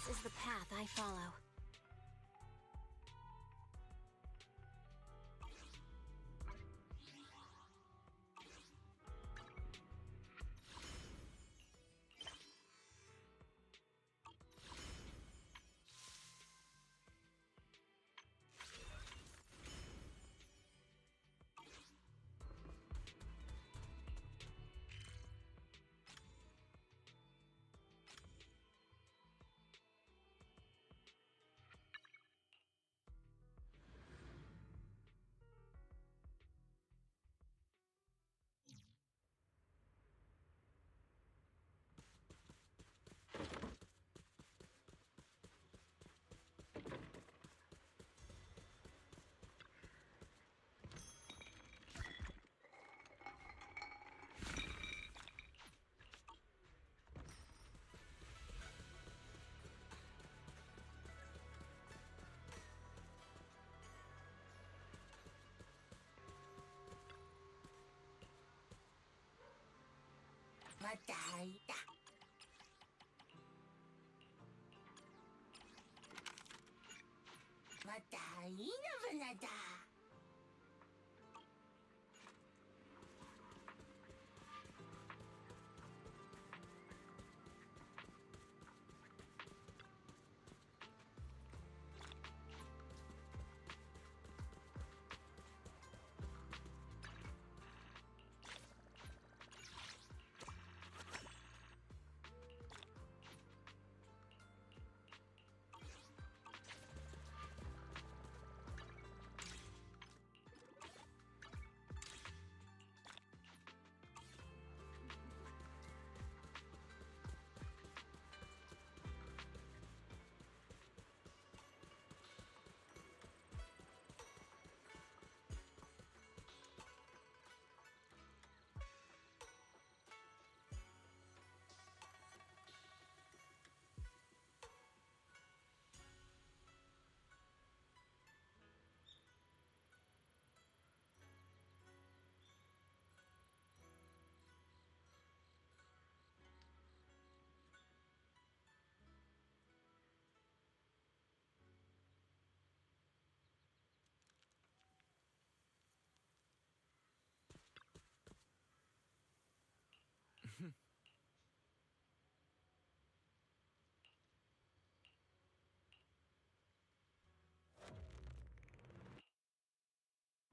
This is the path I follow. Partida. Partida.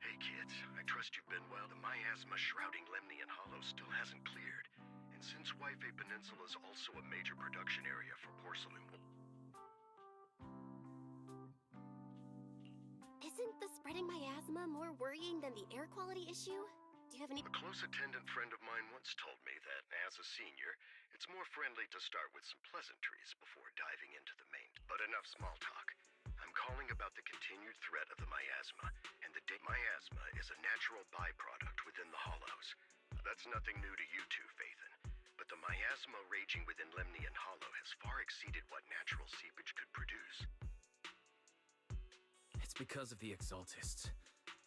Hey kids, I trust you've been well. The miasma shrouding Lemnian Hollow still hasn't cleared. And since Wife Peninsula is also a major production area for porcelain... Isn't the spreading miasma more worrying than the air quality issue? Do you have any... A close attendant friend of mine once told me that, as a senior, it's more friendly to start with some pleasantries before diving into the main... But enough small talk. I'm calling about the continued threat of the miasma, and the miasma is a natural byproduct within the hollows. That's nothing new to you two, Phaethon, but the miasma raging within Lemnian Hollow has far exceeded what natural seepage could produce. It's because of the Exaltists.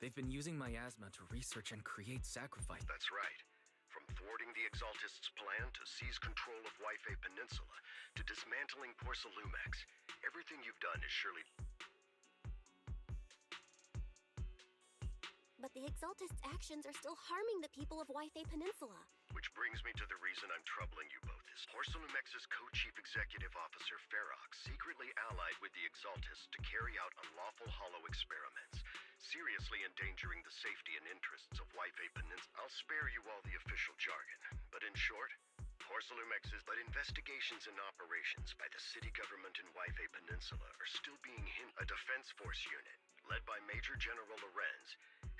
They've been using miasma to research and create sacrifice. That's right. From thwarting the Exaltists' plan to seize control of Wife Peninsula, to dismantling Porcelumex, everything you've done is surely... But the Exaltists' actions are still harming the people of Wife Peninsula. Which brings me to the reason I'm troubling you both. Is Porcelumex's co-chief executive officer, Ferox, secretly allied with the Exaltists to carry out unlawful hollow experiments, seriously endangering the safety and interests of Wife Peninsula. I'll spare you all the official jargon, but in short, Porcelumex's investigations and operations by the city government in Wife Peninsula are still being hindered. A defense force unit, led by Major General Lorenz,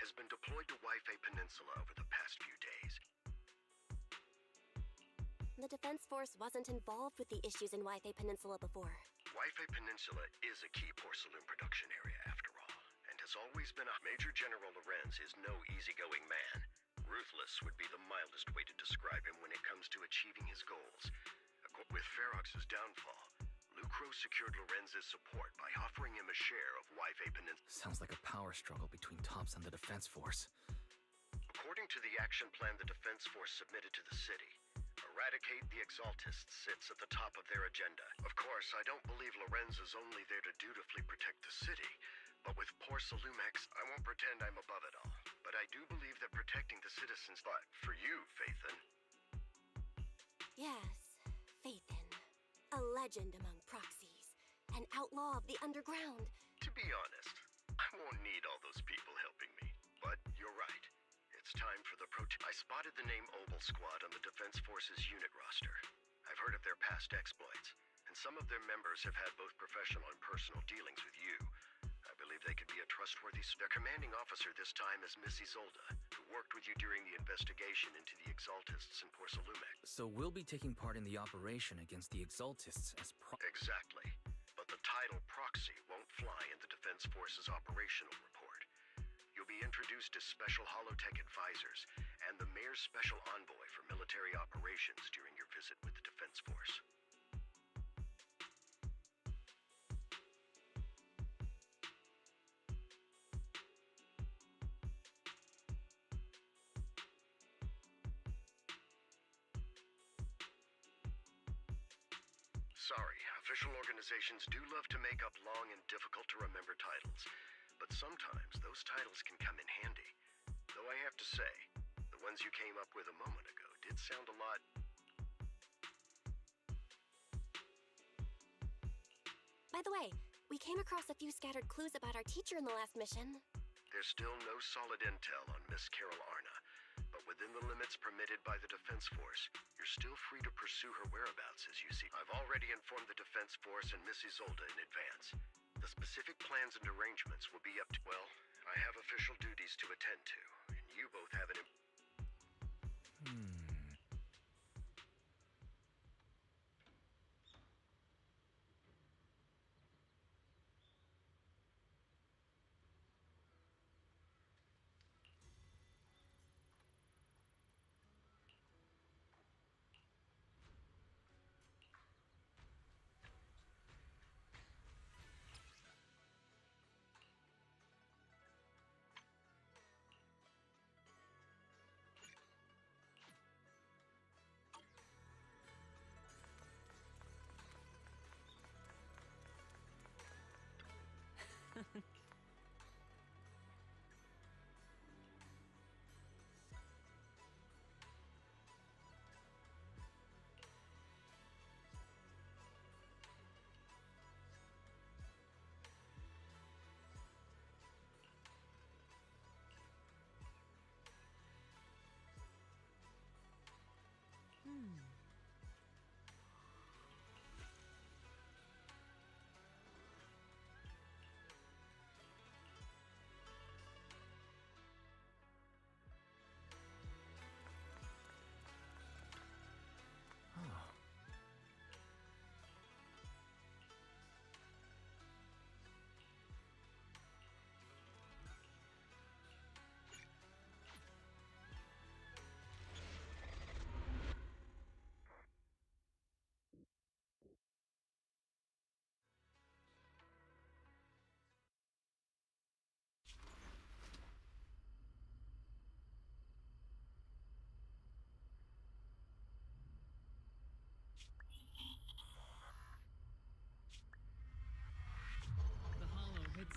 has been deployed to Wife Peninsula over the past few days. The Defense Force wasn't involved with the issues in Wife Peninsula before. Wife Peninsula is a key porcelain production area, after all, and has always been a... Major General Lorenz is no easygoing man. Ruthless would be the mildest way to describe him when it comes to achieving his goals. With Ferox's downfall, Lucro secured Lorenz's support by offering him a share of Wife Peninsula. Sounds like a power struggle between Tops and the Defense Force. According to the action plan the Defense Force submitted to the city, a Eradicate the Exaltists sits at the top of their agenda. Of course, I don't believe Lorenz is only there to dutifully protect the city. But with poor Salumex, I won't pretend I'm above it all. But I do believe that protecting the citizens... But for you, Phaethon... Yes, Phaethon. A legend among proxies. An outlaw of the underground. To be honest, I won't need all those people helping me. But you're right. It's time for the I spotted the name Obel Squad on the Defense Forces unit roster. I've heard of their past exploits, and some of their members have had both professional and personal dealings with you. I believe they could be a trustworthy... Their commanding officer this time is Miss Isolde, who worked with you during the investigation into the Exaltists in Porcelumex. So we'll be taking part in the operation against the Exaltists as Exactly. But the title Proxy won't fly in the Defense Forces operational report. You'll be introduced as Special Holotech Advisors and the Mayor's Special Envoy for Military Operations during your visit with the Defense Force. Sorry, official organizations do love to make up long and difficult to remember titles. But sometimes those titles can come in handy. Though I have to say, the ones you came up with a moment ago did sound a lot... By the way, we came across a few scattered clues about our teacher in the last mission. There's still no solid intel on Miss Carol Arna, but within the limits permitted by the Defense Force, you're still free to pursue her whereabouts as you see. I've already informed the Defense Force and Miss Isolde in advance. The specific plans and arrangements will be up to... Well, I have official duties to attend to, and you both have an...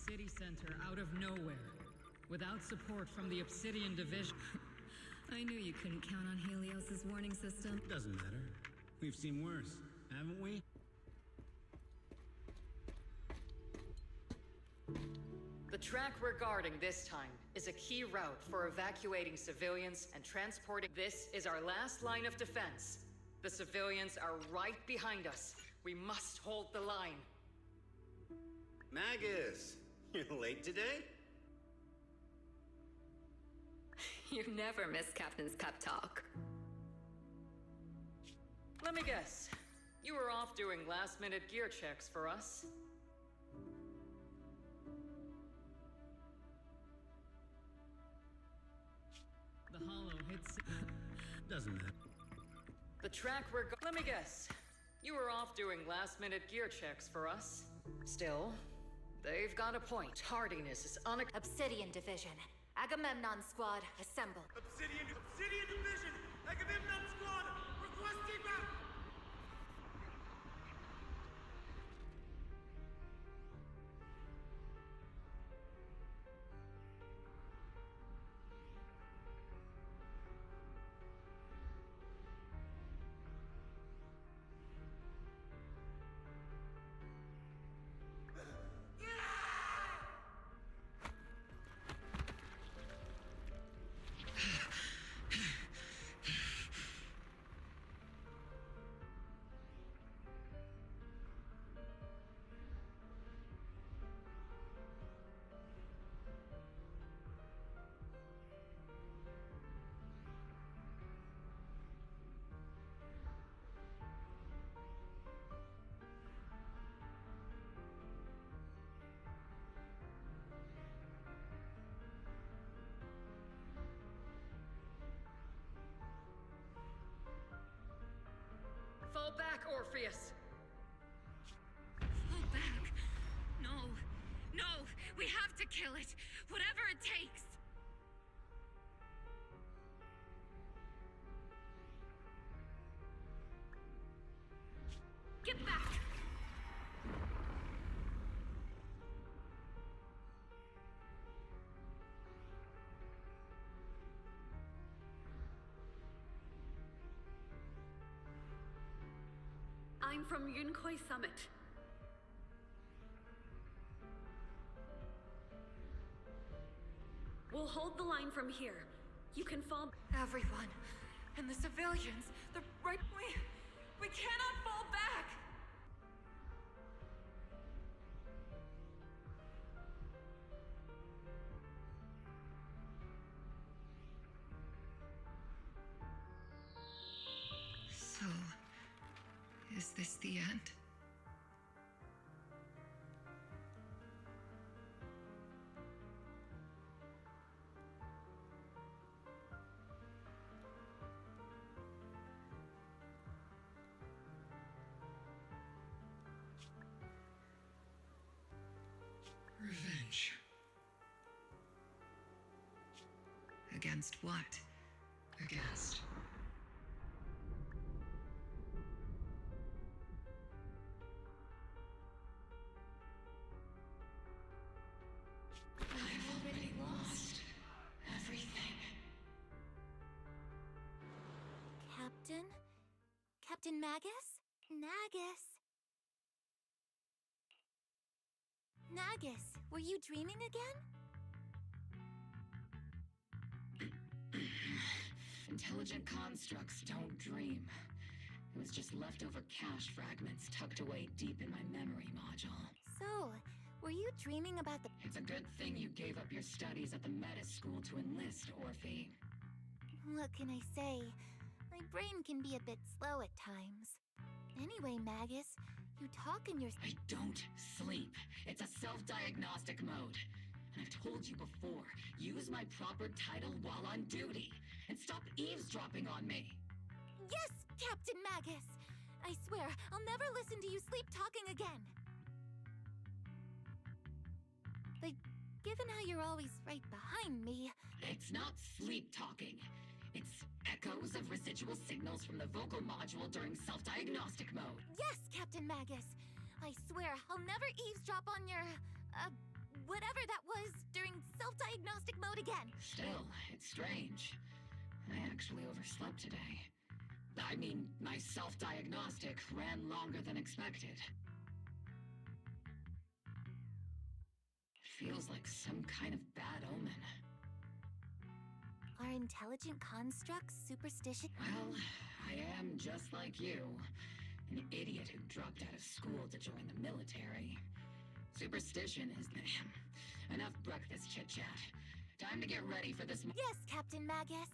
City center out of nowhere, without support from the Obsidian Division. I knew you couldn't count on Helios's warning system. Doesn't matter. We've seen worse, haven't we? The track we're guarding this time is a key route for evacuating civilians and transporting. This is our last line of defense. The civilians are right behind us. We must hold the line. Magus! You're late today? You never miss Captain's pep talk. Let me guess. You were off doing last-minute gear checks for us. The hollow hits... Doesn't matter. The track we're Let me guess. You were off doing last-minute gear checks for us. Still, they've got a point. Tardiness is Obsidian Division. Agamemnon Squad, assemble. Obsidian Division! Agamemnon Squad! Requesting kill it, whatever it takes. Get back! I'm from Yunhui Summit. We'll hold the line from here. You can fall. Everyone, and the civilians, the right. We cannot fall back! So, is this the end? Revenge. Against what? Aghast. I've already lost everything. Captain? Captain Magus? Nagus? Nagus, were you dreaming again? Intelligent constructs don't dream. It was just leftover cache fragments tucked away deep in my memory module. So, were you dreaming about the... It's a good thing you gave up your studies at the meta school to enlist, Orphe. What can I say? My brain can be a bit slow at times. Anyway, Magus, you talk in your... I don't sleep. It's a self-diagnostic mode. And I've told you before, use my proper title while on duty. And stop eavesdropping on me. Yes, Captain Magus! I swear, I'll never listen to you sleep-talking again. But given how you're always right behind me... It's not sleep-talking. It's echoes of residual signals from the vocal module during self-diagnostic mode. Yes, Captain Magus! I swear, I'll never eavesdrop on your... whatever that was during self-diagnostic mode again. Still, it's strange. I actually overslept today. I mean, my self-diagnostic ran longer than expected. It feels like some kind of bad omen. Are intelligent constructs superstition? Well, I am just like you. An idiot who dropped out of school to join the military. Superstition is... Enough breakfast chit-chat. Time to get ready for this... Yes, Captain Magus.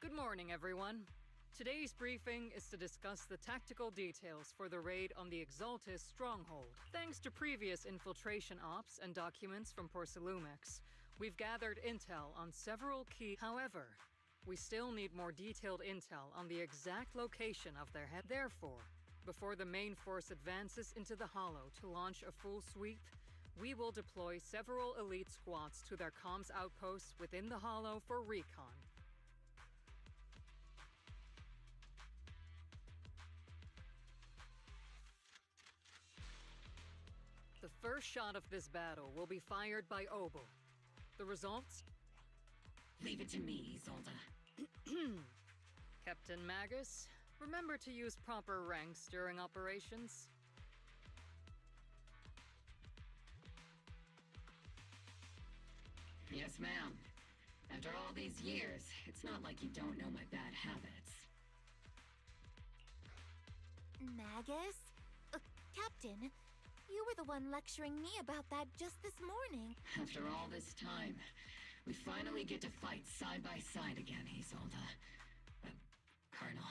Good morning, everyone. Today's briefing is to discuss the tactical details for the raid on the Exaltis stronghold. Thanks to previous infiltration ops and documents from Porcelumex, we've gathered intel on several key... However, we still need more detailed intel on the exact location of their head. Therefore, before the main force advances into the Hollow to launch a full sweep, we will deploy several elite squads to their comms outposts within the Hollow for recon. The first shot of this battle will be fired by Obo. The results? Leave it to me, Isolde. Captain Magus, remember to use proper ranks during operations. Yes, ma'am. After all these years, it's not like you don't know my bad habits. Magus? Captain, you were the one lecturing me about that just this morning. After all this time, we finally get to fight side by side again, Isolde. Colonel.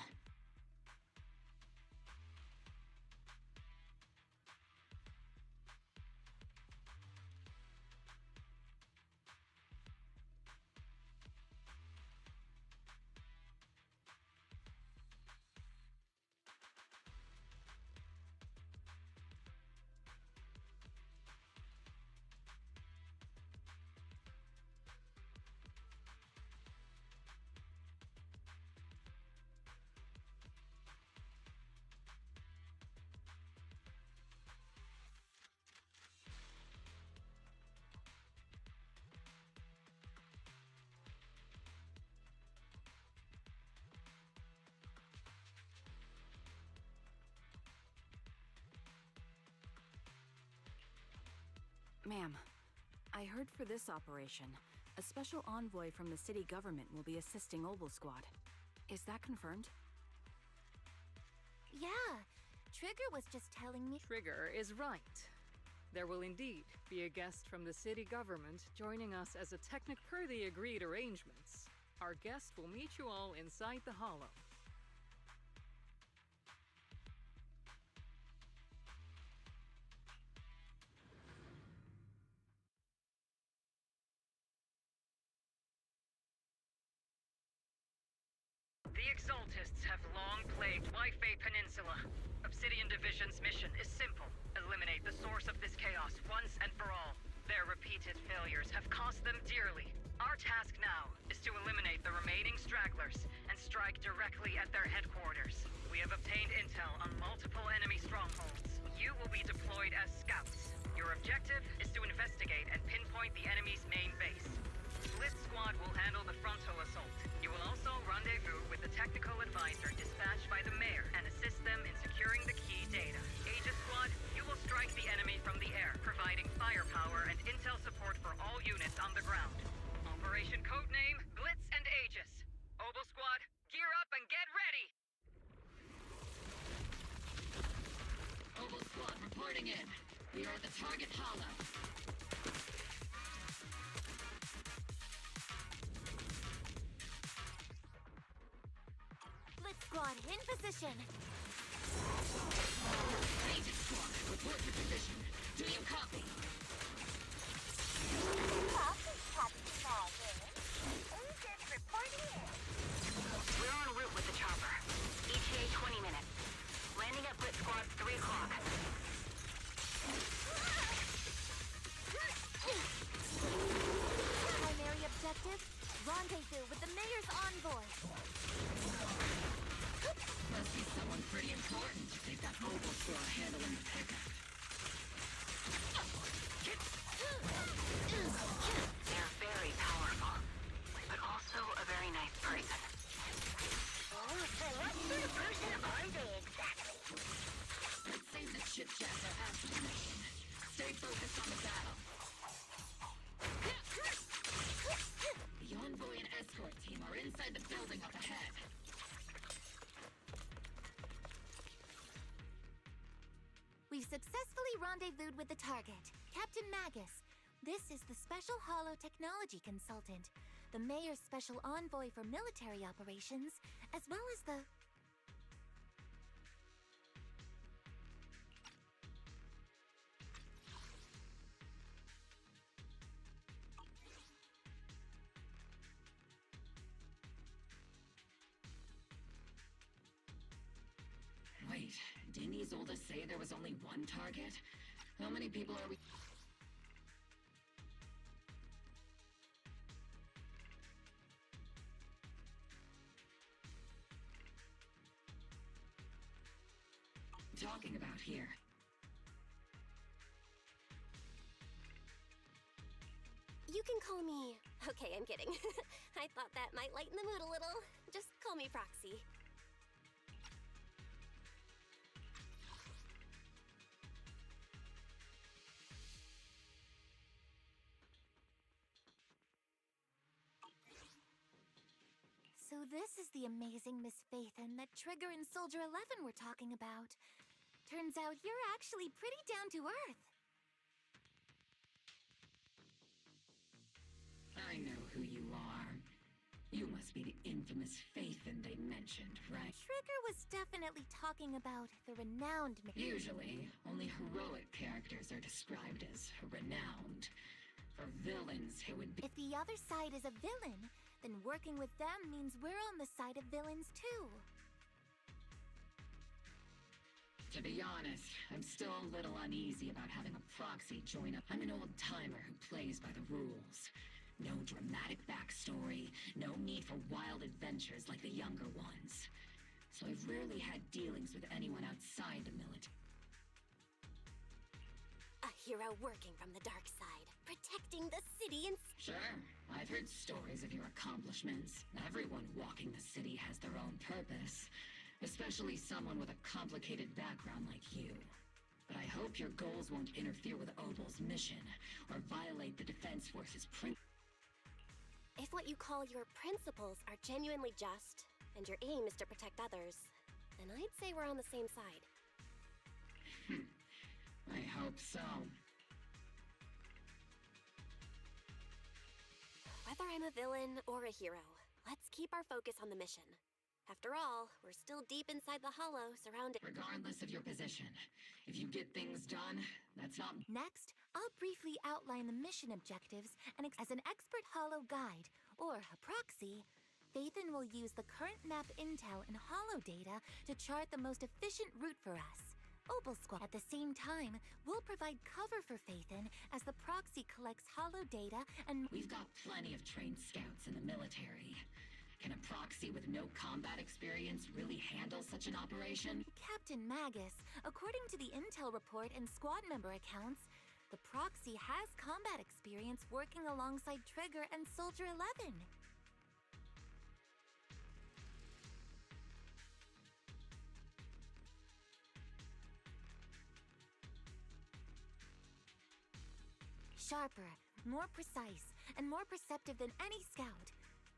Ma'am, I heard for this operation, a special envoy from the city government will be assisting Obel Squad. Is that confirmed? Yeah, Trigger was just telling me. Trigger is right. There will indeed be a guest from the city government joining us as a technic per the agreed arrangements. Our guest will meet you all inside the Hollow. The Exaltists have long plagued Wi-Fi Peninsula. Obsidian Division's mission is simple. Eliminate the source of this chaos once and for all. Their repeated failures have cost them dearly. Our task now is to eliminate the remaining stragglers and strike directly at their headquarters. We have obtained intel on multiple enemy strongholds. You will be deployed as scouts. Your objective is to investigate and pinpoint the enemy's main base. Split Squad will handle the frontal assault. You will also rendezvous with the technical advisor dispatched by the mayor and assist them in securing the key data. Aegis Squad, you will strike the enemy from the air, providing firepower and intel support for all units on the ground. Operation codename Blitz and Aegis. Obel Squad, gear up and get ready! Obel Squad reporting in. We are at the target hollow. Blitz Squad in position. Aegis Squad, report your position. Do you copy? Copy, Captain rendezvous with the mayor's envoy. Must be someone pretty important if they've got Oglescore handling the pickup. They're very powerful, but also a very nice person. Oh, so what sort of person are they exactly? Let's save the chit-chat for after the mission. Stay focused on the battle. The envoy and escort team are inside the building up ahead. We've successfully rendezvoused with the target, Captain Magus. This is the Special Holo Technology Consultant, the Mayor's Special Envoy for Military Operations, as well as the... Wait, didn't Isolde say there was only one target? How many people are we... talking about here? You can call me... Okay, I'm kidding. I thought that might lighten the mood a little. Just call me Proxy. So this is the amazing Miss Phaethon that Trigger and Soldier 11 were talking about. Turns out you're actually pretty down to earth. I know who you are. You must be the infamous Phaethon they mentioned, right? Trigger was definitely talking about the renowned... Usually, only heroic characters are described as renowned. For villains, it would be... If the other side is a villain, then working with them means we're on the side of villains too. To be honest, I'm still a little uneasy about having a proxy join up. I'm an old-timer who plays by the rules. No dramatic backstory, no need for wild adventures like the younger ones. So I've rarely had dealings with anyone outside the military. A hero working from the dark side, protecting the city and... Sure, I've heard stories of your accomplishments. Everyone walking the city has their own purpose. Especially someone with a complicated background like you. But I hope your goals won't interfere with Obel's mission, or violate the Defense Force's If what you call your principles are genuinely just, and your aim is to protect others, then I'd say we're on the same side. I hope so. Whether I'm a villain or a hero, let's keep our focus on the mission. After all, we're still deep inside the hollow, surrounded... Regardless of your position, if you get things done, that's not... Next, I'll briefly outline the mission objectives, and as an expert hollow guide, or a proxy, Phaethon will use the current map intel and hollow data to chart the most efficient route for us, Obel Squad. At the same time, we'll provide cover for Phaethon as the proxy collects hollow data and... We've got plenty of trained scouts in the military. Can a proxy with no combat experience really handle such an operation? Captain Magus, according to the intel report and squad member accounts, the proxy has combat experience working alongside Trigger and Soldier 11. Sharper, more precise, and more perceptive than any scout.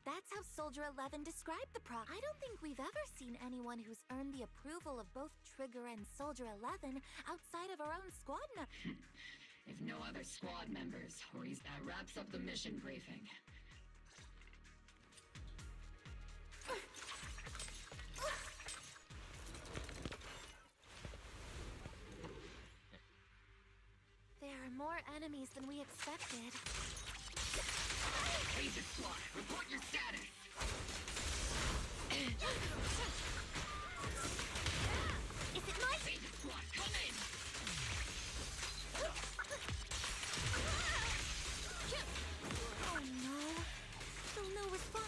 That's how Soldier 11 described the proc. I don't think we've ever seen anyone who's earned the approval of both Trigger and Soldier 11 outside of our own squad members. If no other squad members, that wraps up the mission briefing. There are more enemies than we expected. Agent Squad, report your status! Is it my... Agent Squad, come in! Oh no. Still no response.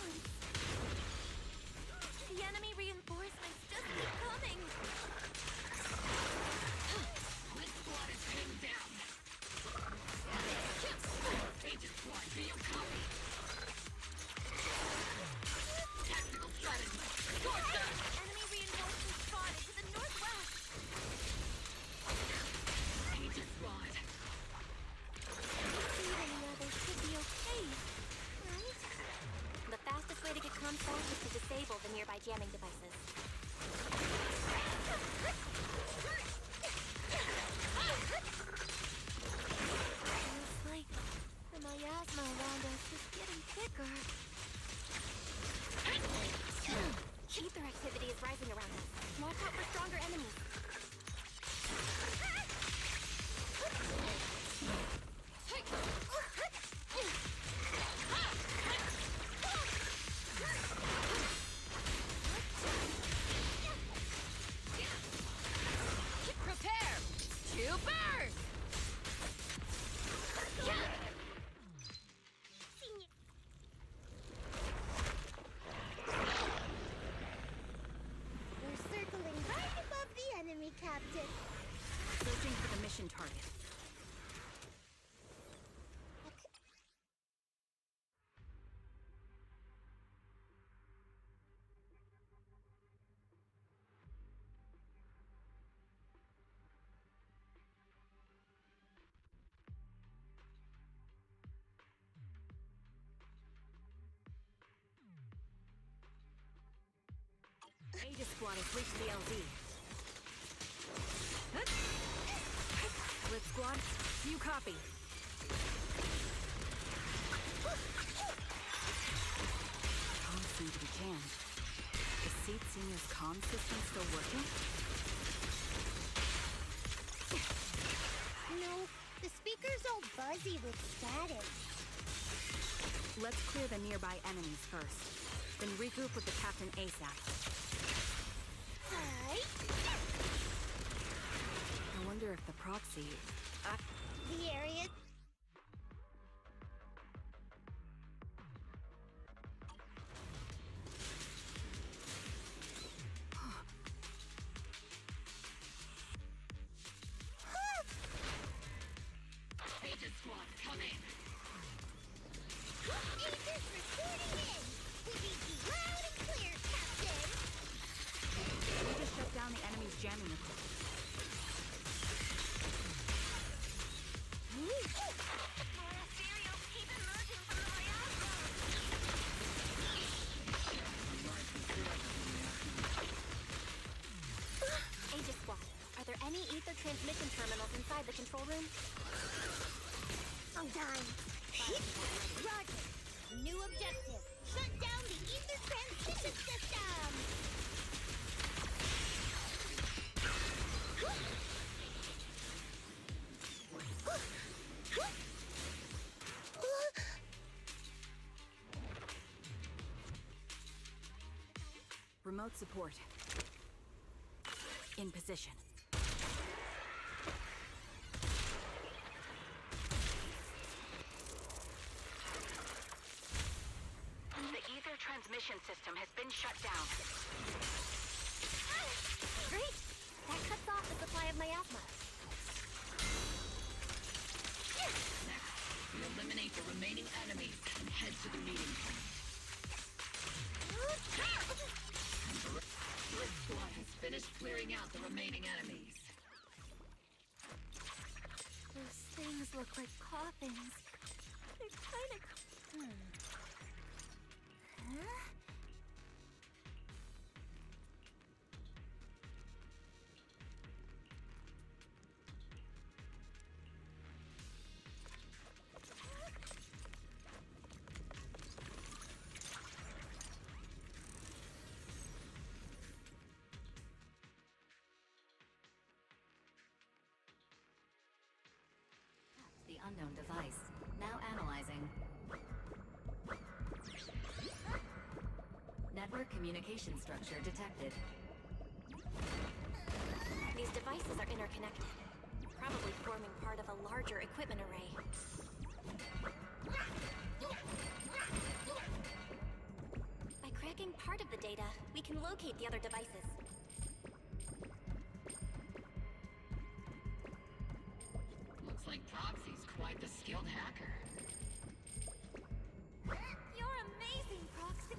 on staff is to disable the nearby jamming devices. Looks like the miasma around us is getting thicker. Ether activity is rising around us. Watch out for stronger enemies. Prepare to burn! We're circling right above the enemy, Captain. Searching for the mission target. Aegis Squad has reached the LZ. Blitz Squad, do you copy? Comms seem to be jammed. Is Seed Senior's comm system still working? No, the speaker's all buzzy with static. Let's clear the nearby enemies first, then regroup with the Captain ASAP. Hi. I wonder if the proxy... The area. Aegis Squad, come in. Agents reporting in. We read you loud and clear, Captain. We just shut down the enemy's jamming equipment. Aegis Squad, are there any ether transmission terminals inside the control room? I'm dying. Roger. New objective. Shut down the ether transmission system. Remote support. In position. The ether transmission system has been shut down. Great! That cuts off the supply of miasma. We eliminate the remaining enemies and head to the meeting point. Blitz Squad has finished clearing out the remaining enemies. Those things look like coffins. They're kind of... Huh? The unknown device. Now analyzing. Network communication structure detected. These devices are interconnected, probably forming part of a larger equipment array. By cracking part of the data, we can locate the other devices. Looks like Proxy's quite the skilled hacker. You're amazing, Proxy.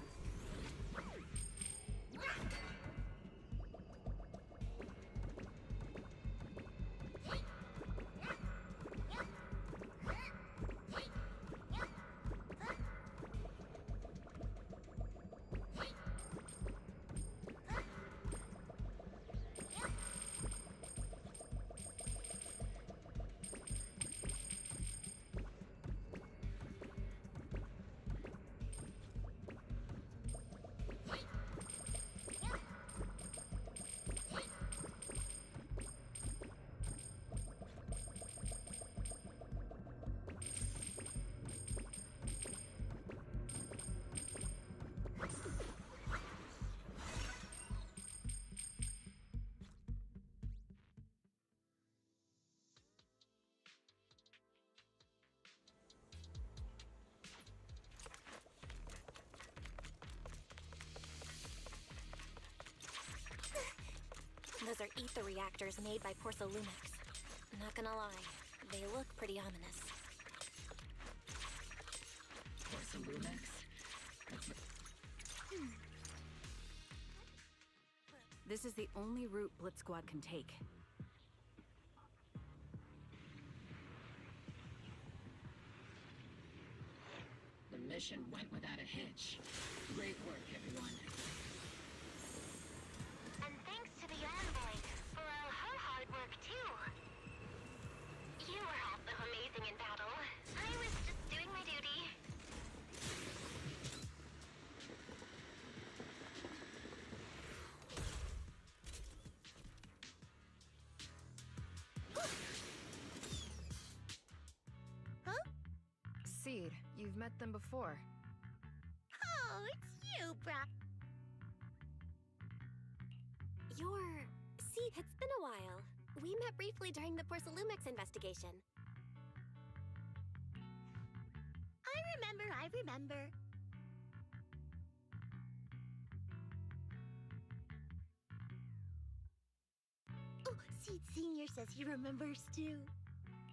Those are ether reactors made by Porcelumix. Not gonna lie, they look pretty ominous. Porcelumix? This is the only route Blitz Squad can take. The mission went without a hitch. Great work, everyone. And thanks to the envoy for all her hard work, too. You were also amazing in battle. I was just doing my duty. Seed, you've met them before. Oh, it's you, Brock. See, it's been a while. We met briefly during the Porcelumix investigation. I remember. Oh, Seed Senior says he remembers too.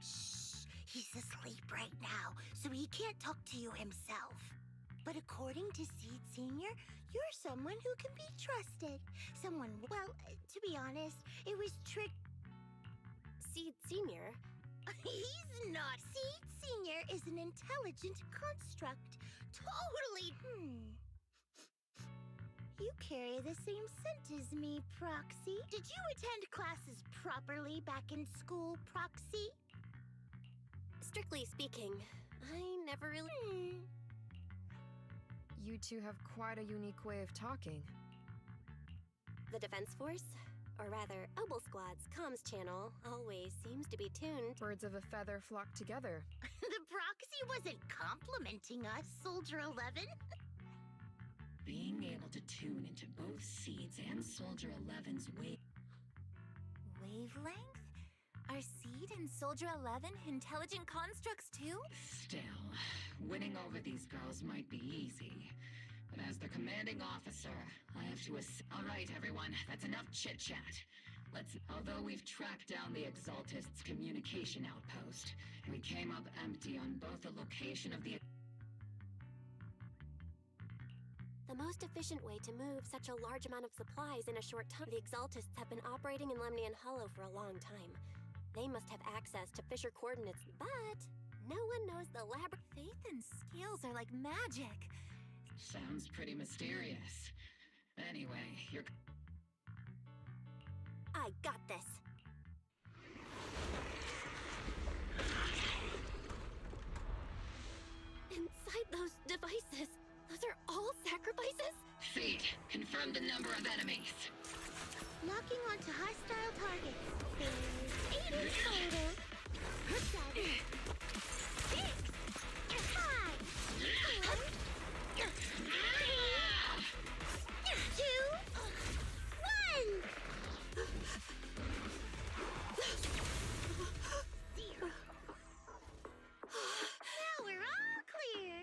Shh, he's asleep right now, so he can't talk to you himself. But according to Seed Senior, you're someone who can be trusted. Someone, well, to be honest, it was Seed Senior? He's not. Seed Senior is an intelligent construct. Totally. You carry the same scent as me, Proxy. Did you attend classes properly back in school, Proxy? Strictly speaking, I never really... You two have quite a unique way of talking. The Defense Force, or rather, Obel Squad's comms channel, always seems to be tuned. Birds of a feather flock together. The Proxy wasn't complimenting us, Soldier 11. Being able to tune into both Seed's and Soldier 11's wavelength? Are Seed and Soldier 11 intelligent constructs too? Still, winning over these girls might be easy. But as the commanding officer, I have to Alright, everyone, that's enough chit-chat. Although we've tracked down the Exaltists' communication outpost, we came up empty on both the location of the... The most efficient way to move such a large amount of supplies in a short time. The Exaltists have been operating in Lemnian Hollow for a long time. They must have access to Fisher coordinates, but no one knows the lab. Faith and skills are like magic. Sounds pretty mysterious. Anyway, you're... I got this. Inside those devices, those are all sacrifices? Seed, confirm the number of enemies. Locking onto hostile targets. There's 8 in total. 7, 6, 5, 4, 3, 2, 1. 0. Now we're all clear.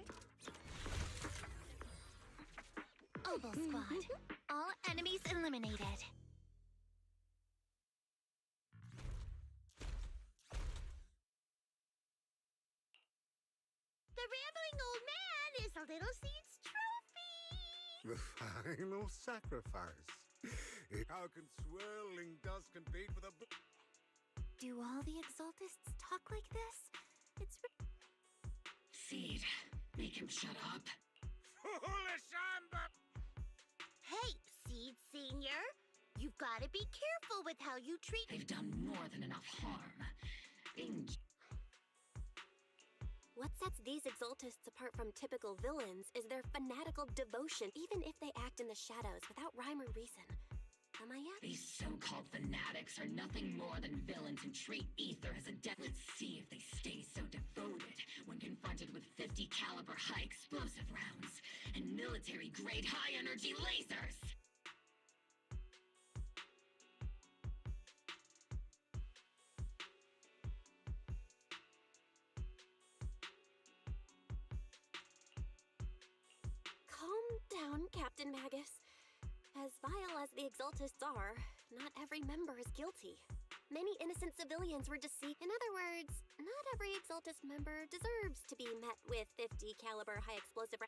Obel Squad. All enemies eliminated. The rambling old man is a little Seed's trophy. The final sacrifice. How can swirling dust compete with a... Do all the Exaltists talk like this? It's... Seed, make him shut up. Foolish amber! Hey, Seed Senior. You've got to be careful with how you treat... They've done more than enough harm. What sets these Exaltists apart from typical villains is their fanatical devotion, even if they act in the shadows without rhyme or reason. Am I yet? These so-called fanatics are nothing more than villains who treat ether as a debt. Let's see if they stay so devoted when confronted with 50 caliber high explosive rounds and military-grade high-energy lasers! Calm down, Captain Magus. As vile as the Exaltists are, not every member is guilty. Many innocent civilians were deceived. In other words, not every Exaltus member deserves to be met with 50 caliber high explosive.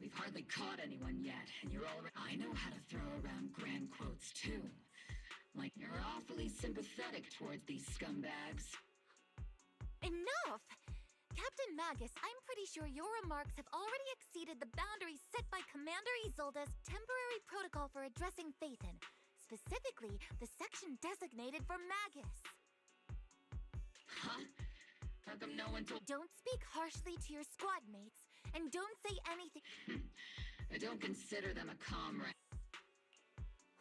We've hardly caught anyone yet, and you're already. I know how to throw around grand quotes too. Like you're awfully sympathetic towards these scumbags. Enough! Captain Magus, I'm pretty sure your remarks have already exceeded the boundaries set by Commander Isolda's temporary protocol for addressing Phaethon, specifically the section designated for Magus. Huh? How come no one told— Don't speak harshly to your squad mates, and don't say anything— I don't consider them a comrade.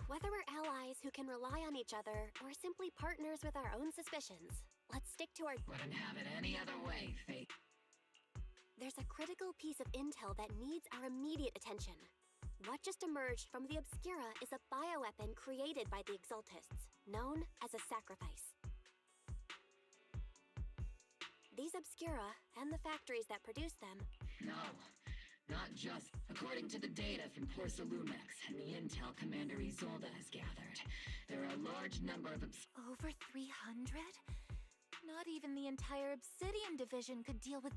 Whether we're allies who can rely on each other, or simply partners with our own suspicions, let's stick to our— Wouldn't have it any other way, Faith. There's a critical piece of intel that needs our immediate attention. What just emerged from the Obscura is a bioweapon created by the Exaltists, known as a sacrifice. These Obscura, and the factories that produce them— No, not just. According to the data from Porcelumex and the intel Commander Isolda has gathered, there are a large number of Over 300? Not even the entire Obsidian Division could deal with—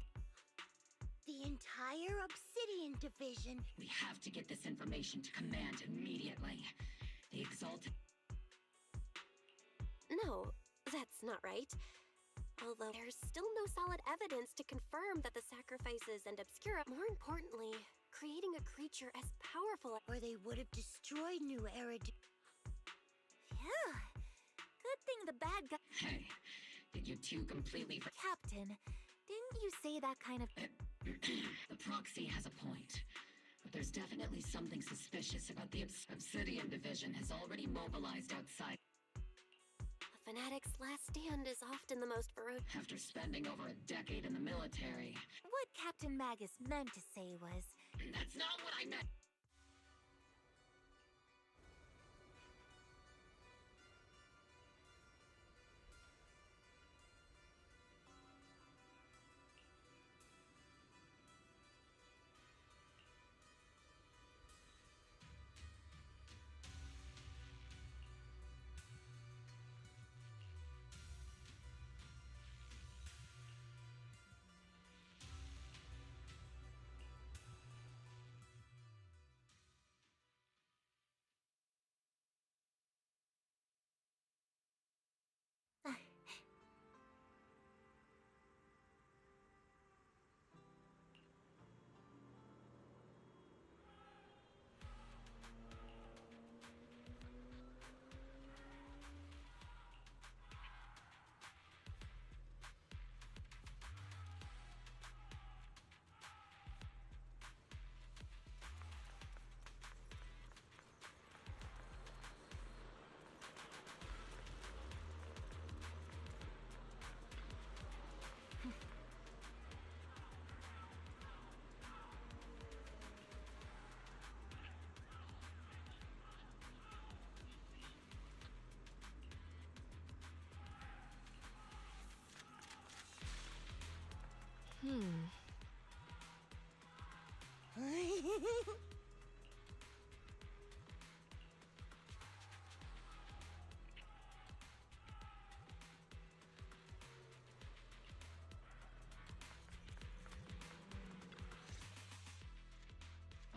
The entire Obsidian Division? We have to get this information to Command immediately. The Exalted— No, that's not right. Although there's still no solid evidence to confirm that the sacrifices and Obscura— More importantly, creating a creature as powerful— Or they would have destroyed New Era— Yeah. Good thing the bad guy— Hey, did you two completely— Captain, didn't you say that kind of— The proxy has a point. But there's definitely something suspicious about the Obsidian Division has already mobilized outside. A fanatic's last stand is often the most ferocious. After spending over a decade in the military. What Captain Magus meant to say was— That's not what I meant!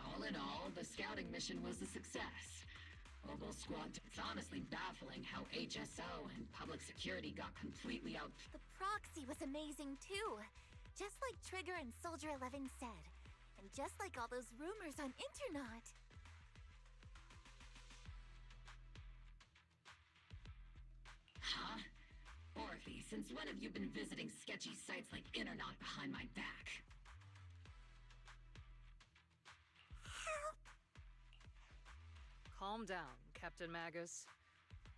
All in all, the scouting mission was a success. Mobile Squad— It's honestly baffling how HSO and public security got completely out— The proxy was amazing too. Just like Trigger and Soldier 11 said. And just like all those rumors on Internet. Huh? Orphe, since when have you been visiting sketchy sites like Internet behind my back? Calm down, Captain Magus.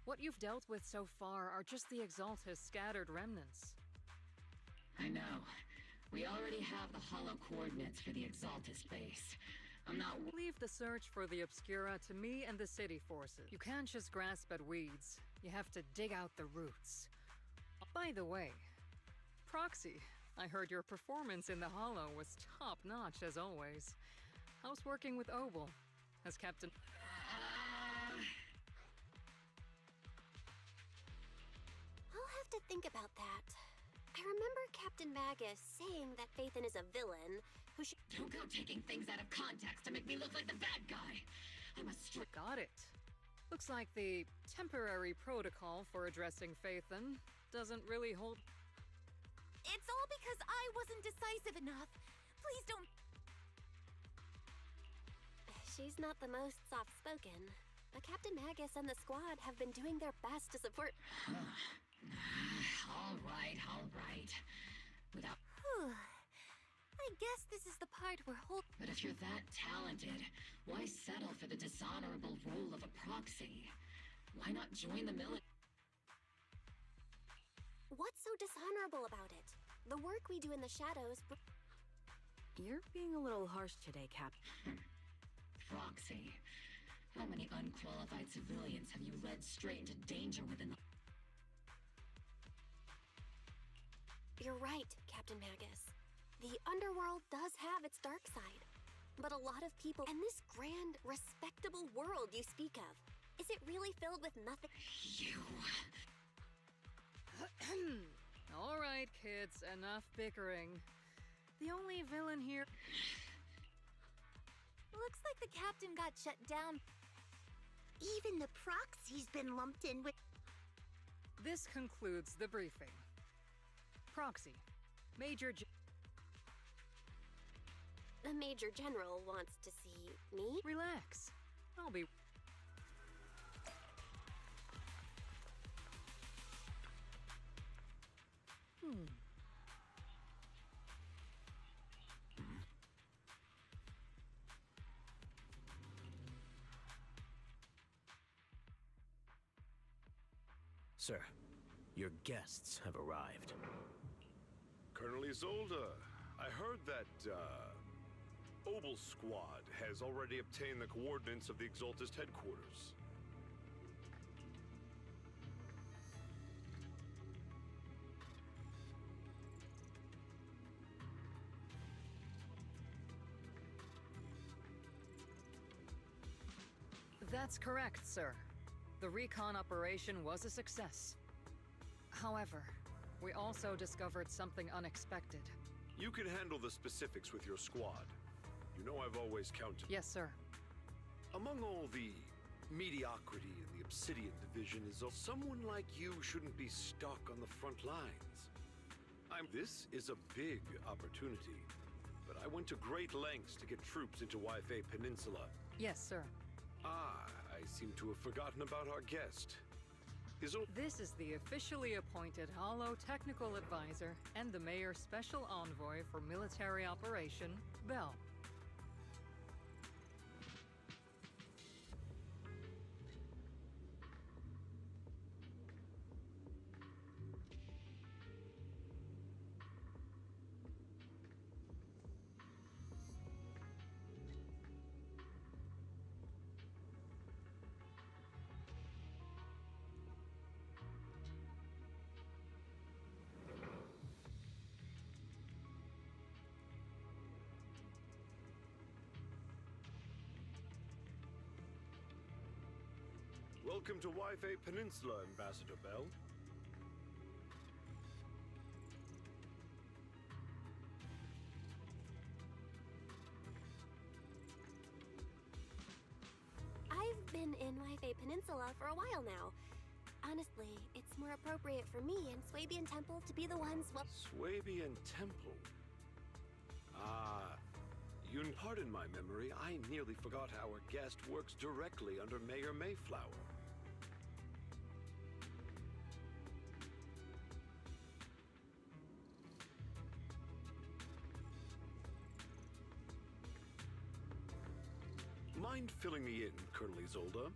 What you've dealt with so far are just the Exaltus scattered remnants. I know. We already have the hollow coordinates for the Exaltus base. I'm not— Leave the search for the Obscura to me and the city forces. You can't just grasp at weeds. You have to dig out the roots. By the way, Proxy, I heard your performance in the Hollow was top-notch as always. How's working with Obel as Captain— have to think about that. I remember Captain Magus saying that Phaethon is a villain who should— Don't go taking things out of context to make me look like the bad guy. I must Got it. Looks like the temporary protocol for addressing Phaethon doesn't really hold. It's all because I wasn't decisive enough. Please don't. She's not the most soft-spoken, but Captain Magus and the squad have been doing their best to support— All right. Without— I guess this is the part where But if you're that talented, why settle for the dishonorable role of a proxy? Why not join the military? What's so dishonorable about it? The work we do in the shadows— You're being a little harsh today, Cap. Proxy. How many unqualified civilians have you led straight into danger within the— You're right, Captain Magus. The underworld does have its dark side. But a lot of people— And this grand, respectable world you speak of, is it really filled with nothing? You... All right, kids, enough bickering. The only villain here... Looks like the captain got shut down. Even the proxy's been lumped in with— This concludes the briefing. Proxy, Major... The Major General wants to see me? Relax. I'll be... Sir, your guests have arrived. Colonel Isolde, I heard that, Obel Squad has already obtained the coordinates of the Exaltist headquarters. That's correct, sir. The recon operation was a success. However, we also discovered something unexpected. You can handle the specifics with your squad. You know I've always counted. Yes, sir. Among all the mediocrity in the Obsidian division is someone like you shouldn't be stuck on the front lines. This is a big opportunity, but I went to great lengths to get troops into Wi-Fi Peninsula. Yes, sir. I seem to have forgotten about our guest. This is the officially appointed Hollow Technical Advisor and the Mayor's Special Envoy for Military Operation, Bell. Welcome to Wi-Fi Peninsula, Ambassador Bell. I've been in Wi-Fi Peninsula for a while now. Honestly, it's more appropriate for me and Swabian Temple to be the ones— Swabian Temple? You pardon my memory, I nearly forgot our guest works directly under Mayor Mayflower. Mind filling me in, Colonel Isolde?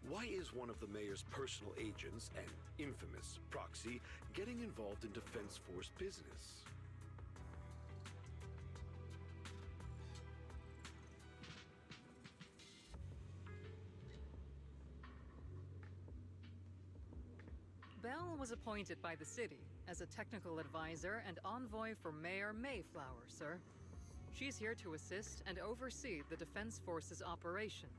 Why is one of the mayor's personal agents, an infamous proxy, getting involved in Defense Force business? Bell was appointed by the city as a technical advisor and envoy for Mayor Mayflower, sir. She's here to assist and oversee the Defense Force's operation.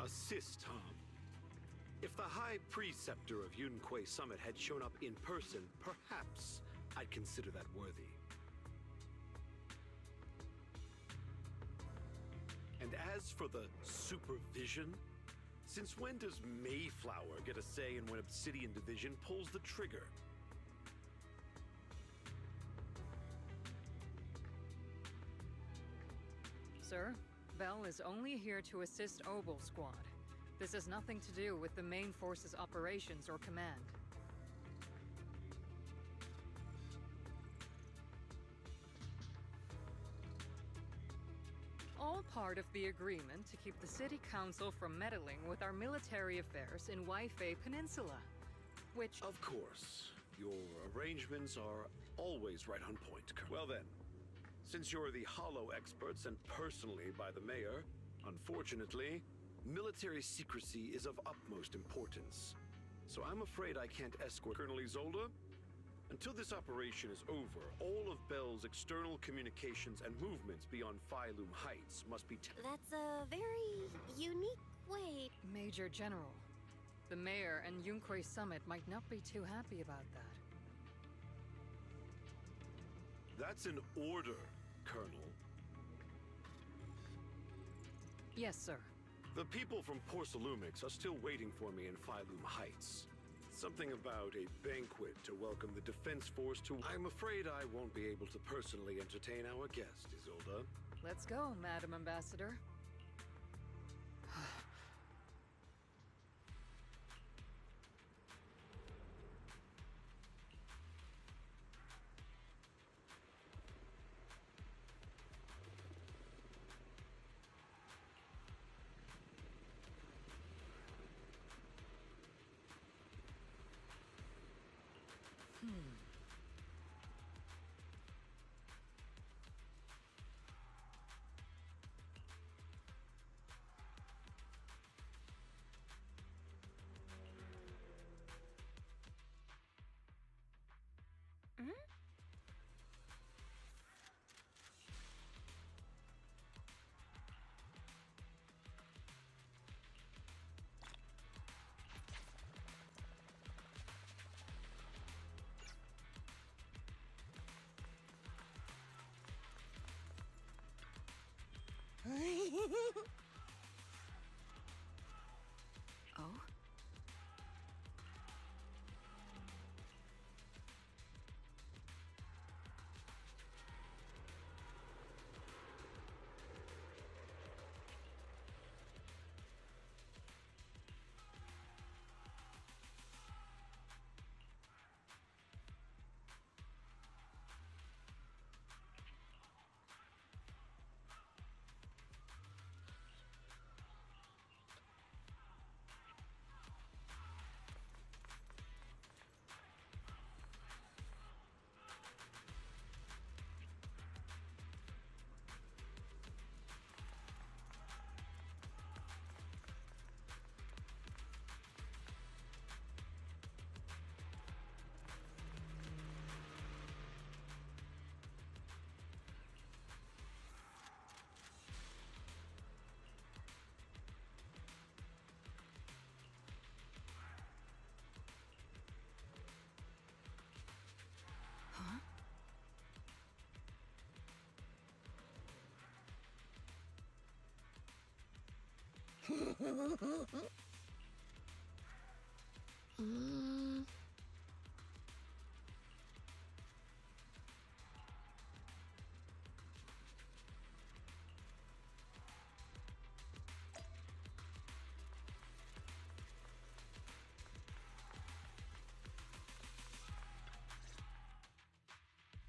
Assist, huh? If the High Preceptor of Yunque Summit had shown up in person, perhaps I'd consider that worthy. And as for the supervision, since when does Mayflower get a say in when Obsidian Division pulls the trigger? Sir, Bell is only here to assist Obel Squad. This has nothing to do with the main force's operations or command. All part of the agreement to keep the City Council from meddling with our military affairs in Waifei Peninsula, which... Of course. Your arrangements are always right on point. Well then, since you're the Hollow experts and personally by the mayor, unfortunately, military secrecy is of utmost importance. So I'm afraid I can't escort Colonel Isolde. Until this operation is over, all of Bell's external communications and movements beyond Phylum Heights must be... That's a very unique way... Major General, the mayor and Yunque Summit might not be too happy about that. That's an order, Colonel. Yes, sir. The people from Porcelumix are still waiting for me in Phylum Heights. Something about a banquet to welcome the Defense Force to... I'm afraid I won't be able to personally entertain our guest, Isolde. Let's go, Madam Ambassador. Oh?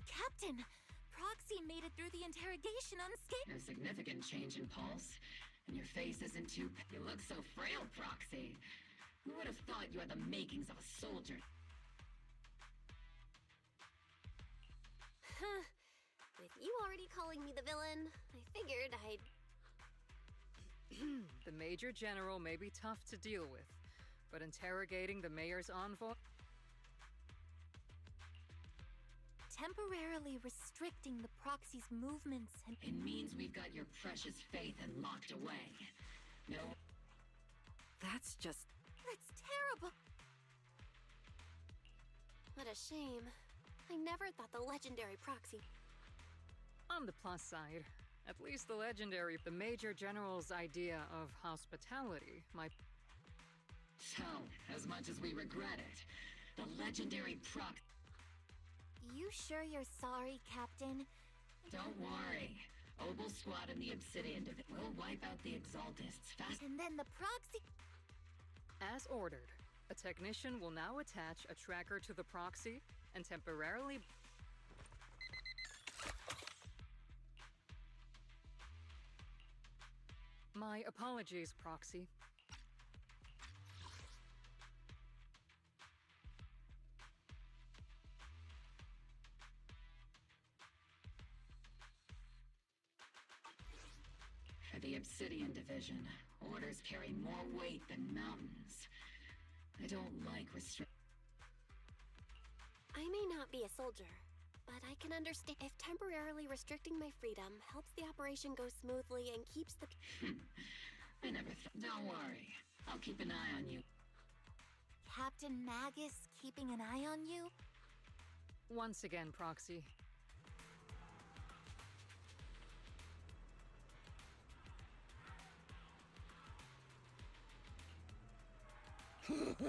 Captain, Proxy made it through the interrogation unscathed. No significant change in pulse. And your face isn't too... You look so frail, Proxy. Who would have thought you had the makings of a soldier? Huh. With you already calling me the villain, I figured I'd... The Major General may be tough to deal with, but interrogating the mayor's envoy... Temporarily restricting the Proxy's movements and... It means we've got your precious faith and locked away. No... That's just... That's terrible! What a shame. I never thought the legendary proxy... On the plus side, at least the Major General's idea of hospitality might... So, as much as we regret it, the legendary proc... You sure you're sorry, Captain? Don't worry. Obel Squad and the Obsidian will wipe out the Exaltists fast. And then the proxy... As ordered, a technician will now attach a tracker to the proxy and temporarily... My apologies, proxy. For the Obsidian Division, orders carry more weight than mountains. I don't like I may not be a soldier, but I can understand if temporarily restricting my freedom helps the operation go smoothly and keeps the... I never Don't worry. I'll keep an eye on you. Captain Magus keeping an eye on you? Once again, proxy. Huh?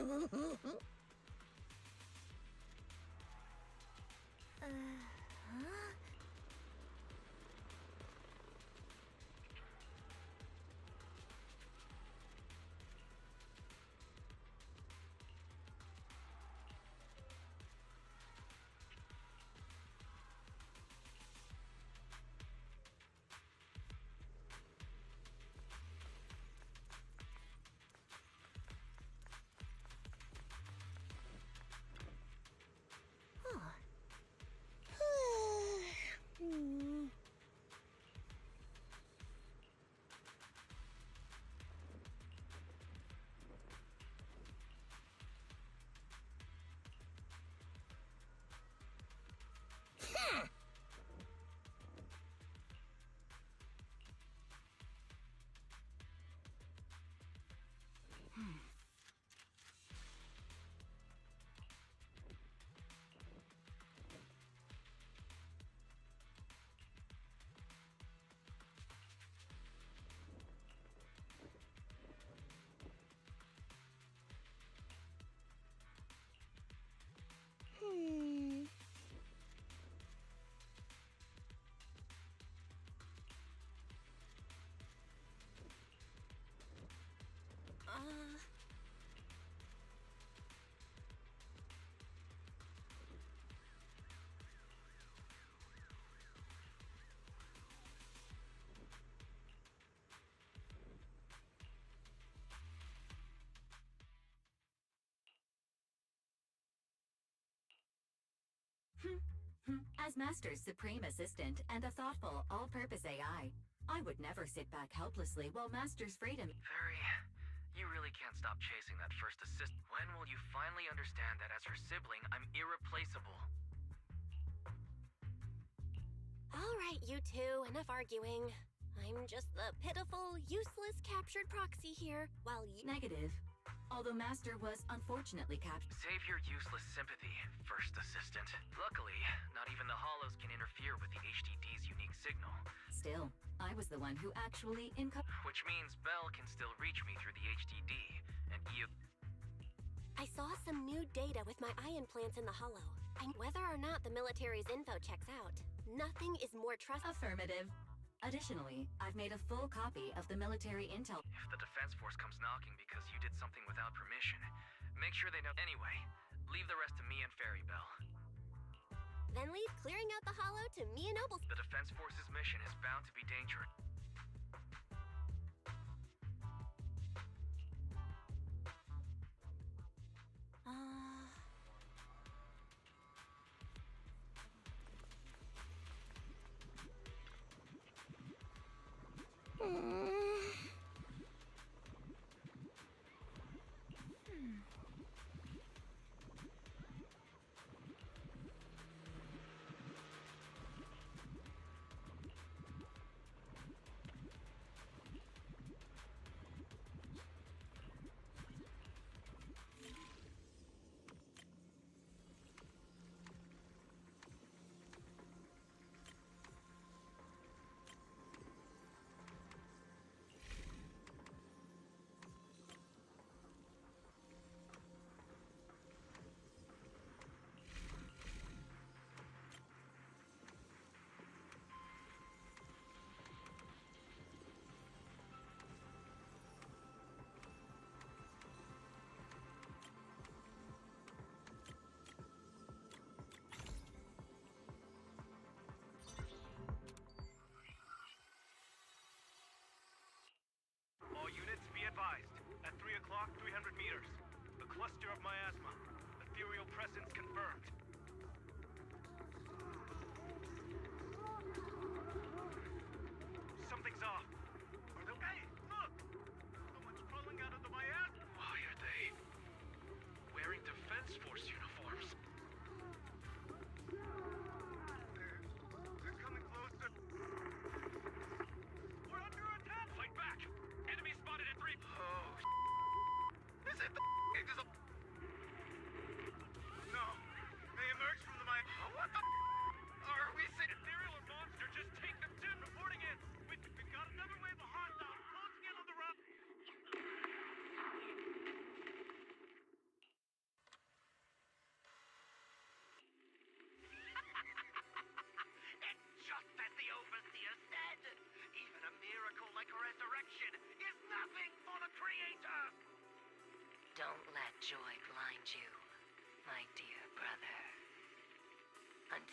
As Master's supreme assistant and a thoughtful, all-purpose AI, I would never sit back helplessly while Master's freedom... You really can't stop chasing that first assist. When will you finally understand that as her sibling, I'm irreplaceable? All right, you two, enough arguing. I'm just the pitiful, useless captured proxy here, while you... Negative. Although Master was unfortunately captured. Save your useless sympathy, first assistant. Luckily, not even the Hollows can interfere with the HDD's unique signal. Still, I was the one who actually Which means Bell can still reach me through the HDD, and you... I saw some new data with my eye implants in the Hollow. And whether or not the military's info checks out, nothing is more Affirmative. Additionally, I've made a full copy of the military intel. If the Defense Force comes knocking because you did something without permission, make sure they know. Anyway, leave the rest to me and Fairy Bell. Then leave clearing out the Hollow to me and Noble. The Defense Force's mission is bound to be dangerous.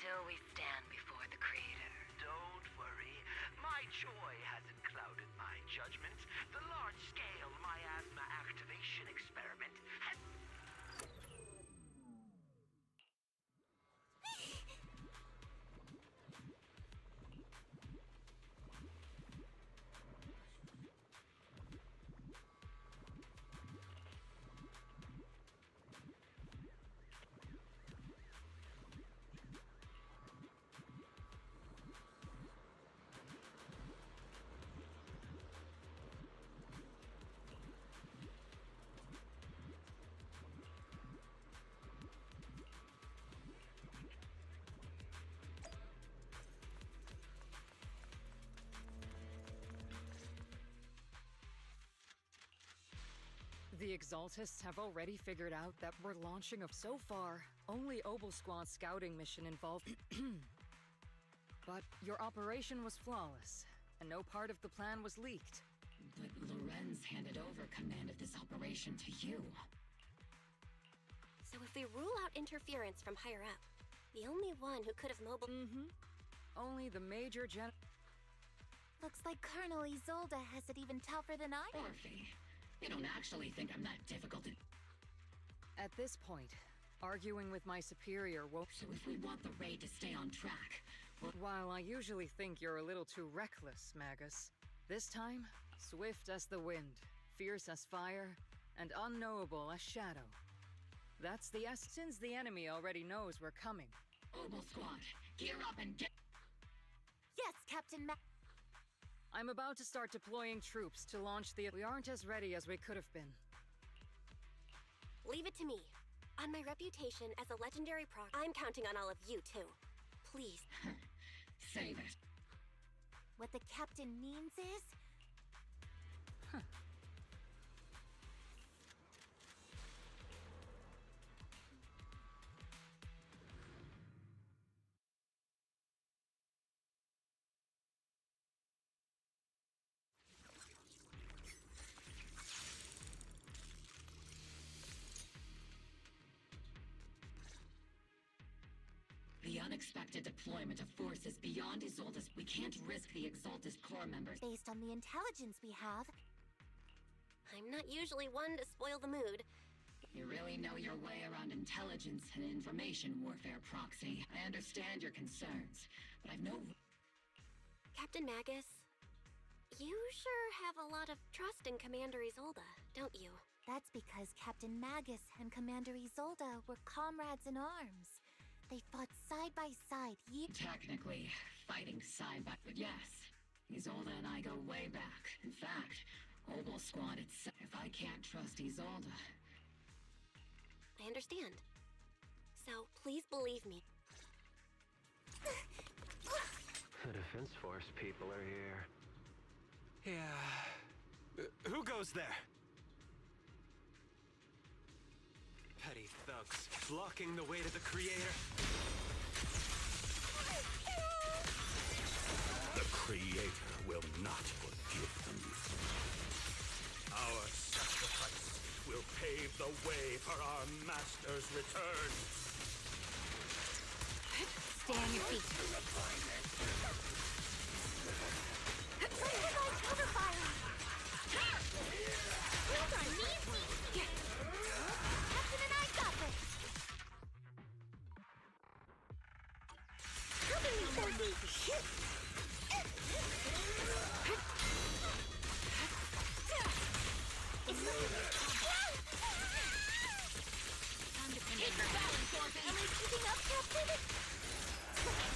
until we stand before the Creator. Don't worry. My joy hasn't clouded my judgment. The large-scale miasma activation experiment has... The Exaltists have already figured out that we're launching a... So far, only Obel Squad's scouting mission involved... But your operation was flawless, and no part of the plan was leaked. But Lorenz handed over command of this operation to you. So if we rule out interference from higher up, the only one who could have mobile... Only the Major Gen... Looks like Colonel Isolde has it even tougher than I do. Orphe, you don't actually think I'm that difficult to... At this point, arguing with my superior won't... So if we want the raid to stay on track... While I usually think you're a little too reckless, Magus, this time, swift as the wind, fierce as fire, and unknowable as shadow. That's the since the enemy already knows we're coming. Obel Squad, gear up and get... Yes, Captain I'm about to start deploying troops to launch the... We aren't as ready as we could have been. Leave it to me. On my reputation as a legendary proc, I'm counting on all of you, too. Please. Save it. What the captain means is... The unexpected deployment of forces beyond Isolde's... We can't risk the Exaltist Corps members... Based on the intelligence we have... I'm not usually one to spoil the mood. You really know your way around intelligence and information warfare, Proxy. I understand your concerns, but I've no... Captain Magus, you sure have a lot of trust in Commander Isolde, don't you? That's because Captain Magus and Commander Isolde were comrades in arms. They fought side by side. Technically, fighting side by... But yes, Isolde and I go way back. In fact, Obel Squad itself... If I can't trust Isolde... I understand. So, please believe me. The Defense Force people are here. Yeah... who goes there? Petty thugs, blocking the way to the Creator. The Creator will not forgive them. Our sacrifice will pave the way for our Master's return. Stay on your feet. Cover fire! Hold on, Nancy! Captain and I got this! Cover me, Sophie! It's take her balance, Sophie! Am I keeping up, Captain?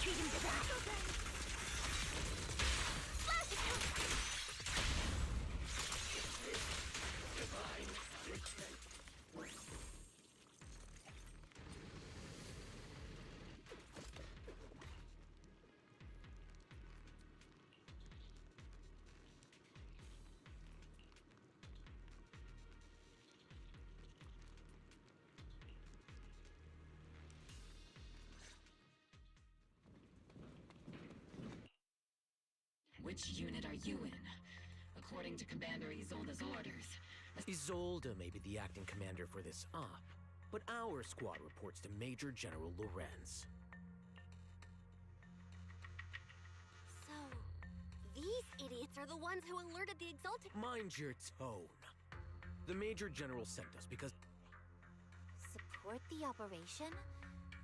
Treat him to that! Flash attack! Which unit are you in? According to Commander Isolde's orders... Isolde may be the acting commander for this op, but our squad reports to Major General Lorenz. are the ones who alerted the Exalted. Mind your tone. The Major General sent us because... Support the operation?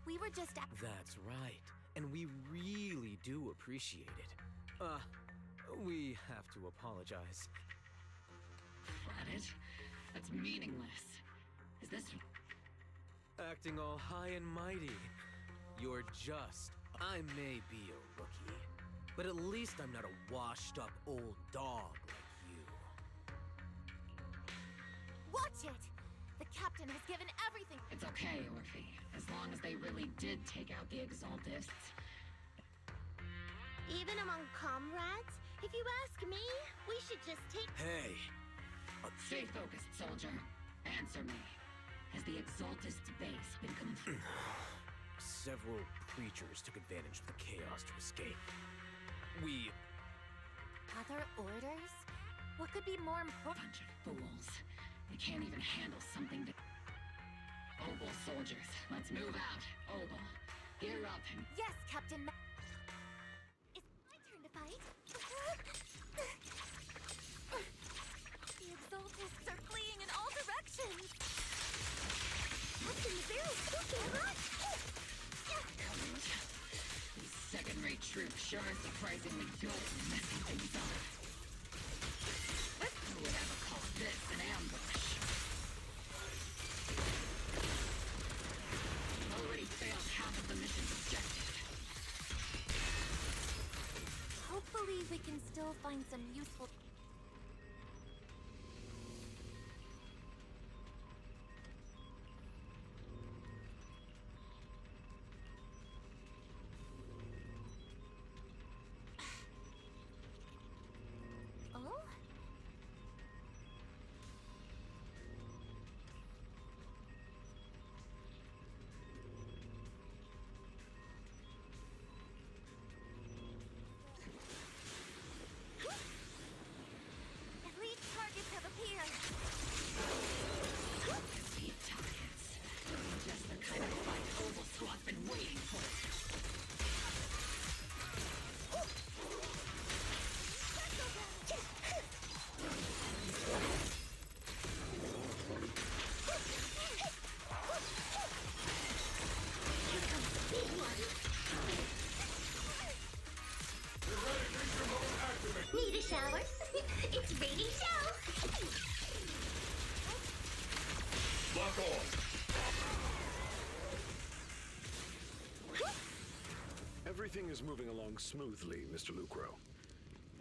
We were just... That's right. And we really do appreciate it. We have to apologize. Flat it? That's meaningless. Is this... Acting all high and mighty. You're just... I may be a rookie, but at least I'm not a washed-up old dog like you. Watch it! The captain has given everything... It's okay, Orphe. As long as they really did take out the Exaltists. Even among comrades? If you ask me, we should just take... Hey! Stay focused, soldier. Answer me. Has the Exaltist base been confirmed? Several creatures took advantage of the chaos to escape. We... Other orders? What could be more important? Bunch of fools. They can't even handle something that... Obel soldiers, let's move out. Obel, gear up and... Yes, Captain It's my turn to fight. The Exaltists are fleeing in all directions. Captain Zero, These second-rate troops sure are surprisingly good at messing things up. Who would ever call this an ambush? Already failed half of the mission's objective. Hopefully we can still find some useful... Need a shower? It's ready to show! Lock on! Everything is moving along smoothly, Mr. Lucro.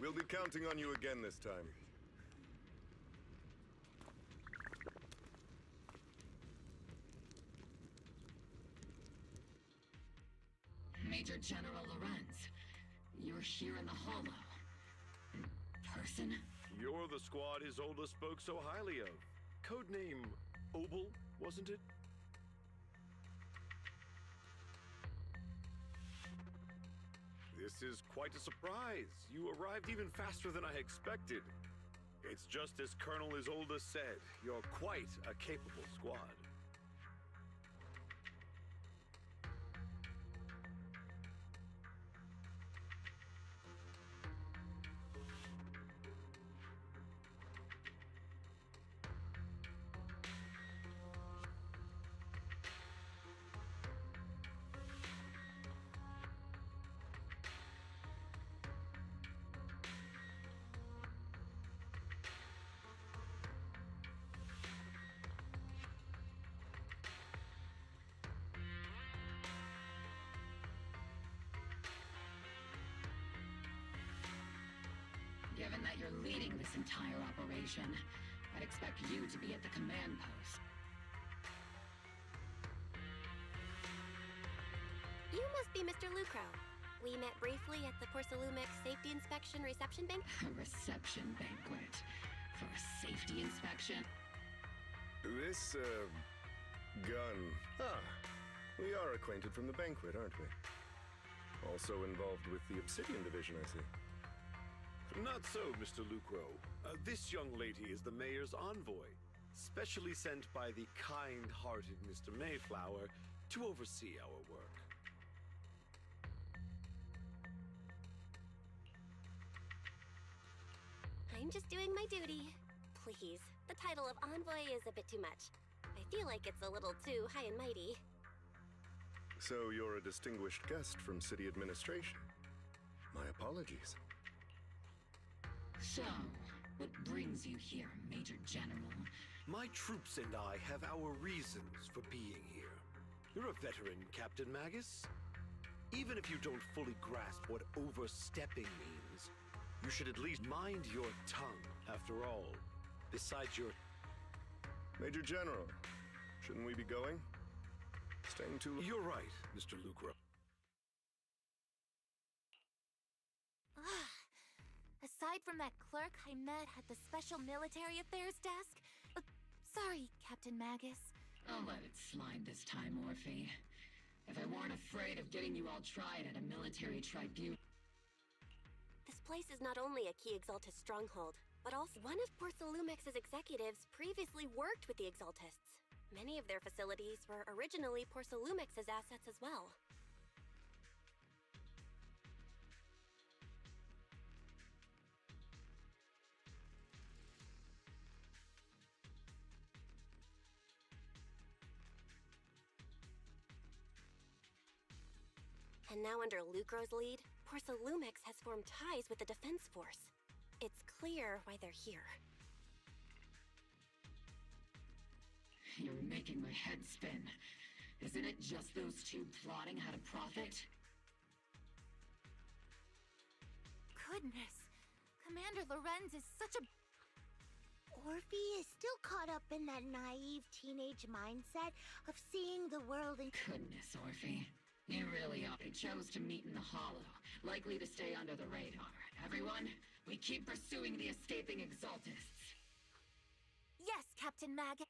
We'll be counting on you again this time. Major General Lorenz, you're here in the Hollow. In person? You're the squad Isolde spoke so highly of. Codename Obel, wasn't it? This is quite a surprise. You arrived even faster than I expected. It's just as Colonel Isolde said. You're quite a capable squad. Given that you're leading this entire operation, I'd expect you to be at the command post. You must be Mr. Lucro. We met briefly at the Porcelumix Safety Inspection Reception Bank. A reception banquet. For a safety inspection? This, gun. Ah, we are acquainted from the banquet, aren't we? Also involved with the Obsidian Division, I see. Not so, Mr. Lucro. This young lady is the mayor's envoy, specially sent by the kind-hearted Mr. Mayflower to oversee our work. I'm just doing my duty. Please, the title of envoy is a bit too much. I feel like it's a little too high and mighty. So you're a distinguished guest from city administration. My apologies. So, what brings you here, Major General? My troops and I have our reasons for being here. You're a veteran, Captain Magus. Even if you don't fully grasp what overstepping means, you should at least mind your tongue. After all, besides your... Major General, shouldn't we be going? Staying too long? You're right, Mr. Lucro. Aside from that clerk I met at the Special Military Affairs desk... sorry, Captain Magus. I'll let it slide this time, Orphe. If I weren't afraid of getting you all tried at a military tribunal... This place is not only a key Exaltus stronghold, but also one of Porcelumex's executives previously worked with the Exaltists. Many of their facilities were originally Porcelumex's assets as well. And now under Lucro's lead, Porcelumex has formed ties with the Defense Force. It's clear why they're here. You're making my head spin. Isn't it just those two plotting how to profit? Goodness. Commander Lorenz is such a... Orphe is still caught up in that naive teenage mindset of seeing the world in... Goodness, Orphe. You really are. They chose to meet in the Hollow, likely to stay under the radar. Everyone, we keep pursuing the escaping Exaltists. Yes, Captain Magus.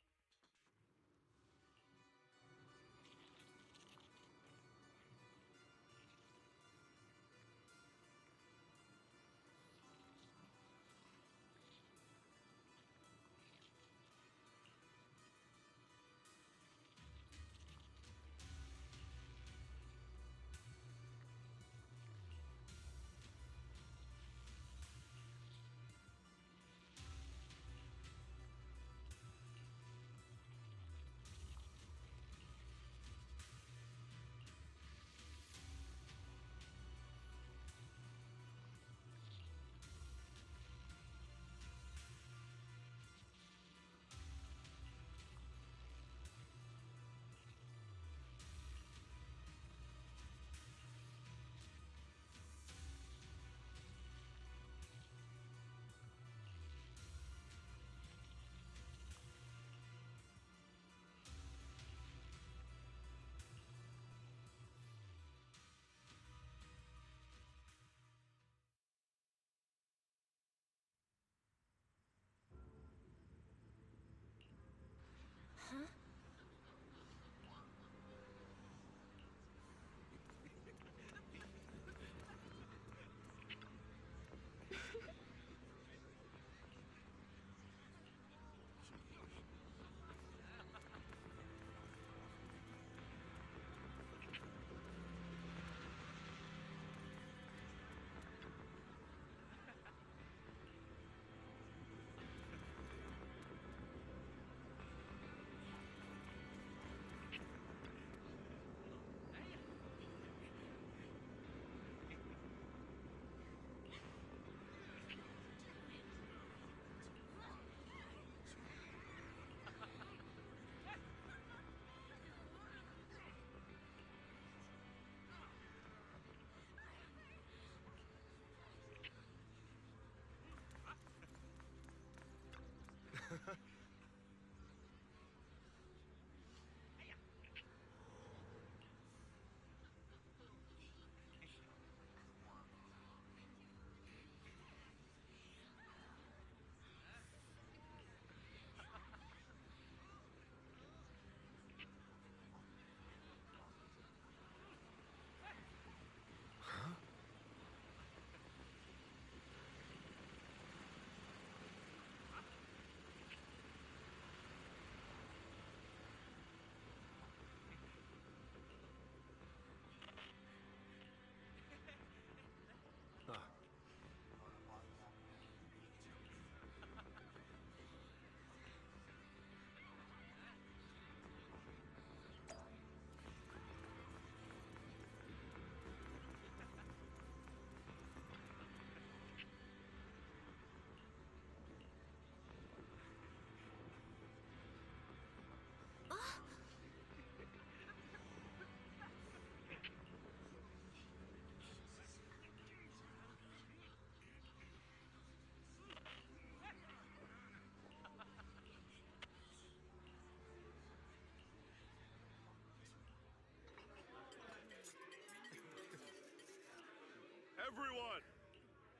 Everyone!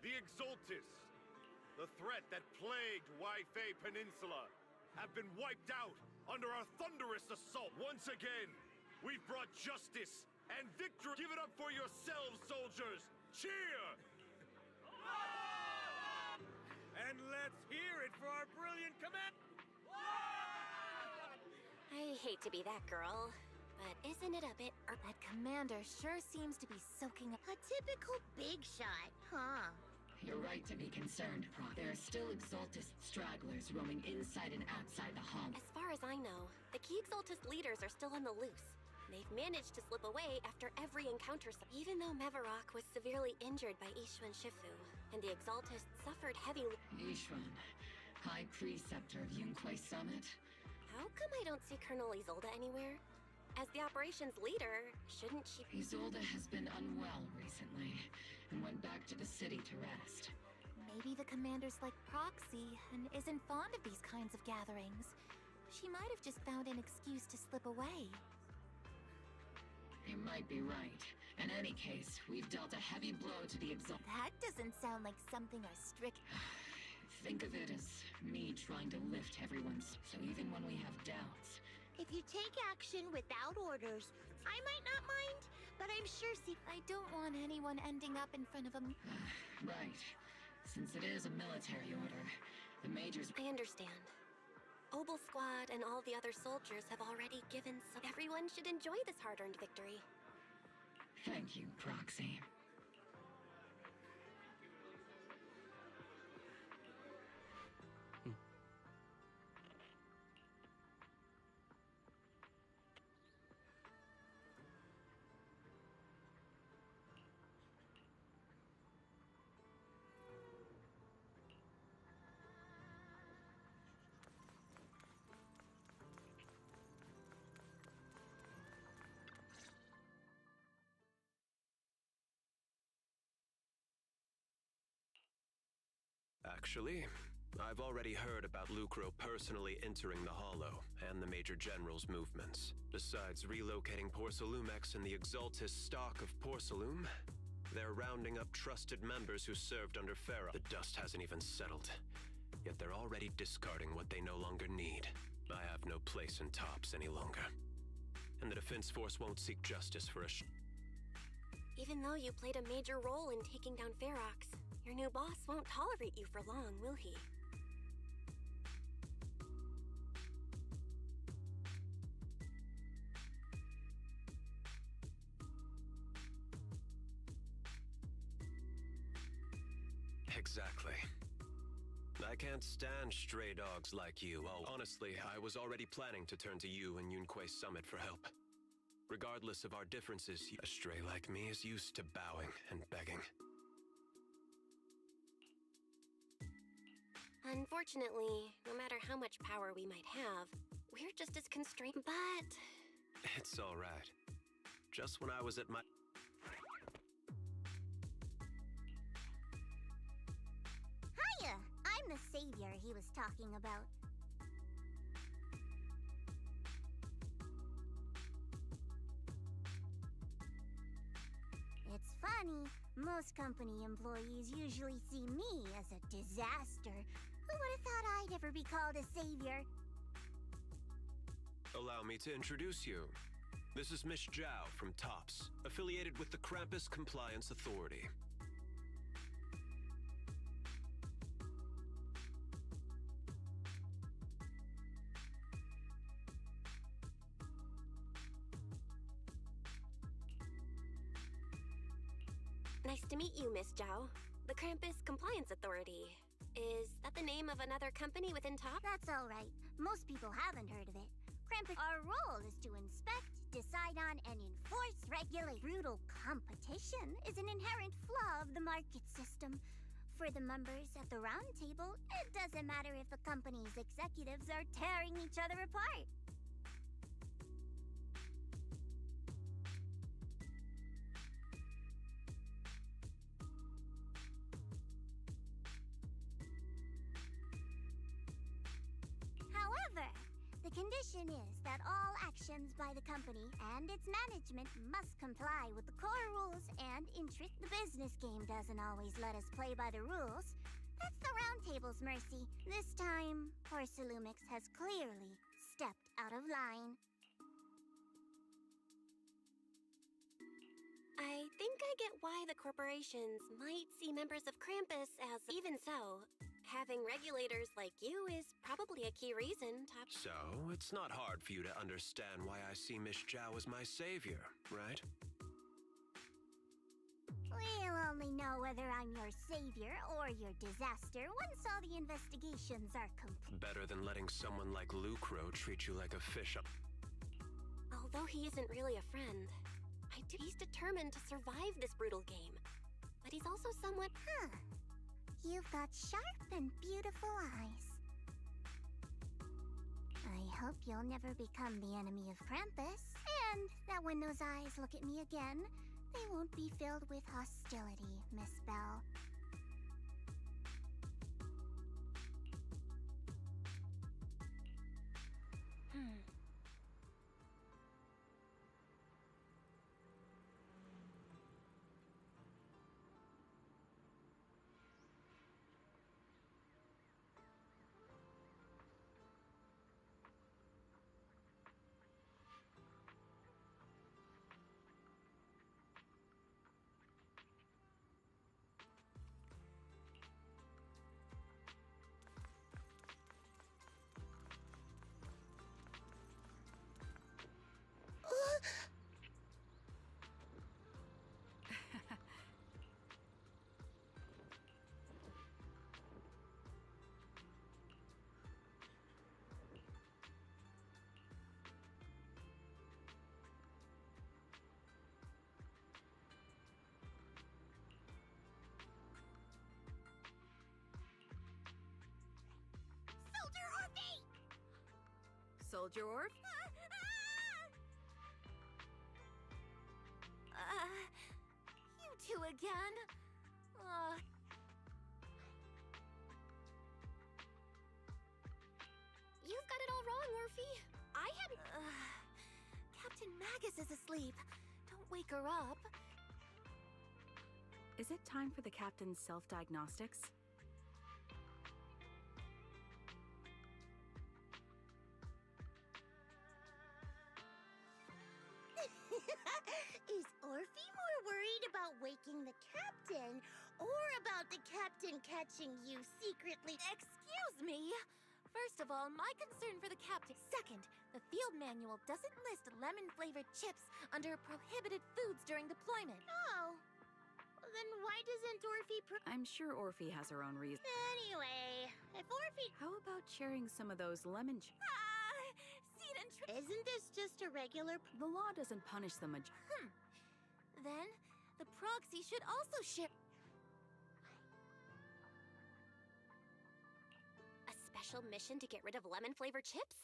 The Exultis, the threat that plagued Waifei Peninsula, have been wiped out under our thunderous assault. Once again, we've brought justice and victory. Give it up for yourselves, soldiers! Cheer! And let's hear it for our brilliant command. I hate to be that girl, but isn't it a bit... That commander sure seems to be soaking up. A typical big shot, huh? You're right to be concerned, Proc. There are still Exultis stragglers roaming inside and outside the hall. As far as I know, the key Exultis leaders are still on the loose. They've managed to slip away after every encounter, even though Mevarok was severely injured by Ishwan Shifu, and the Exultis suffered heavy... Ishwan, High Preceptor of Yunquay Summit? How come I don't see Colonel Isolde anywhere? As the operations leader, shouldn't she... Isolde has been unwell recently, and went back to the city to rest. Maybe the commander's like Proxy, and isn't fond of these kinds of gatherings. She might have just found an excuse to slip away. You might be right. In any case, we've dealt a heavy blow to the Exultis. That doesn't sound like something our strict... Think of it as me trying to lift everyone's... So even when we have doubts... If you take action without orders, I might not mind, but I'm sure I don't want anyone ending up in front of him. Right. Since it is a military order, the majors... I understand. Obel Squad and all the other soldiers have already given some... Everyone should enjoy this hard-earned victory. Thank you, Proxy. Actually, I've already heard about Lucro personally entering the Hollow and the Major General's movements. Besides relocating Porcelumex and the Exultis stock of Porcelume, they're rounding up trusted members who served under Farah. The dust hasn't even settled, yet they're already discarding what they no longer need. I have no place in Tops any longer, and the Defense Force won't seek justice for a Even though you played a major role in taking down Ferox, your new boss won't tolerate you for long, will he? Exactly. I can't stand stray dogs like you. Oh, honestly, I was already planning to turn to you and Yunquay Summit for help. Regardless of our differences, a stray like me is used to bowing and begging. Unfortunately, no matter how much power we might have, we're just as constrained. But... It's all right. Just when I was at my... Hiya! I'm the savior he was talking about. It's funny, most company employees usually see me as a disaster. Who would have thought I'd ever be called a savior? Allow me to introduce you. This is Miss Zhao from Tops, affiliated with the Krampus Compliance Authority. Nice to meet you, Miss Zhao. The Krampus Compliance Authority. Is that the name of another company within Top? That's all right. Most people haven't heard of it. Krampus, our role is to inspect, decide on, and enforce regulate. Brutal competition is an inherent flaw of the market system. For the members at the round table, it doesn't matter if the company's executives are tearing each other apart. However, the The condition is that all actions by the company and its management must comply with the core rules and interest. The business game doesn't always let us play by the rules. That's the Round Table's mercy. This time, Porcelumix has clearly stepped out of line. I think I get why the corporations might see members of Krampus as... Even so, having regulators like you is probably a key reason to... So, it's not hard for you to understand why I see Miss Zhao as my savior, right? We'll only know whether I'm your savior or your disaster once all the investigations are complete. Better than letting someone like Lucro treat you like a fish up. Although he isn't really a friend, he's determined to survive this brutal game. But he's also somewhat... You've got sharp and beautiful eyes. I hope you'll never become the enemy of Krampus, and that when those eyes look at me again, they won't be filled with hostility, Miss Bell. Soldier Orf? You two again? You've got it all wrong, Orphe. I hadn't... Captain Magus is asleep. Don't wake her up. Is it time for the captain's self-diagnostics? Is Orphe more worried about waking the captain or about the captain catching you secretly? Excuse me! First of all, my concern for the captain. Second, the field manual doesn't list lemon-flavored chips under prohibited foods during deployment. Oh. Then why doesn't Orphe I'm sure Orphe has her own reason. Anyway, if Orphe... How about sharing some of those lemon chips? Isn't this just a regular... The law doesn't punish the Then, the proxy should also share... A special mission to get rid of lemon-flavored chips?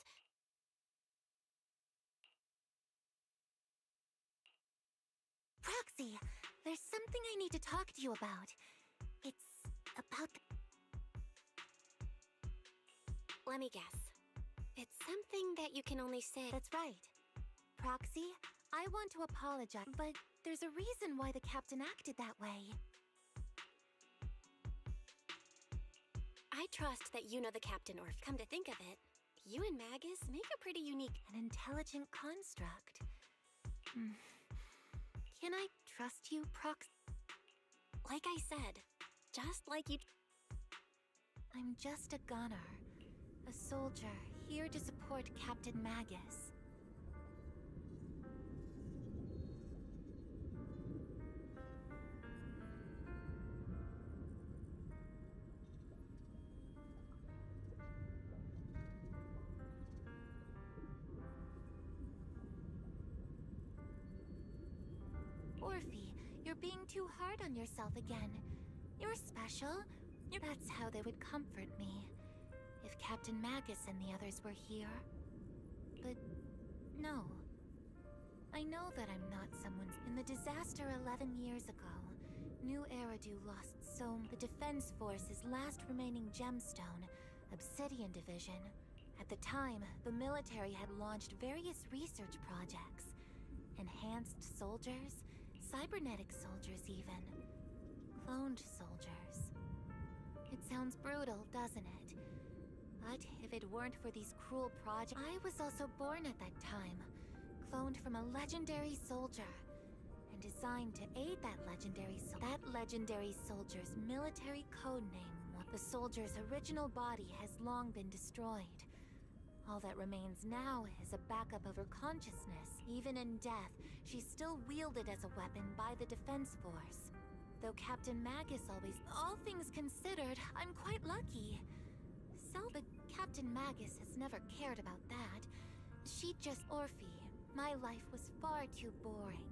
Proxy, there's something I need to talk to you about. It's about... Let me guess. It's something that you can only say... That's right. Proxy, I want to apologize, but there's a reason why the captain acted that way. I trust that you know the captain, Orphe. Come to think of it, you and Magus make a pretty unique... An intelligent construct. Can I trust you, Like I said, just like you... I'm just a gunner. A soldier, here to support Captain Magus. Orphe, you're being too hard on yourself again. You're special. That's how they would comfort me. If Captain Magus and the others were here. But no. I know that I'm not someone's... In the disaster 11 years ago, New Eridu lost the Defense Force's last remaining gemstone, Obsidian Division, At the time, the military had launched various research projects. Enhanced soldiers, cybernetic soldiers even. Cloned soldiers. It sounds brutal, doesn't it? But if it weren't for these cruel projects, I was also born at that time, cloned from a legendary soldier, and designed to aid that legendary soldier's military code name. The soldier's original body has long been destroyed. All that remains now is a backup of her consciousness. Even in death, she's still wielded as a weapon by the Defense Force. Though Captain Magus always... All things considered, I'm quite lucky. But Captain Magus has never cared about that. She just... Orphe, my life was far too boring.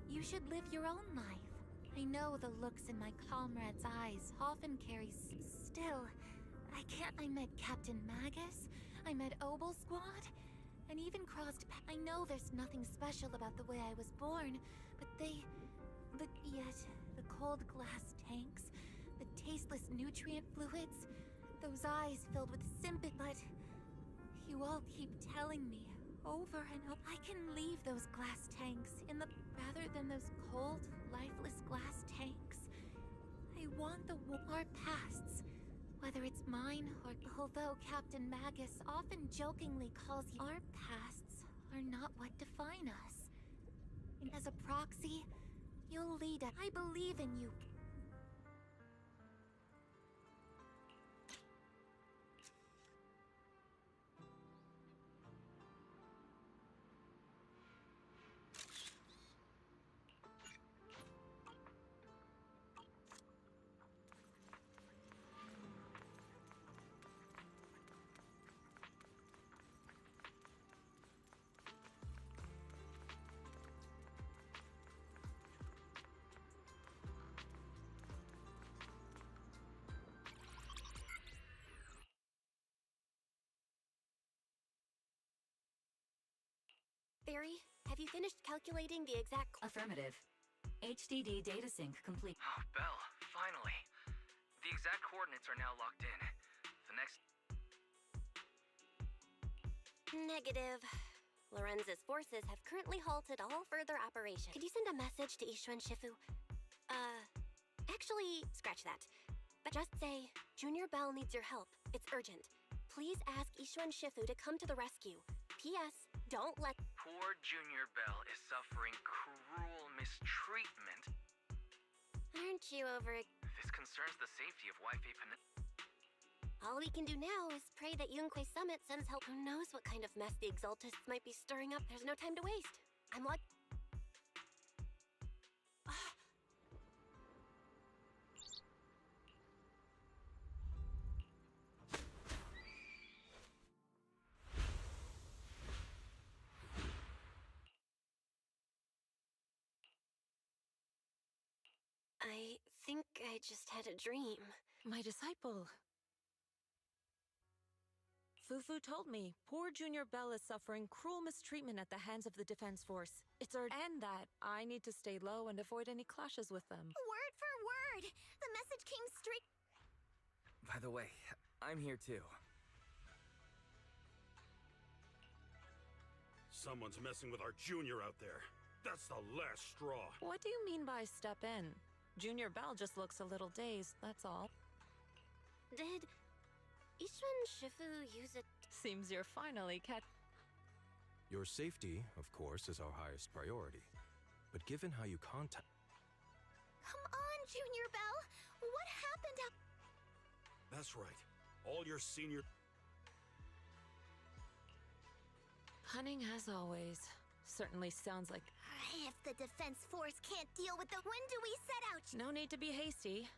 You should live your own life. I know the looks in my comrade's eyes often carry... Still, I can't... I met Captain Magus, I met Obel Squad, and even crossed... I know there's nothing special about the way I was born, but yet, the cold glass tanks, the tasteless nutrient fluids, those eyes filled with sympathy, but you all keep telling me over and over, I can leave those glass tanks rather than those cold, lifeless glass tanks. I want our pasts, whether it's mine or... Although Captain Magus often jokingly calls you, our pasts are not what define us. And as a proxy, you'll lead us. I believe in you. Theory, have you finished calculating the exact... Affirmative. HDD data sync complete. Oh, Belle, finally. The exact coordinates are now locked in. The next... Negative. Lorenz's forces have currently halted all further operation. Could you send a message to Ishu and Shifu? Actually, scratch that. But just say, Junior Belle needs your help. It's urgent. Please ask Ishu and Shifu to come to the rescue. P.S. Don't let... Poor Junior Belle is suffering cruel mistreatment. Aren't you over... This concerns the safety of Wi-Fi All we can do now is pray that Yunque Summit sends help. Who knows what kind of mess the Exaltists might be stirring up. There's no time to waste. I'm like... I think I just had a dream. My disciple. Fufu told me poor Junior Belle is suffering cruel mistreatment at the hands of the Defense Force. It's and that I need to stay low and avoid any clashes with them. Word for word! The message came straight... By the way, I'm here too. Someone's messing with our junior out there. That's the last straw. What do you mean by step in? Junior Belle just looks a little dazed, that's all. Did Ishu and Shifu use it? Seems you're finally Your safety, of course, is our highest priority. But given how you contact... Come on, Junior Belle! What happened out... That's right. All your senior... Cunning as always. Certainly sounds like... If the Defense Force can't deal with the... When do we set out? No need to be hasty.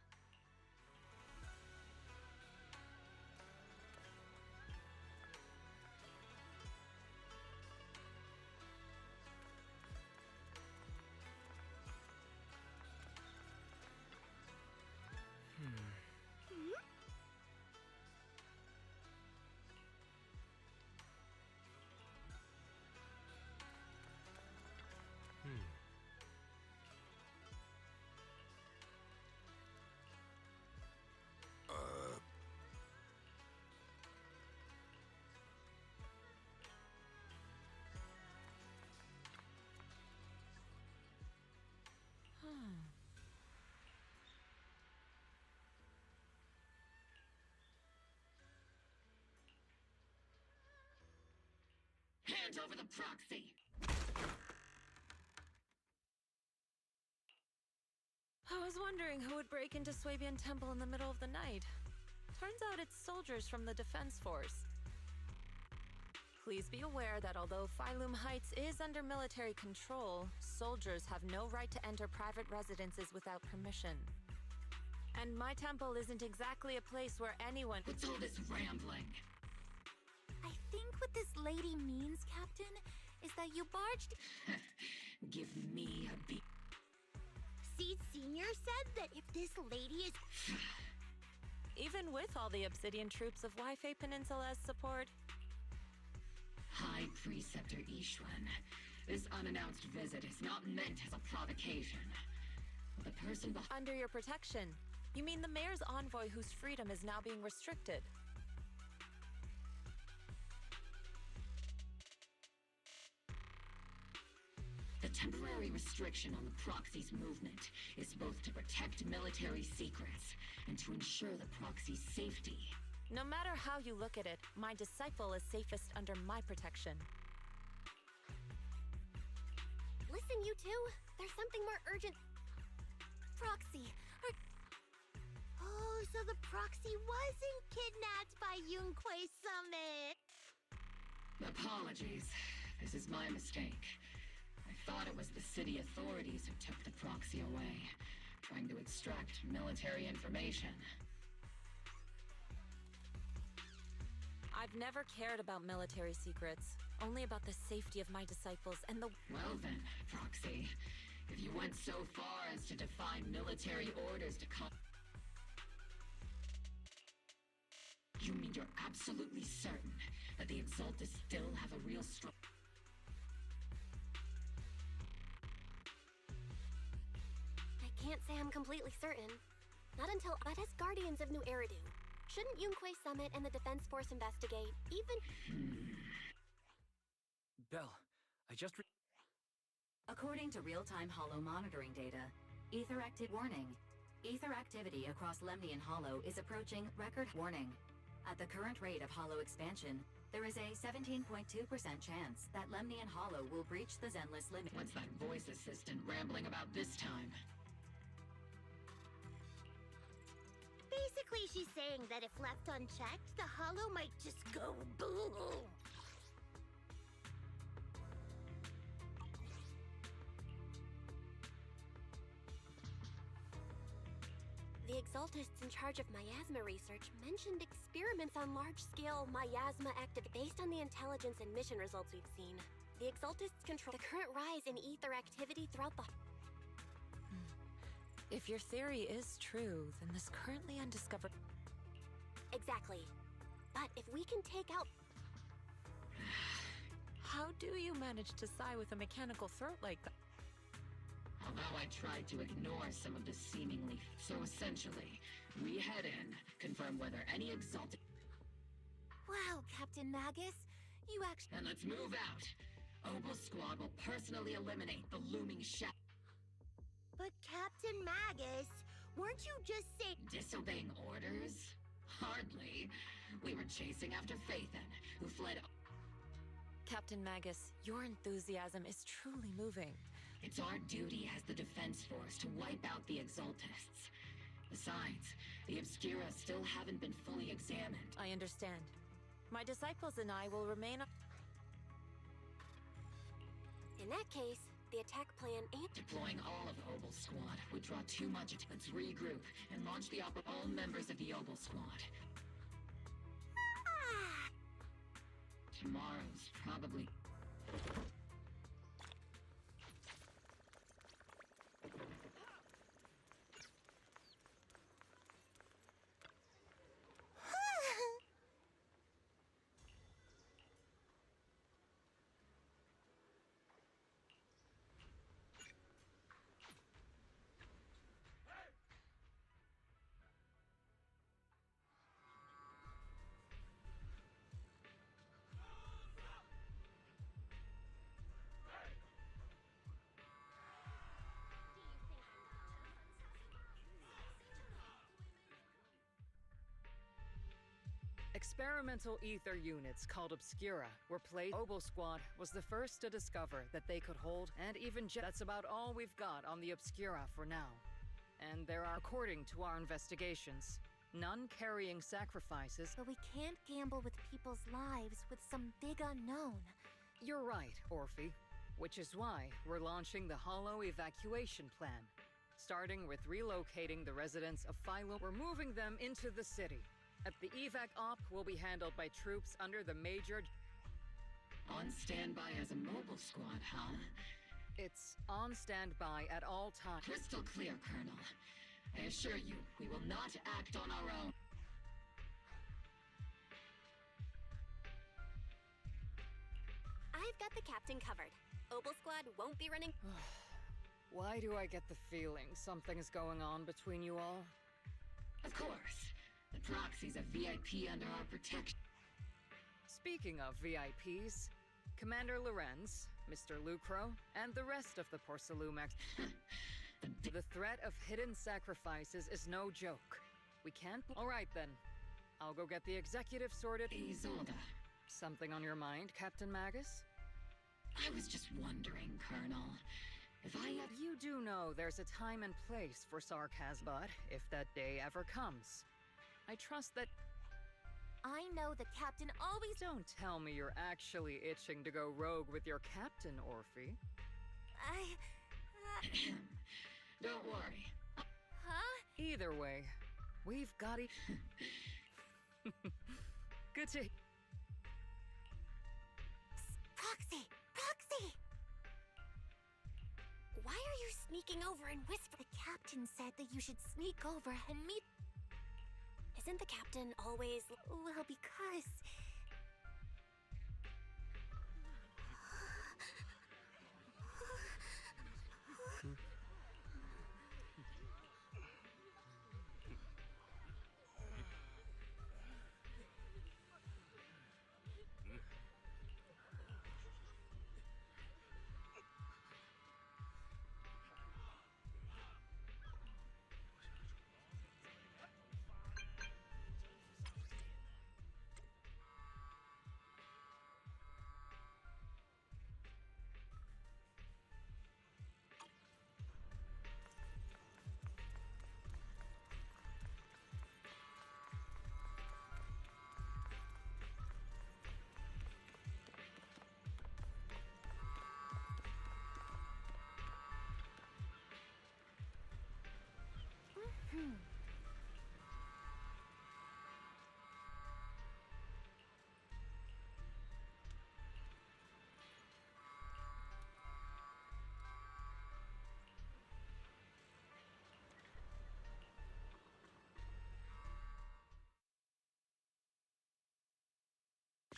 Hand over the proxy! I was wondering who would break into Swabian Temple in the middle of the night. Turns out it's soldiers from the Defense Force. Please be aware that although Phylum Heights is under military control, soldiers have no right to enter private residences without permission. And my temple isn't exactly a place where anyone— What's all this rambling? I think what this lady means, Captain, is that you barged— Give me a beat. Seed Senior said that if this lady is— Even with all the Obsidian troops of Wi-Fi Peninsula's support— High Preceptor Ishwan, this unannounced visit is not meant as a provocation. The person under your protection. You mean the mayor's envoy whose freedom is now being restricted? The temporary restriction on the proxy's movement is both to protect military secrets and to ensure the proxy's safety. No matter how you look at it, my disciple is safest under my protection. Listen, you two. There's something more urgent. Proxy. Oh, so the proxy wasn't kidnapped by Yunquei Summit. Apologies. This is my mistake. I thought it was the city authorities who took the proxy away, trying to extract military information. I've never cared about military secrets, only about the safety of my disciples and the— Well then, Proxy, if you went so far as to defy military orders to come— You mean you're absolutely certain that the Exaltus still have a real strong— I can't say I'm completely certain. Not until— But as Guardians of New Eridu, shouldn't Yunquei Summit and the Defense Force investigate, even— Belle, I just According to real-time Hollow monitoring data, warning. Ether activity across Lemnian Hollow is approaching record warning. At the current rate of Hollow expansion, there is a 17.2% chance that Lemnian Hollow will breach the Zenless limit. What's that voice assistant rambling about this time? Basically, she's saying that if left unchecked, the Hollow might just go boom. The Exaltists in charge of miasma research mentioned experiments on large-scale miasma based on the intelligence and mission results we've seen. The Exaltists control the current rise in ether activity throughout the— If your theory is true, then this currently undiscovered— Exactly. But if we can take out— How do you manage to sigh with a mechanical throat like that? Although I tried to ignore some of the seemingly— So essentially, we head in, confirm whether any Exalted— Wow, Captain Magus. You actually— And let's move out. Obel Squad will personally eliminate the looming shadow. But Captain Magus, weren't you just saying— Disobeying orders? Hardly. We were chasing after Phaethon, who fled— Captain Magus, your enthusiasm is truly moving. It's our duty as the Defense Force to wipe out the Exaltists. Besides, the Obscura still haven't been fully examined. I understand. My disciples and I will remain— In that case, the attack plan and— Deploying all of Obel Squad would draw too much attention. Let's regroup and launch the all members of the Obel Squad. Tomorrow's probably— Experimental ether units called Obscura were placed. Obel Squad was the first to discover that they could hold and even that's about all we've got on the Obscura for now. And there are, according to our investigations, none carrying sacrifices. But we can't gamble with people's lives with some big unknown. You're right, Orphe. Which is why we're launching the Hollow evacuation plan. Starting with relocating the residents of Phylum, we're moving them into the city. The evac op will be handled by troops under the Major... On standby as a mobile squad, huh? It's on standby at all times. Crystal clear, Colonel. I assure you, we will not act on our own. I've got the captain covered. Obel Squad won't be running. Why do I get the feeling something's going on between you all? Of course. The proxy's a VIP under our protection. Speaking of VIPs, Commander Lorenz, Mr. Lucro, and the rest of the Porcelumex. The threat of hidden sacrifices is no joke. We can't... All right, then. I'll go get the executive sorted. Isolde. Something on your mind, Captain Magus? I was just wondering, Colonel. If I have... You do know there's a time and place for sarcasm, but if that day ever comes, I trust that... I know the captain always... Don't tell me you're actually itching to go rogue with your captain, Orphe. Don't worry. Huh? Either way, we've got it. Good to... Proxy! Proxy! Why are you sneaking over and whisper? The captain said that you should sneak over and meet... Isn't the captain always... Well, because...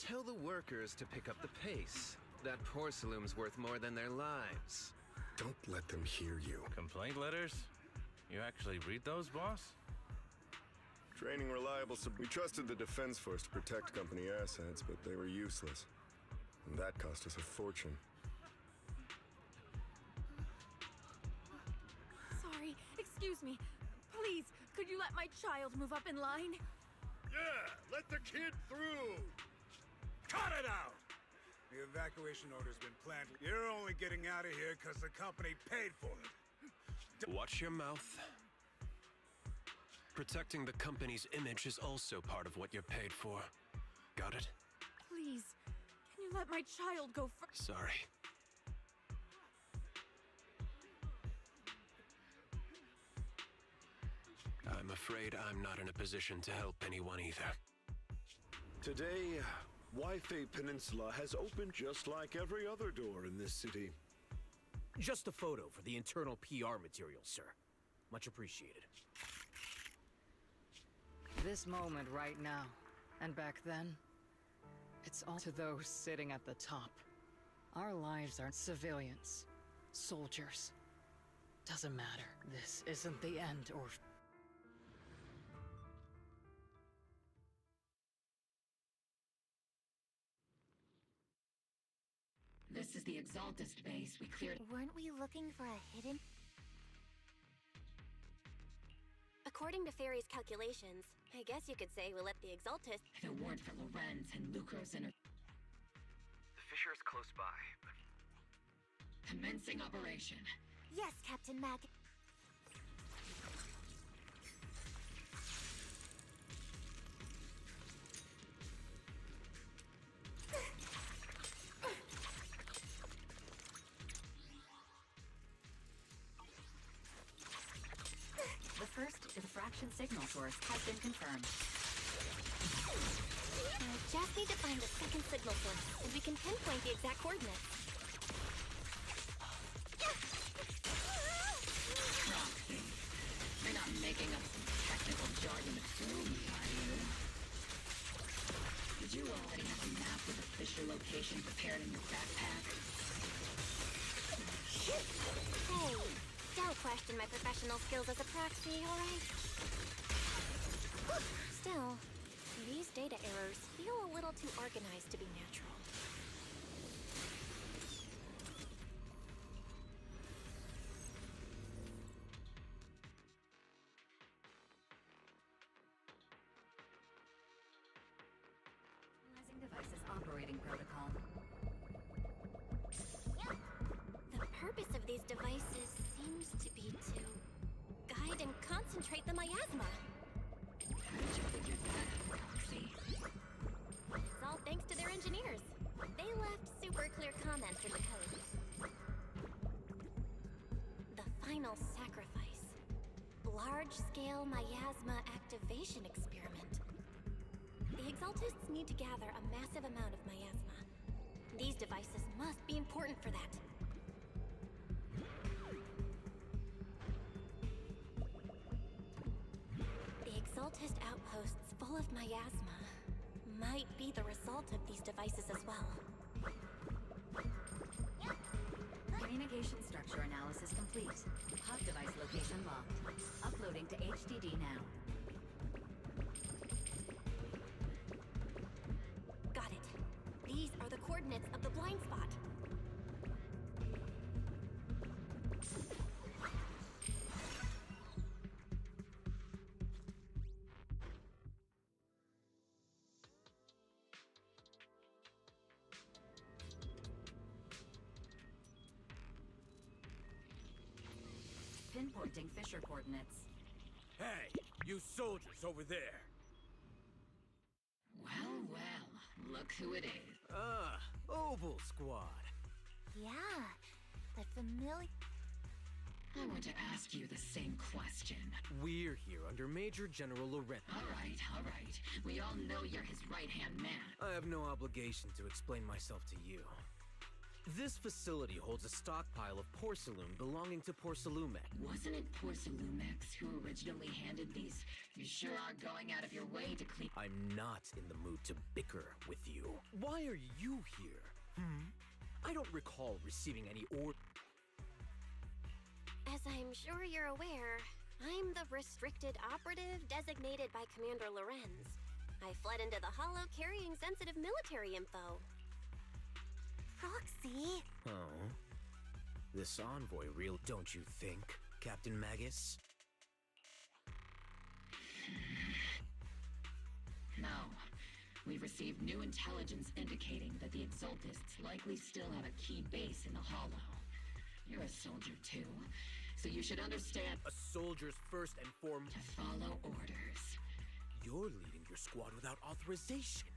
Tell the workers to pick up the pace. That porcelain's worth more than their lives. Don't let them hear you. Complaint letters? You actually read those, boss? Training reliable, we trusted the Defense Force to protect company assets, but they were useless. And that cost us a fortune. Sorry, excuse me. Please, could you let my child move up in line? Yeah, let the kid through! Cut it out! The evacuation order's been planned. You're only getting out of here because the company paid for it. Watch your mouth. Protecting the company's image is also part of what you're paid for. Got it? Please, can you let my child go first? Sorry. I'm afraid I'm not in a position to help anyone either. Today, Wi-Fi Peninsula has opened just like every other door in this city. Just a photo for the internal PR material, sir. Much appreciated. This moment right now, and back then, it's all to those sitting at the top. Our lives aren't civilians, soldiers. Doesn't matter. This isn't the end, or... This is the Exaltist base we cleared. Weren't we looking for a hidden... A According to Fairy's calculations, I guess you could say we let the Exaltists... If it weren't for Lorenz and Lucro's The fissure is close by, but... Commencing operation. Yes, Captain Mag. The first diffraction signal source has been confirmed. I just need to find the second signal source, and we can pinpoint the exact coordinates. Proxy. You're not making up some technical jargon to fool me, are you? Did you already have a map with the fissure location prepared in your backpack? Hey, don't question my professional skills as a proxy, alright? Still, these data errors feel a little too organized to be natural. Analyzing device's operating protocol. The purpose of these devices seems to be to guide and concentrate the miasma. How did you figure that out, Proxy? It's all thanks to their engineers. They left super clear comments in the code. The final sacrifice. Large-scale miasma activation experiment. The Exaltists need to gather a massive amount of miasma. These devices must be important for that. The Exaltist outposts full of miasma might be the result of these devices as well. Communication structure analysis complete. Hub device location locked. Uploading to HDD now. Got it. These are the coordinates of the blind spot. Pinpointing fissure coordinates. Hey, you soldiers over there! Well, well, look who it is. Ah, Obel Squad. Yeah, the familiar... I want to ask you the same question. We're here under Major General Lorenz. All right. We all know you're his right-hand man. I have no obligation to explain myself to you. This facility holds a stockpile of porcelain belonging to Porcelumex. Wasn't it Porcelumex who originally handed these? You sure are going out of your way to clean... I'm not in the mood to bicker with you. Why are you here? I don't recall receiving any order. As I'm sure you're aware, I'm the restricted operative designated by Commander Lorenz. I fled into the Hollow carrying sensitive military info. Proxy? Oh. This envoy real, don't you think, Captain Magus? No. We've received new intelligence indicating that the Exaltists likely still have a key base in the Hollow. You're a soldier too, so you should understand... A soldier's first and foremost... To follow orders. You're leading your squad without authorization.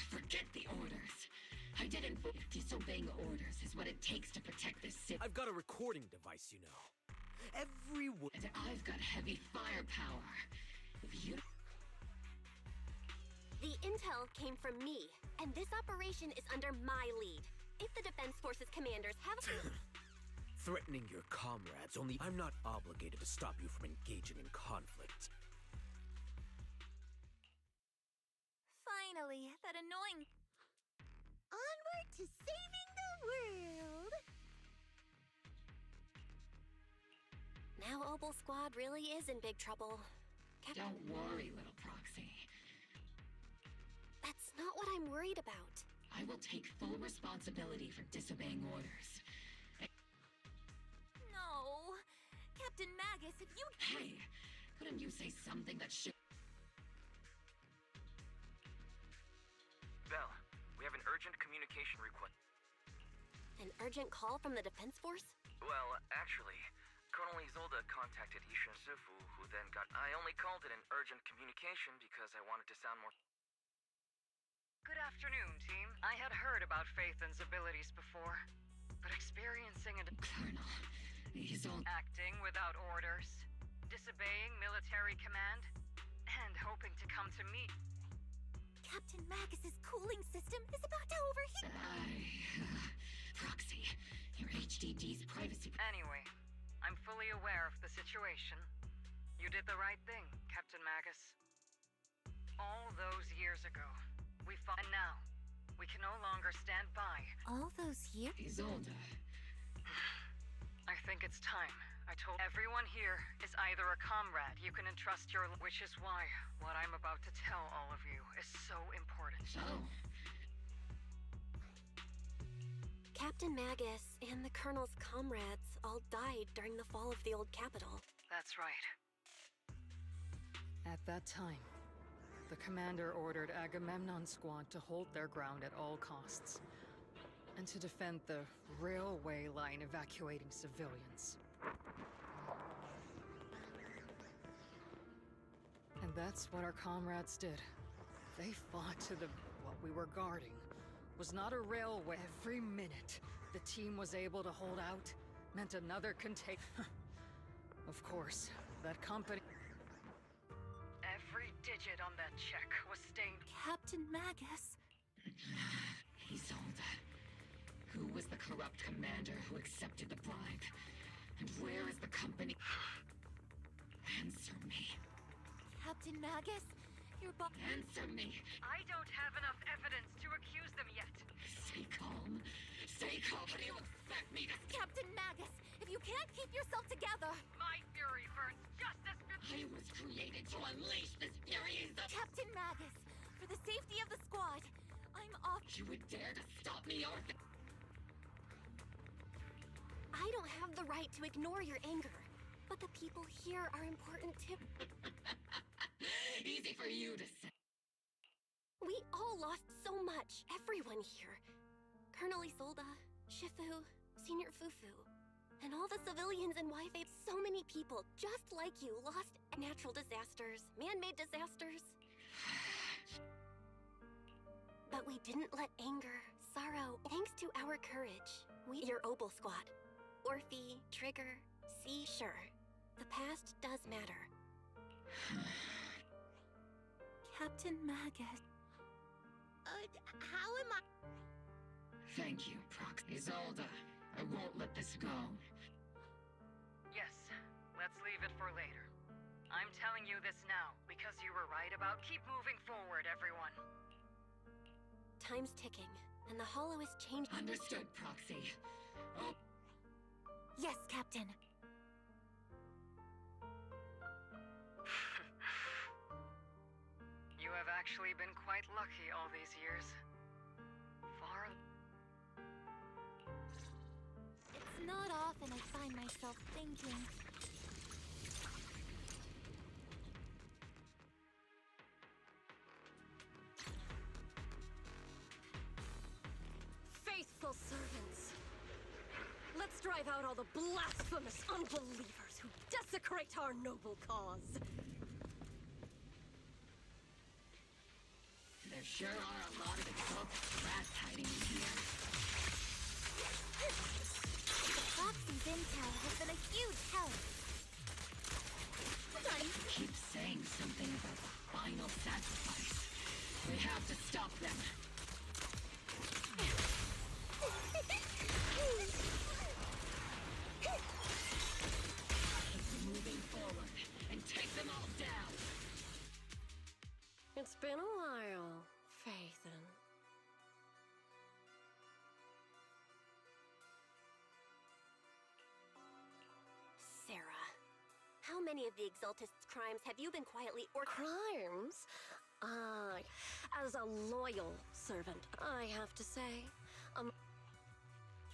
Forget the orders. I didn't... Disobeying orders is what it takes to protect this city. I've got a recording device, you know. Everyone... And I've got heavy firepower. If you... The intel came from me, and this operation is under my lead. If the Defense Forces commanders have... Threatening your comrades, only I'm not obligated to stop you from engaging in conflict. Finally, that annoying... Onward to saving the world! Now Obel Squad really is in big trouble. Don't worry, little Proxy. That's not what I'm worried about. I will take full responsibility for disobeying orders. No! Captain Magus, if you... Hey! Put a Couldn't you say something that should... Bell, we have an urgent communication request. An urgent call from the Defense Force? Well, actually, Colonel Isolde contacted Ishin Sifu, who then got... I only called it an urgent communication because I wanted to sound more... Good afternoon, team. I had heard about Phaethon's abilities before, but experiencing a... Colonel, he's all... Acting without orders, disobeying military command, and hoping to come to meet... Captain Magus's cooling system is about to overheat. Proxy, your HDD's privacy... Anyway, I'm fully aware of the situation. You did the right thing, Captain Magus. All those years ago, we fought, and now, we can no longer stand by. All those years? Isolde. I think it's time. I told everyone here is either a comrade you can entrust your... Which is why what I'm about to tell all of you is so important. Oh. Captain Magus and the Colonel's comrades all died during the fall of the old capital. That's right. At that time, the commander ordered Agamemnon's squad to hold their ground at all costs, and to defend the railway line evacuating civilians. And that's what our comrades did. They fought to the... what we were guarding was not a railway. Every minute the team was able to hold out meant another contake. Of course, that company... Every digit on that check was stained... Captain Magus. Isolde. Who was the corrupt commander who accepted the bribe? And where is the company? Answer me. Captain Magus, your boss... Answer me! I don't have enough evidence to accuse them yet. Stay calm. Stay calm. What do you expect me to... Captain Magus, if you can't keep yourself together... My fury burns just as good... I was created to unleash this fury. Captain Magus, for the safety of the squad, I'm off... You would dare to stop me, or... I don't have the right to ignore your anger, but the people here are important too. Easy for you to say. We all lost so much, everyone here. Colonel Isolde, Shifu, Senior Fufu, and all the civilians in Wi-Fi. So many people, just like you, lost natural disasters, man-made disasters. But we didn't let anger, sorrow, thanks to our courage, your Obel squad, Orphe, Trigger, see, sure, the past does matter. Captain Magus. How am I? Thank you, Proxy. Isolde, I won't let this go. Yes, let's leave it for later. I'm telling you this now, because you were right about keep moving forward, everyone. Time's ticking, and the Hollow is changing. Understood, Proxy. Oh. Yes, Captain. You have actually been quite lucky all these years. Far... It's not often I find myself thinking. Faithful servants! Let's drive out all the blasphemous unbelievers who desecrate our noble cause! There sure are a lot of exalted rats hiding in here. Proxy's intel has been a huge help. Keep saying something about the final sacrifice. We have to stop them. Keep moving forward and take them all down. It's been a while, Phaethon. Sarah, how many of the Exaltists' crimes have you been quietly or... Crimes? As a loyal servant, I have to say.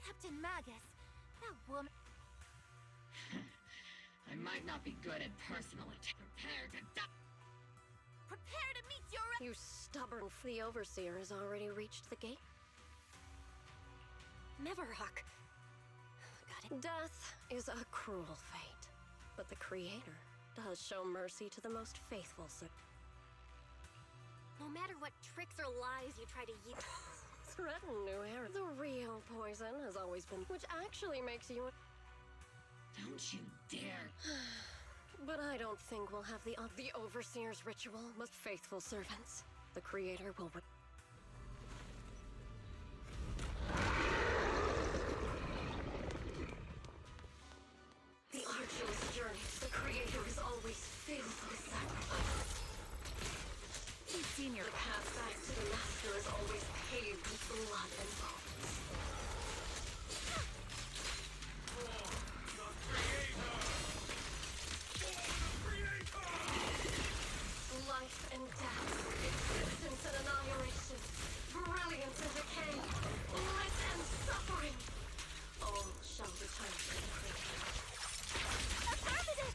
Captain Magus, that woman... I might not be good at personal attack. Prepare You stubborn... The Overseer has already reached the gate. Neverhawk. Got it. Death is a cruel fate, but the Creator does show mercy to the most faithful. No matter what tricks or lies you try to use... Threaten new air. The real poison has always been... Which actually makes you... Don't you dare. But I don't think we'll have the Overseer's ritual with faithful servants. The Creator will... The arduous journey. The Creator is always filled with sacrifice. You've seen your The path back to the Master is always paved with blood and bones. Life and death, existence and annihilation, brilliance and decay, bliss and suffering, all shall return to the Creator. Affirmative!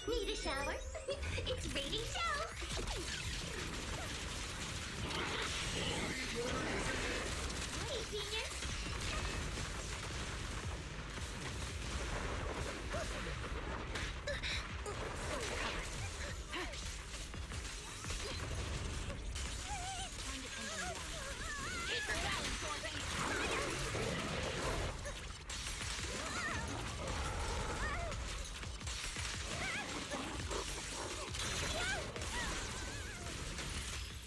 Need a shower? It's ready to show! Hey, genius!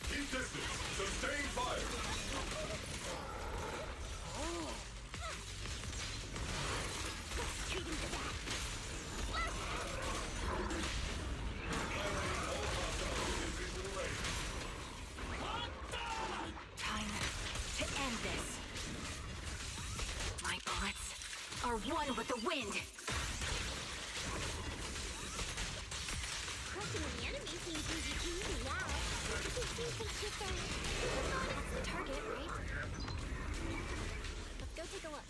Keep distance. Sustain fire. Time to end this. My bullets are one with the wind. Crushing the enemy seems easy now. That's the target, right? Let's go take a look.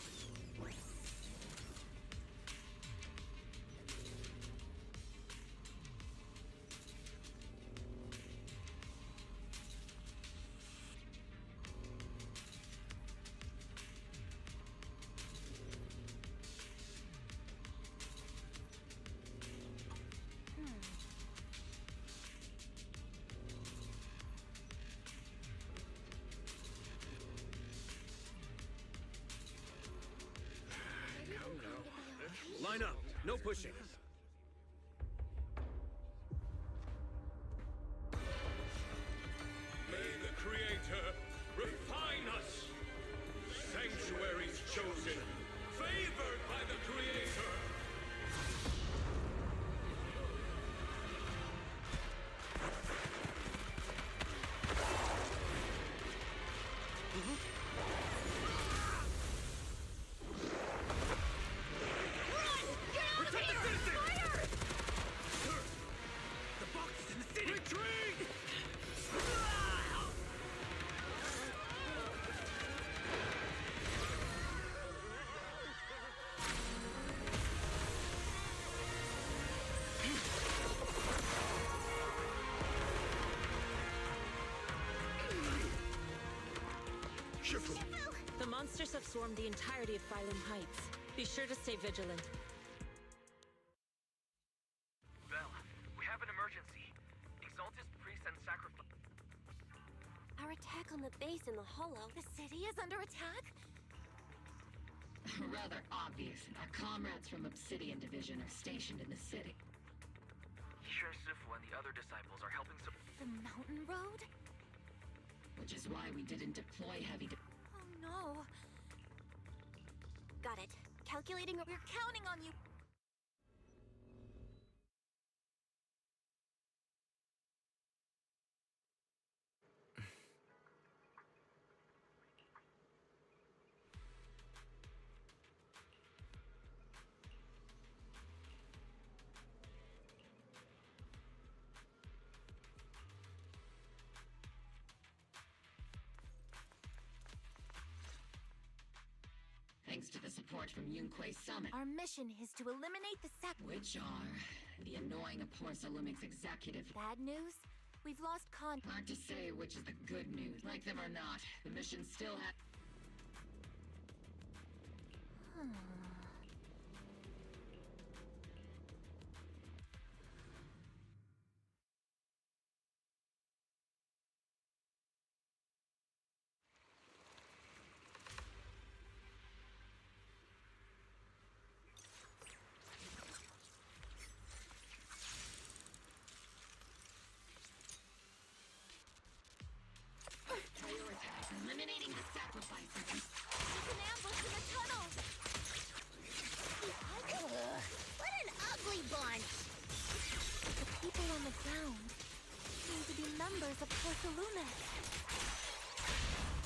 Line up. No pushing. May the Creator refine us. Sanctuaries chosen, favored by the Creator. The monsters have swarmed the entirety of Phylum Heights. Be sure to stay vigilant. Belle, we have an emergency. Exaltus priest and sacrifice. Our attack on the base in the hollow. The city is under attack? Rather obvious. Our comrades from Obsidian Division are stationed in the city. Yishun Sifu and the other disciples are helping The mountain road? Which is why we didn't deploy heavy... Oh no. Got it. Calculating... We're counting on you. report from Yunquei Summit. Our mission is to eliminate the Which are the annoying Porsalumix executive. Bad news? We've lost Hard to say which is the good news. Like them or not, the mission still has... Prioritize eliminating the sacrifices. There's an ambush in the tunnel! What an ugly bunch! The people on the ground seem to be members of Porsalumex.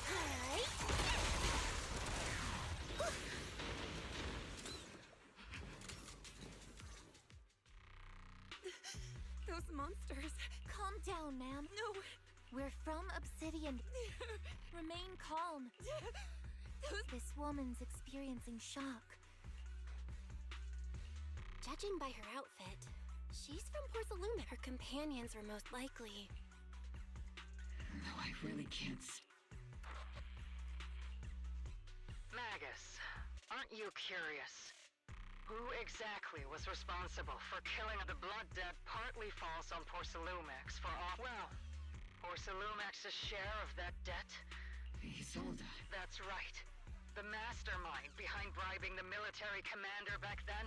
Alright. Those monsters. Calm down, ma'am. No. We're from Obsidian. Remain calm. This woman's experiencing shock. Judging by her outfit, she's from Porsalumex. Her companions were most likely. No, I really can't... Magus, aren't you curious? Who exactly was responsible for killing the blood debt partly falls on Porsalumex for all... Well, Porsalumex's share of that debt? Isolde. That's right. The mastermind behind bribing the military commander back then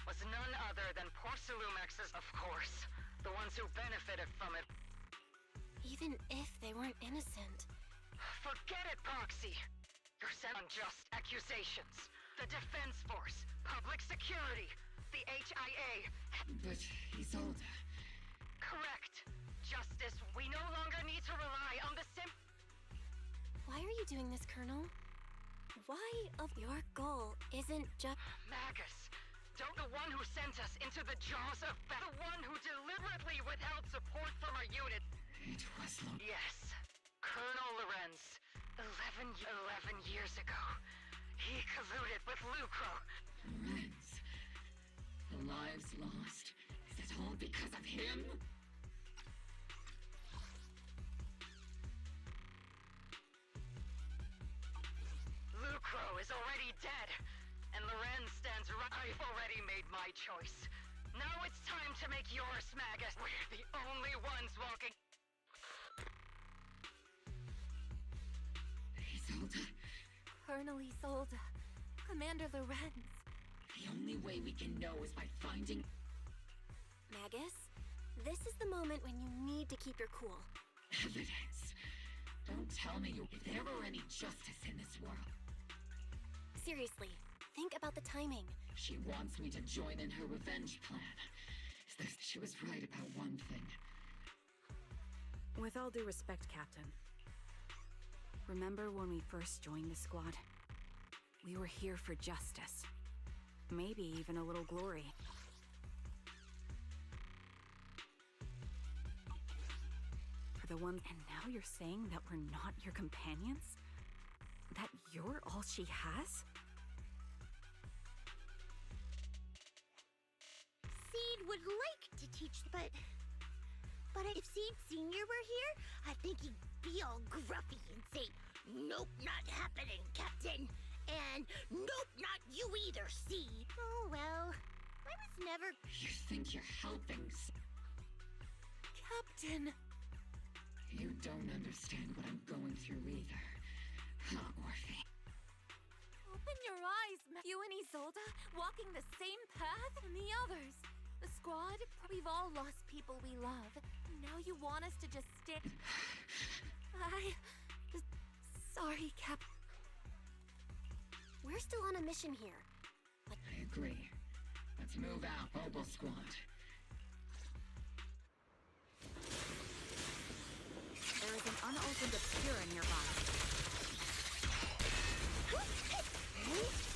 was none other than Porsalumex's, of course, the ones who benefited from it. Even if they weren't innocent. Forget it, Proxy! You're sent on just accusations. The Defense Force, Public Security, the HIA. But Isolde... Correct. Justice, we no longer need to rely on the Why are you doing this, Colonel? Why of your goal isn't just... Magus, don't the one who sent us into the jaws of the one who deliberately withheld support from our unit. It was Yes, Colonel Lorenz. 11 years ago, he colluded with Lucro. Lorenz. The lives lost. Is it all because of him? Lucro is already dead, and Lorenz stands right. I've already made my choice. Now it's time to make yours, Magus. We're the only ones walking. Isolde. Colonel Isolde. Commander Lorenz. The only way we can know is by finding... Magus, this is the moment when you need to keep your cool. Evidence. Don't tell me if there were any justice in this world. Seriously, think about the timing. She wants me to join in her revenge plan. She was right about one thing. With all due respect, Captain. Remember when we first joined the squad? We were here for justice. Maybe even a little glory. For the ones... And now you're saying that we're not your companions? That you're all she has? Seed would like to teach, but if Seed Senior were here, I think he'd be all gruffy and say, "Nope, not happening, Captain." And "Nope, not you either, Seed." Oh well, I was never... You think you're helping... Captain! You don't understand what I'm going through either. Huh, Orphe? Open your eyes, you and Isolde, walking the same path and the others. The squad, we've all lost people we love. Now you want us to just stick... Sorry, Cap... We're still on a mission here. I agree. Let's move out, Mobile Squad. There is an unopened Obscura nearby.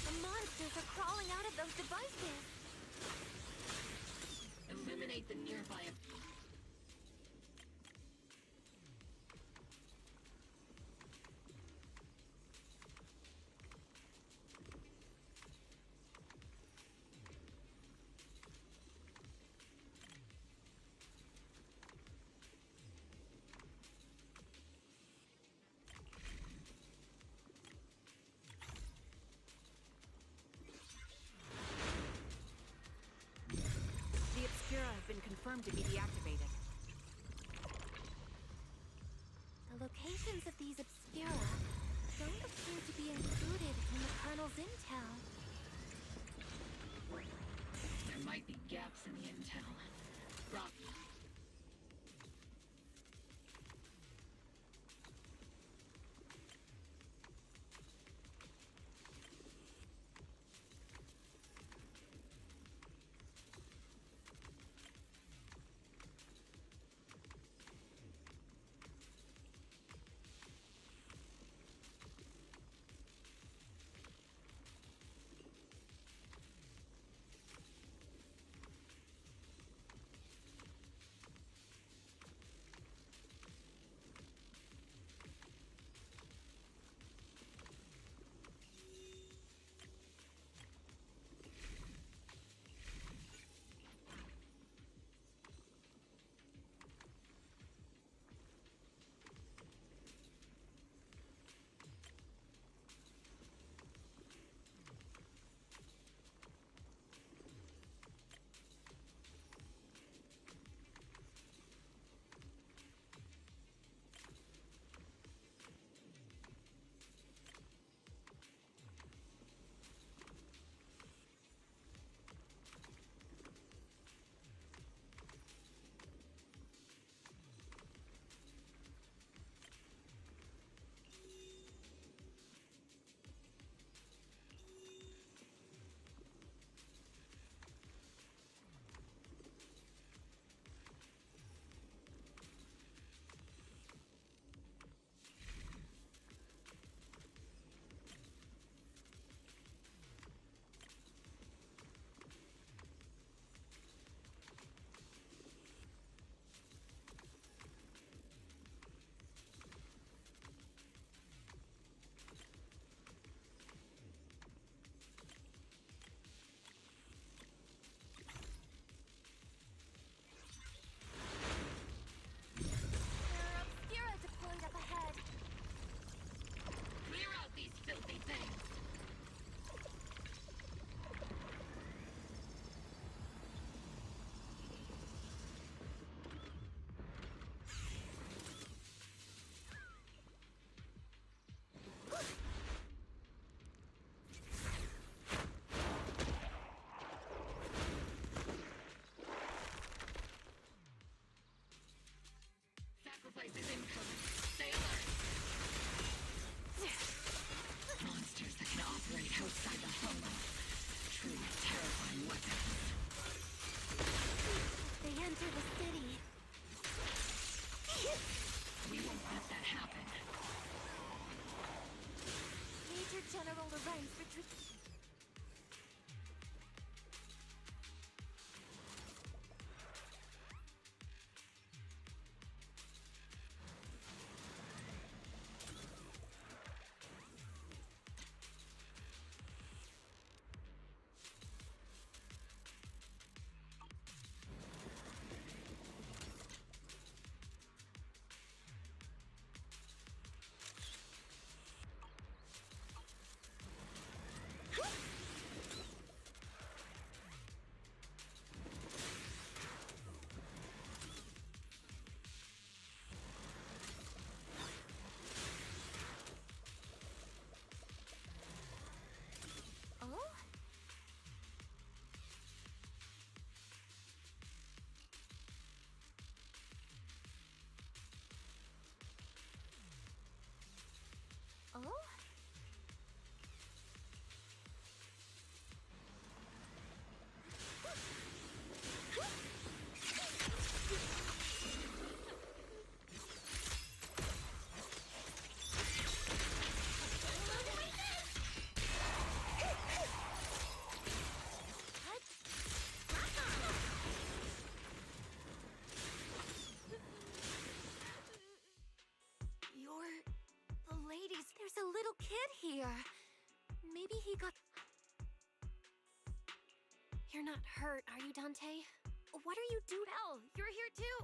The monsters are crawling out of those devices. Eliminate the nearby... Obscura have been confirmed to be deactivated. The locations of these Obscura don't appear to be included in the Colonel's intel. There might be gaps in the intel. Rock. Monsters that can operate outside the holo. Truly terrifying weapons. They enter the city. We won't let that happen. Major General Lorraine's retreat. Oh? There's a little kid here. Maybe he got... You're not hurt, are you, Dante? What are you doing? Hell, you're here too!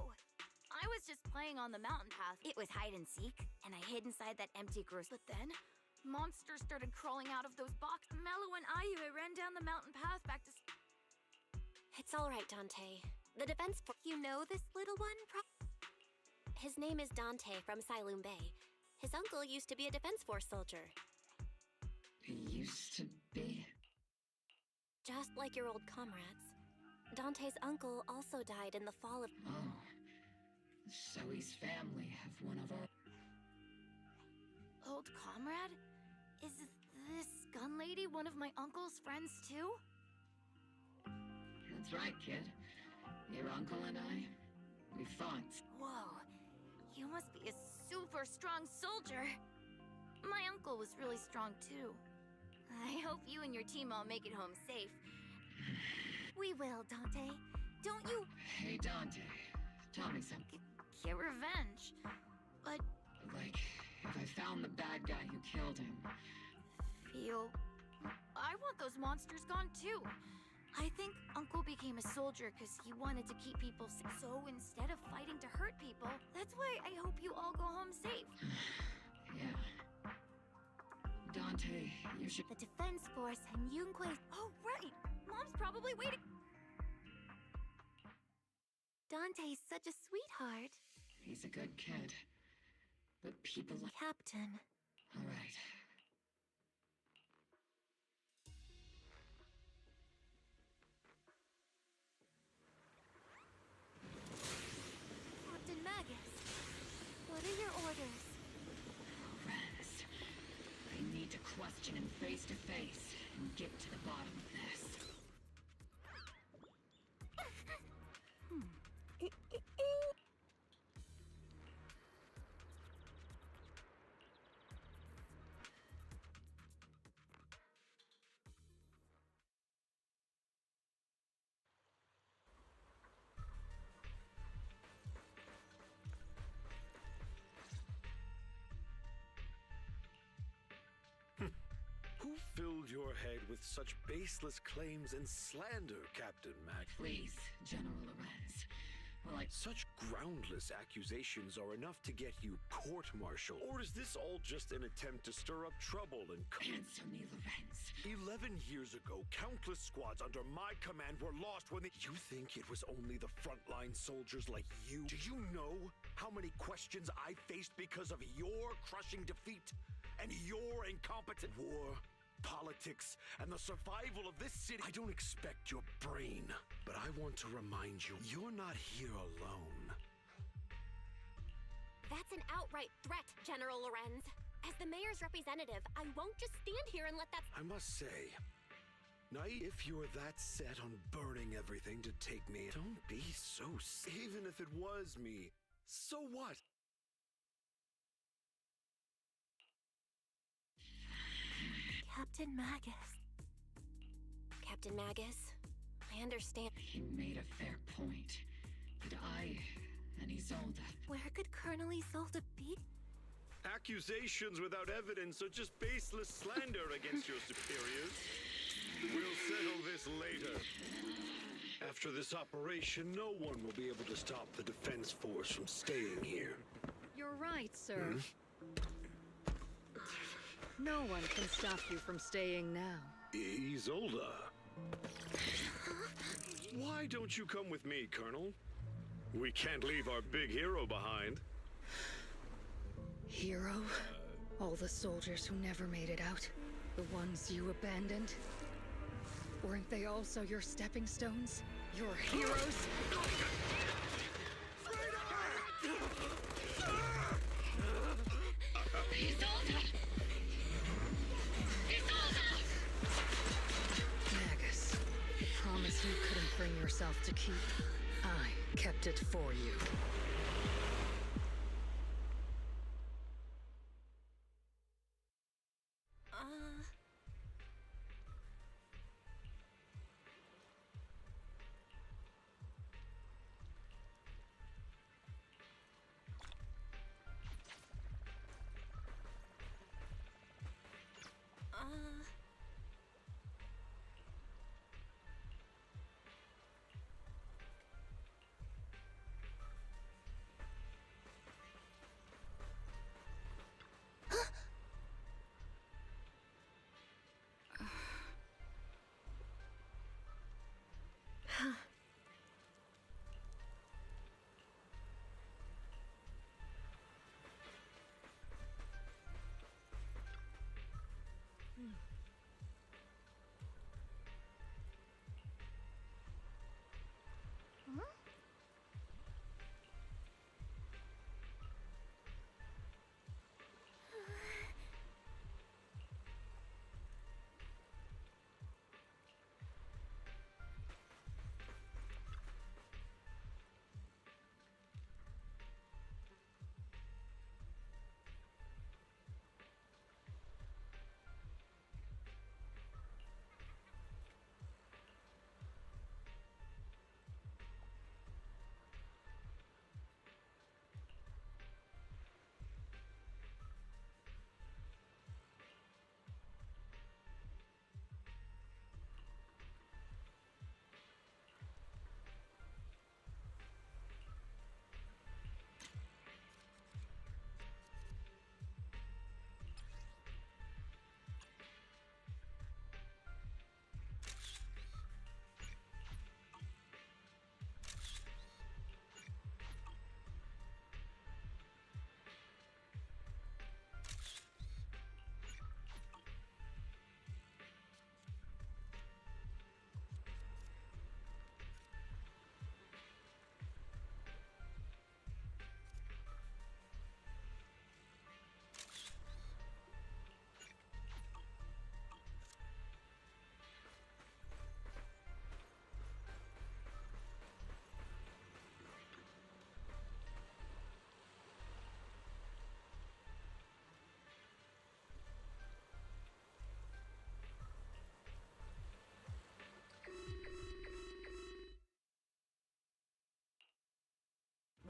I was just playing on the mountain path. It was hide and seek, and I hid inside that empty gross. But then, monsters started crawling out of those boxes. Mello and Ayu ran down the mountain path back to... It's all right, Dante. The defense force. You know this little one? His name is Dante from Silum Bay. His uncle used to be a defense force soldier. Used to be? Just like your old comrades. Dante's uncle also died in the fall of... Oh. So his family have one of our... Old comrade? Is this gun lady one of my uncle's friends too? That's right, kid. Your uncle and I, we fought. Whoa. You must be a super strong soldier. My uncle was really strong too. I hope you and your team all make it home safe. We will, Dante. Don't you... Hey, Dante. Tell me something. Get revenge. But... Like, if I found the bad guy who killed him... I want those monsters gone too. I think Uncle became a soldier because he wanted to keep people safe. So instead of fighting to hurt people, that's why I hope you all go home safe. Yeah. Dante, you should... The defense force and Yunque's... Oh, right! Mom's probably waiting... Dante's such a sweetheart. He's a good kid. But people like... Captain. All right. Captain Magus, what are your orders? Lorenz, I need to question him face to face and get to the bottom of this. Who filled your head with such baseless claims and slander, Captain Mac? Please, General Lorenz. Well, Such groundless accusations are enough to get you court-martialed. Or is this all just an attempt to stir up trouble and... Answer me, Lorenz. 11 years ago, countless squads under my command were lost when they... You think it was only the frontline soldiers like you? Do you know how many questions I faced because of your crushing defeat? And your incompetent war, politics, and the survival of this city. I don't expect your brain, but I want to remind you, you're not here alone. That's an outright threat, General Lorenz. As the mayor's representative, I won't just stand here and let that... I must say, naive, if you're that set on burning everything to take me, don't be so... Even if it was me, so what? Captain Magus. Captain Magus, I understand. He made a fair point. But I and Isolde... Where could Colonel Isolde be? Accusations without evidence are just baseless slander against your superiors. We'll settle this later. After this operation, no one will be able to stop the defense force from staying here. You're right, sir. No one can stop you from staying now. Isolde. Why don't you come with me, Colonel? We can't leave our big hero behind. Hero? All the soldiers who never made it out? The ones you abandoned? Weren't they also your stepping stones? Your heroes? Isolde! Magus, promise you couldn't bring yourself to keep. I kept it for you.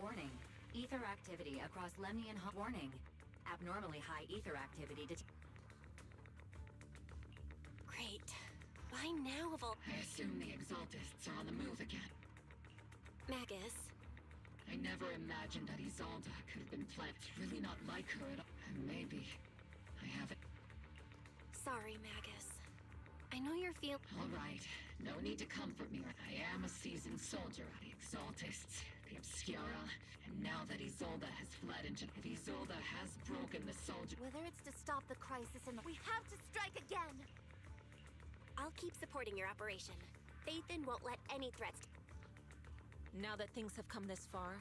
Warning. Ether activity across Lemnian Warning. Abnormally high ether activity Great. By now of all... I assume the Exaltists are on the move again. Magus. I never imagined that Isolde could have been planned. It's really not like her at all. Maybe I haven't. Sorry, Magus. I know you're All right. No need to comfort me. I am a seasoned soldier. The Exaltists, the Obscura, and now that Isolde has fled into... If Isolde has broken the soldier... Whether it's to stop the crisis and we have to strike again! I'll keep supporting your operation. Phaethon won't let any threats... Now that things have come this far,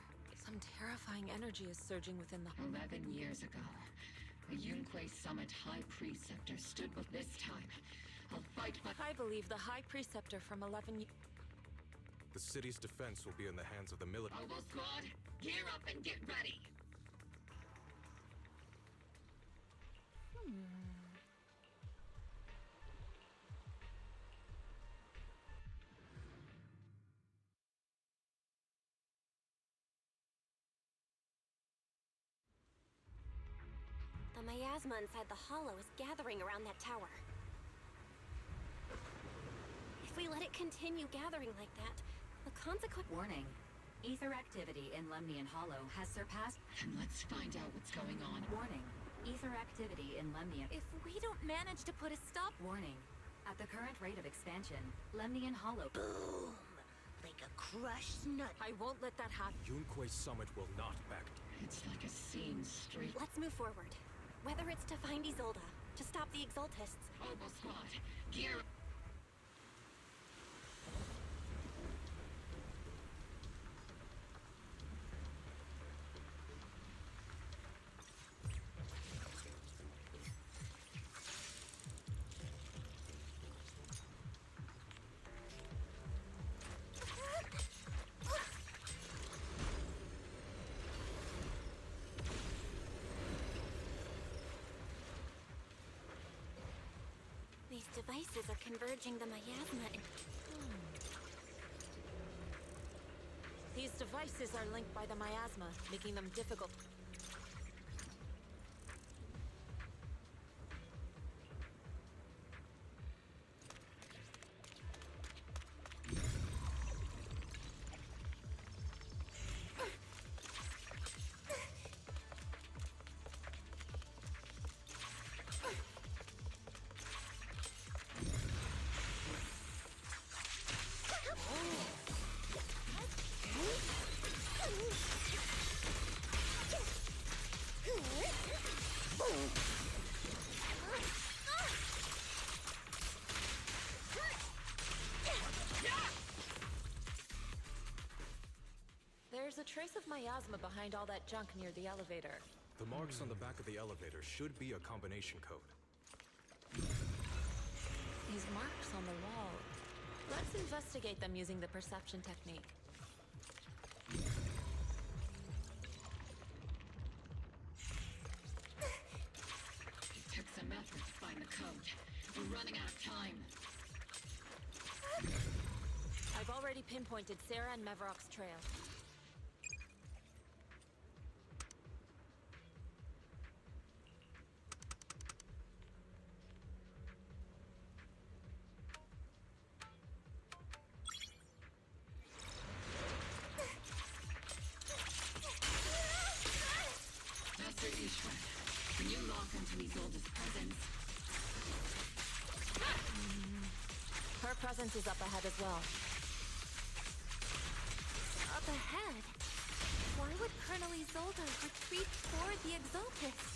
some terrifying energy is surging within the... 11 years ago, the Yunque Summit High Preceptor stood with this time. I'll fight my... I believe the High Preceptor from 11 years... The city's defense will be in the hands of the military. Oboe Squad, gear up and get ready! The miasma inside the hollow is gathering around that tower. If we let it continue gathering like that, the consequence... Warning. Ether activity in Lemnian Hollow has surpassed... And let's find out what's going on. Warning. Ether activity in Lemnian... If we don't manage to put a stop... Warning. At the current rate of expansion, Lemnian Hollow... Boom! Like a crushed nut. I won't let that happen. Yunque Summit will not back. It's like a scene straight... Let's move forward. Whether it's to find Isolde, to stop the Exaltists... Oboe Squad, gear up! These devices are converging the miasma and... These devices are linked by the miasma, making them difficult. There's a trace of miasma behind all that junk near the elevator. The marks on the back of the elevator should be a combination code. These marks on the wall. Let's investigate them using the perception technique. It took some effort to find the code. We're running out of time. I've already pinpointed Sarah and Mevarok's trail. Can you lock onto Isolde's presence? Her presence is up ahead as well. Up ahead? Why would Colonel Isolde retreat toward the Exaltists?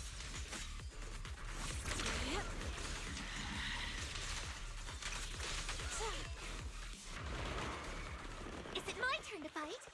Yep. Is it my turn to fight?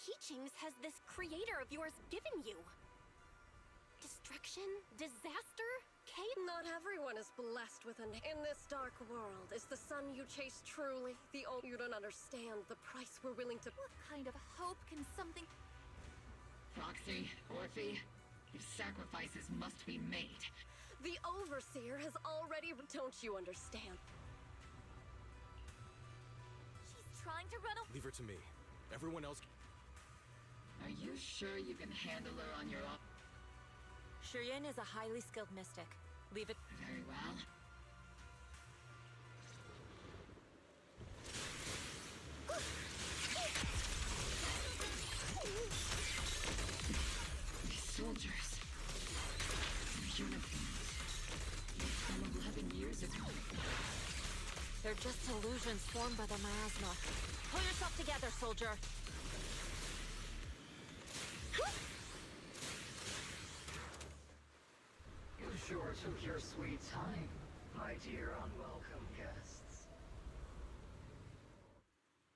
teachings has this creator of yours given you? Destruction? Disaster? Chaos? Not everyone is blessed with in this dark world. Is the sun you chase truly the only? You don't understand the price we're willing to. What kind of hope can something... Foxy, Orphe, if sacrifices must be made. The Overseer has already... Don't you understand? She's trying to run away. Leave her to me. Everyone else... Are you sure you can handle her on your own? Shireen is a highly skilled mystic. Leave it... Very well. These soldiers... Their uniforms... From 11 years ago. They're just illusions formed by the miasma. Pull yourself together, soldier! You sure took your sweet time, my dear unwelcome guests.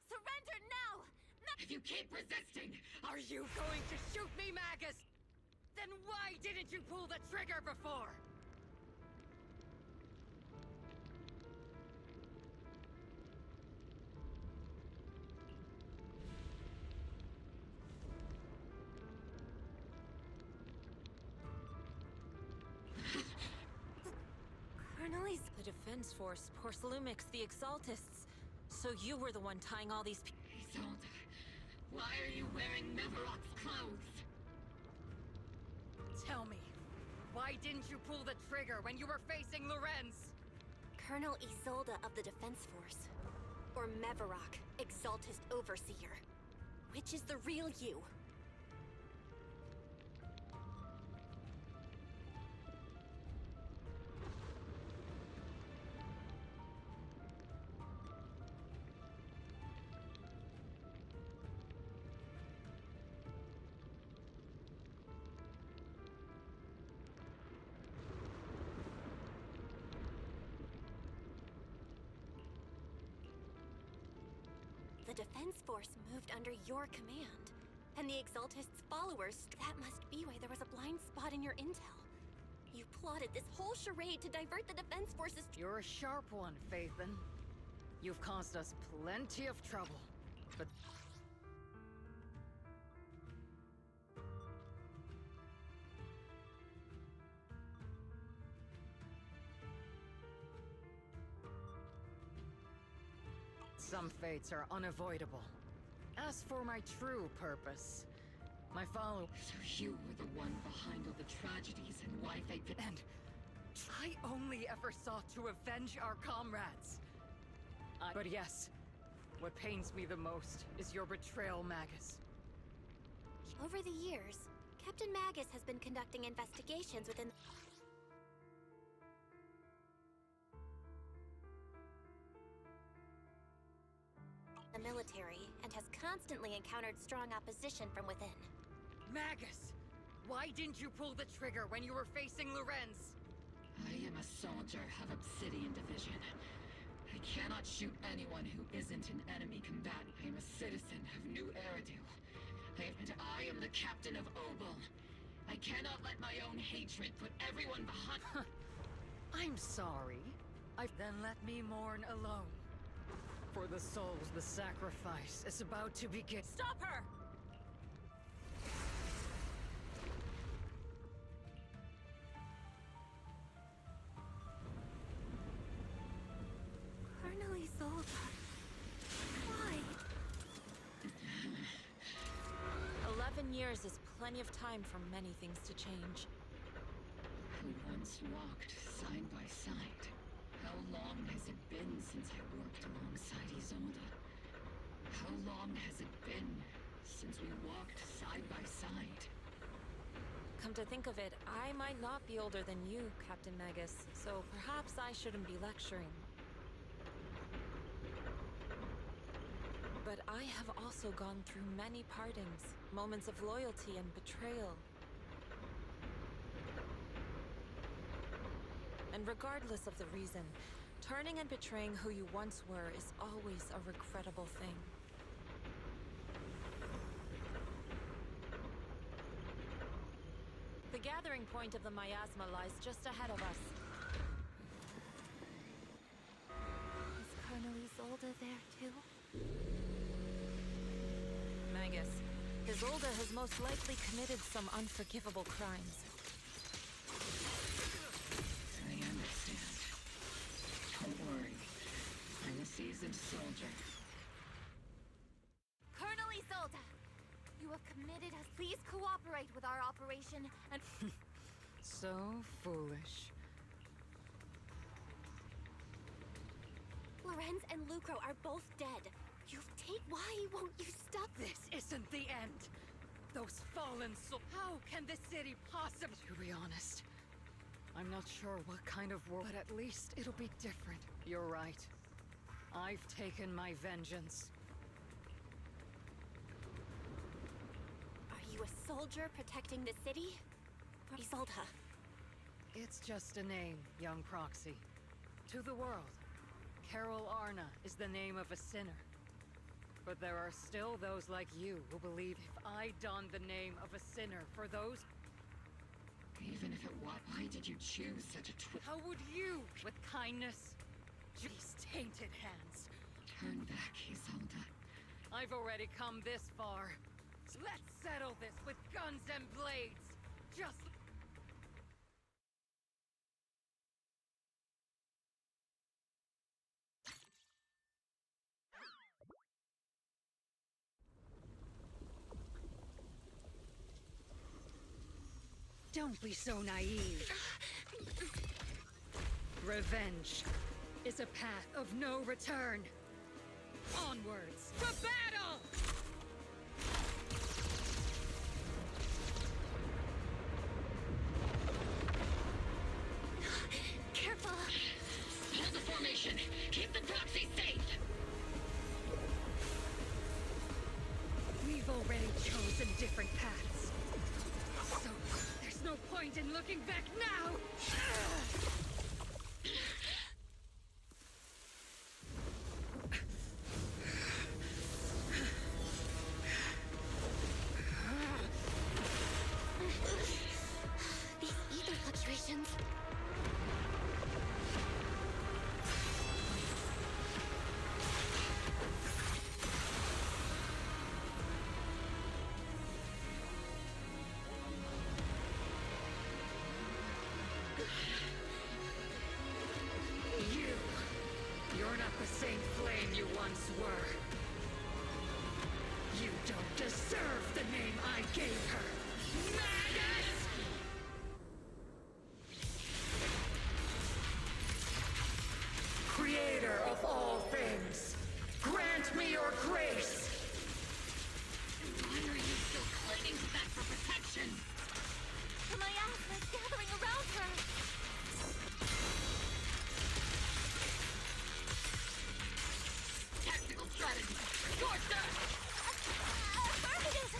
Surrender now! If you keep resisting, Are you going to shoot me, Magus? Then why didn't you pull the trigger before? Colonel's... The Defense Force, Porcelumix, the Exaltists. So you were the one tying all these people. Isolde, why are you wearing Mevarok's clothes? Tell me, why didn't you pull the trigger when you were facing Lorenz? Colonel Isolde of the Defense Force. Or Mevarok, Exaltist Overseer. Which is the real you? The Defense Force moved under your command. And the Exaltist's followers... That must be why there was a blind spot in your intel. You plotted this whole charade to divert the Defense Force's... You're a sharp one, Phaethon. You've caused us plenty of trouble, but... Some fates are unavoidable. As for my true purpose, my follow... So you were the one behind all the tragedies and why they... And I only ever sought to avenge our comrades. But yes, what pains me the most is your betrayal, Magus. Over the years, Captain Magus has been conducting investigations within... the military, and has constantly encountered strong opposition from within. Magus! Why didn't you pull the trigger when you were facing Lorenz? I am a soldier of Obsidian Division. I cannot shoot anyone who isn't an enemy combatant. I am a citizen of New Eridu. And I am the captain of Obel. I cannot let my own hatred put everyone behind... I'm sorry. Then let me mourn alone. For the souls, the sacrifice is about to begin. Stop her! Colonel Isolde. Why? 11 years is plenty of time for many things to change. Who once walked side by side. How long has it been since I worked alongside Isolde? How long has it been since we walked side by side? Come to think of it, I might not be older than you, Captain Magus, so perhaps I shouldn't be lecturing. But I have also gone through many partings, moments of loyalty and betrayal. And regardless of the reason, turning and betraying who you once were is always a regrettable thing. entering point of the miasma lies just ahead of us. Is Colonel Isolde there too? Magus, Isolde has most likely committed some unforgivable crimes. I understand. Don't worry. I'm a seasoned soldier. Colonel Isolde! You have committed us. Please cooperate with our operation and... So foolish. Lorenz and Lucro are both dead. Why won't you stop? This isn't the end. Those fallen souls. How can the city possibly... To be honest, I'm not sure what kind of world, but at least it'll be different. You're right. I've taken my vengeance. Are you a soldier protecting the city? Isolde. It's just a name, young proxy. To the world, Carol Arna is the name of a sinner. But there are still those like you who believe if I donned the name of a sinner for those... Even if it was, why did you choose such a How would you, with kindness, these tainted hands? Turn back, Isolde. I've already come this far. So let's settle this with guns and blades. Just... Don't be so naive. Revenge is a path of no return. Onwards to battle! Careful! Hold the formation! Keep the proxy safe! We've already chosen different paths. So, there's no point in looking back now! These ether fluctuations. You're not the same flame you once were. You don't deserve the name I gave her. Magus! Creator of all things, grant me your grace! Why are you still clinging to that for protection? The miasma is gathering around her! Tactical strategy! Scorch earth! Affirmative!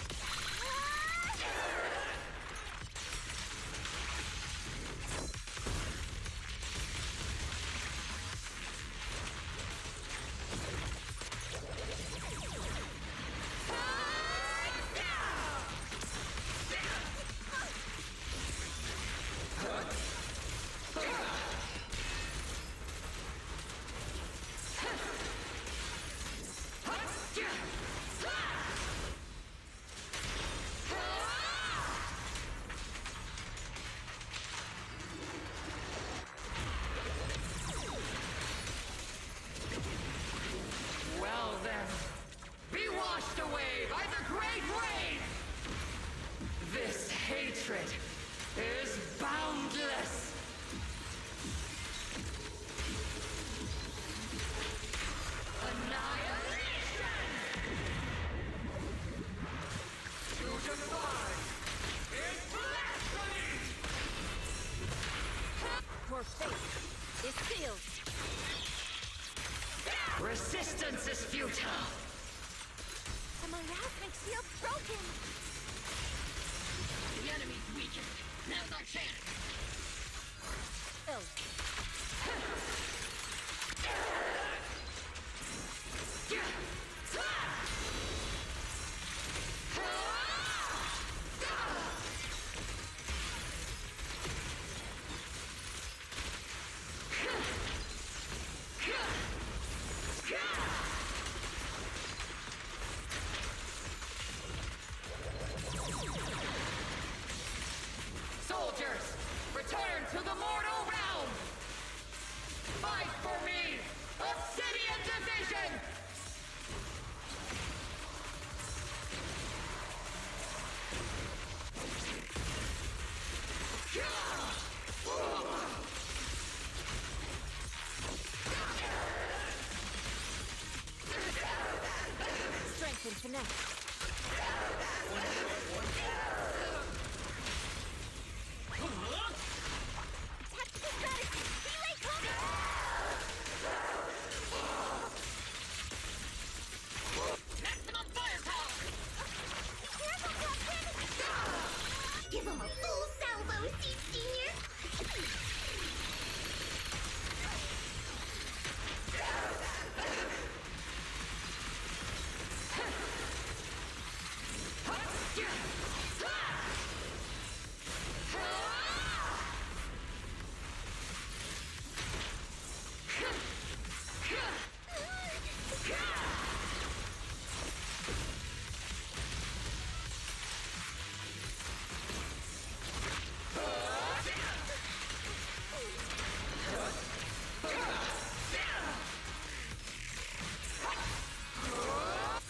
Well then, be washed away by the great rain! This hatred is boundless! Annihilation! To defy is blasphemy! Your fate is sealed! Resistance is futile! The miasmic shield's broken! The enemy's weakened. Now's our chance. and finesse. Tactical strategy! Relay combat! Maximum firepower! Careful, Captain! Give him a full salvo, Steve Senior!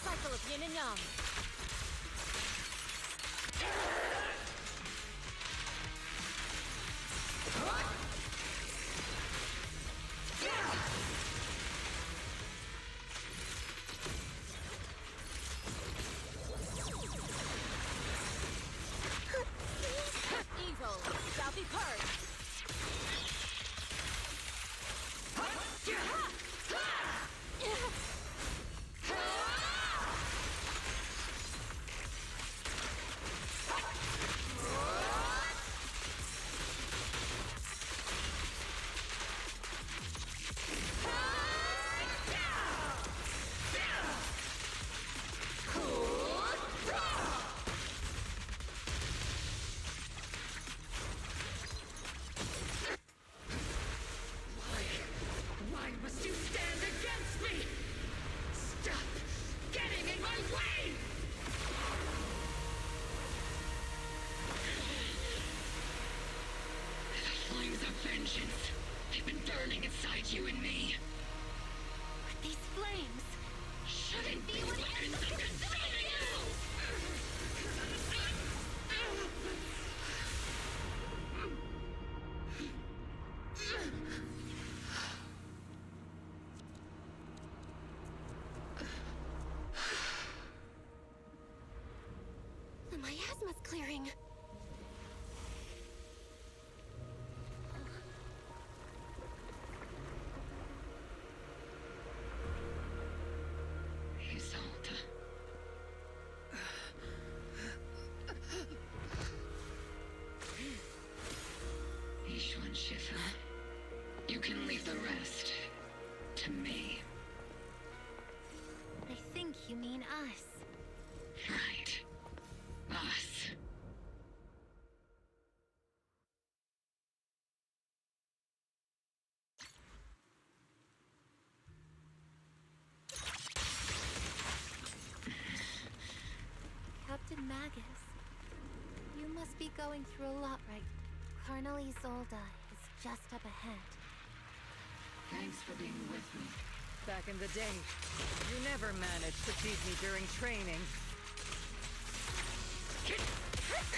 Cycle of yin and yang. Evil shall be purged. Why must you stand against me? Stop getting in my way! The flames of vengeance. They've been burning inside you and me. But these flames Shouldn't be weapons of consuming you! The miasma's clearing. Isolde. Ishwan Shifa. You can leave the rest to me. I think you mean us. Right. Us. Captain Magus, you must be going through a lot right. Colonel Isolde is just up ahead. Thanks for being with me. Back in the day, you never managed to tease me during training.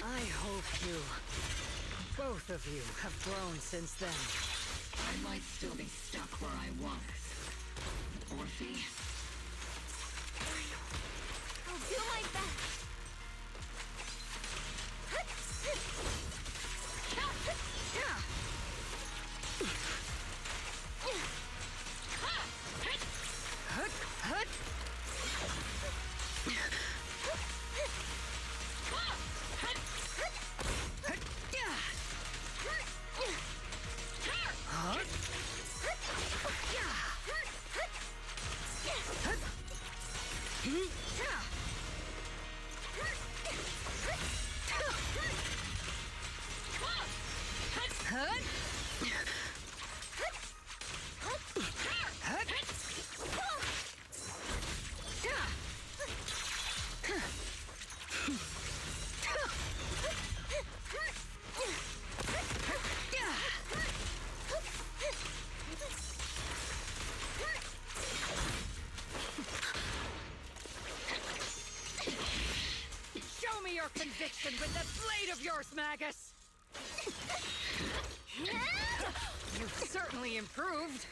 I hope you, both of you, have grown since then. I might still be stuck where I was. Orphe. I'll do my best. Show me your conviction with that blade of yours, Magus! You've certainly improved.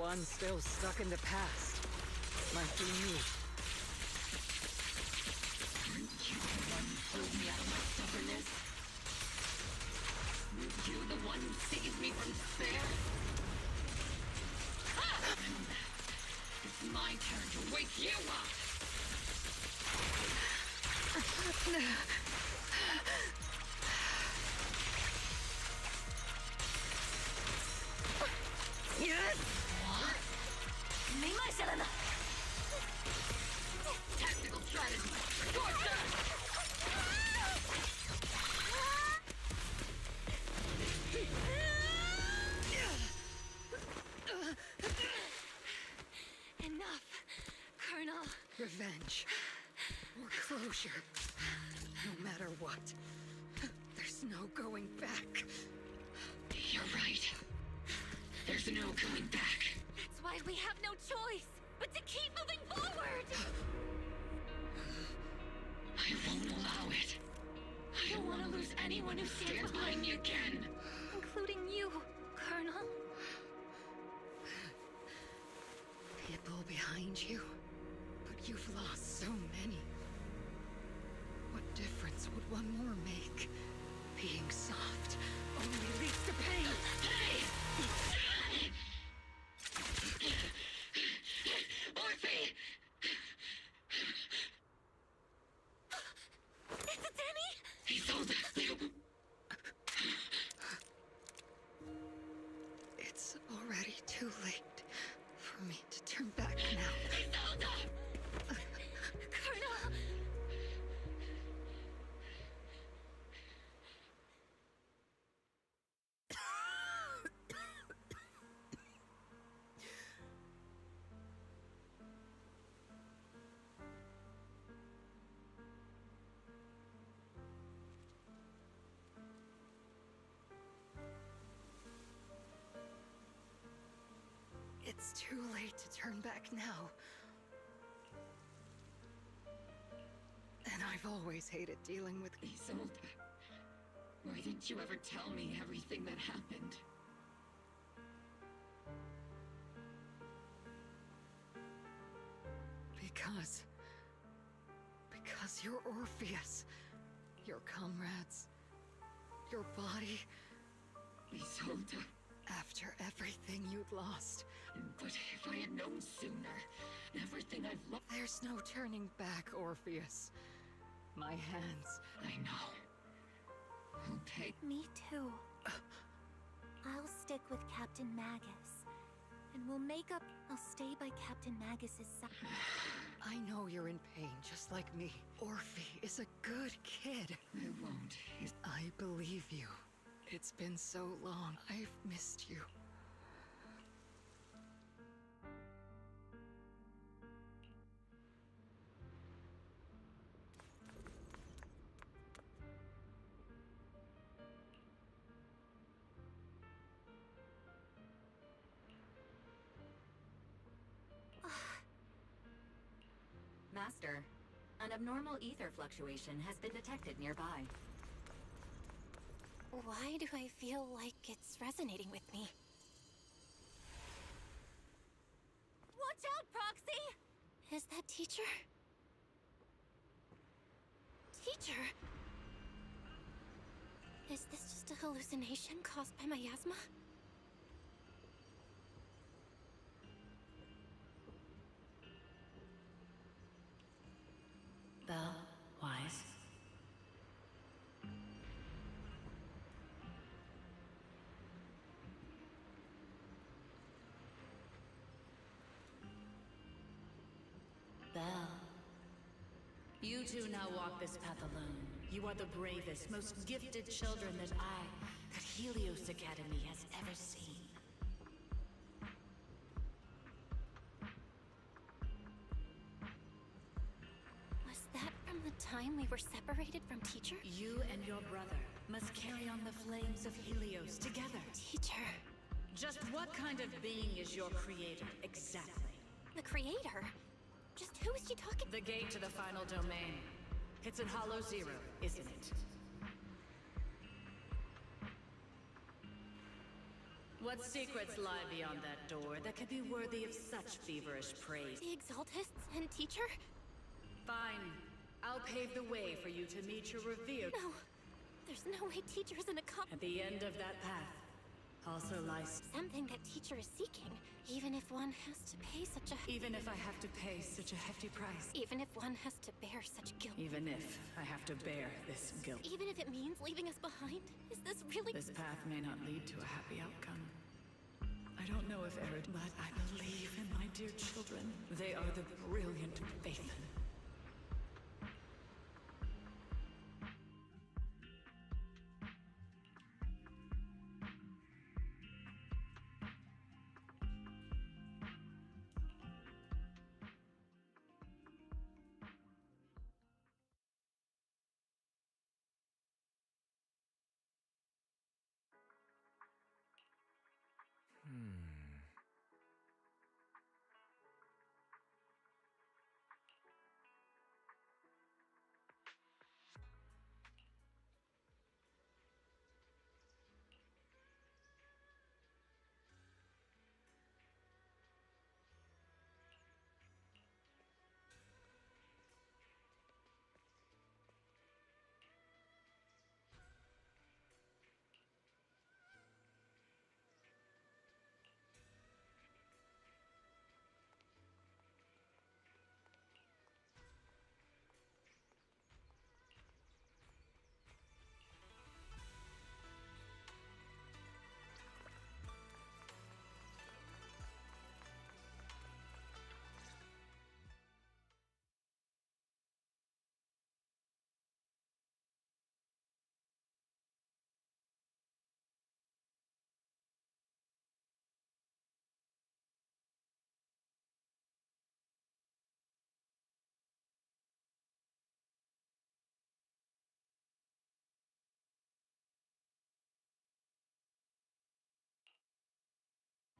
one still stuck in the past. Might be me. Aren't you the one who pulled me out of my stubbornness? Were you the one who saved me from despair? It's my turn to wake you up! Yes! Tactical strategy! Torture! Enough, Colonel. Revenge. Or closure. No matter what. There's no going back. You're right. There's no going back. That's why we have no choice but to keep moving forward. I won't allow it. I don't want to lose anyone who stands behind me again. Including you, Colonel. People behind you. But you've lost so many. What difference would one more make? Being soft only leads to pain. Orphe! Is it Danny? Isolde! It's already too late for me to turn back now. Isolde! Colonel! It's too late to turn back now. And I've always hated dealing with Isolde, why didn't you ever tell me everything that happened? Because you're Orpheus. Your comrades. Your body. Isolde. After everything you'd lost. But if I had known sooner, everything I've lost... There's no turning back, Orpheus. My hands. I know. I'll pay. Me too. I'll stick with Captain Magus. And we'll make up. I'll stay by Captain Magus's side. I know you're in pain, just like me. Orphe is a good kid. I won't. I believe you. It's been so long. I've missed you. Master, an abnormal ether fluctuation has been detected nearby. Why do I feel like it's resonating with me? Watch out, Proxy! Is that teacher? Teacher? Is this just a hallucination caused by miasma? Belle, Wise. Belle. You two now walk this path alone. You are the bravest, most gifted children that Helios Academy has ever seen. Was that from the time we were separated from teacher? You and your brother must carry on the flames of Helios together. Teacher. Just what kind of being is your creator, exactly? The creator? Just who is she talking? The gate to the final domain. It's in Hollow Zero, isn't it? What secrets lie beyond that door that could be worthy of such feverish praise? The Exaltists and teacher? Fine. I'll pave the way for you to meet your revered... No. There's no way teacher's an At the end of that path also lies... something that teacher is seeking, even if one has to pay such a... Even if I have to pay such a hefty price. Even if one has to bear such guilt. Even if I have to bear this guilt. Even if it means leaving us behind? Is this really... This path may not lead to a happy outcome. I don't know if Erid, but I believe in my dear children. They are the brilliant Faithen.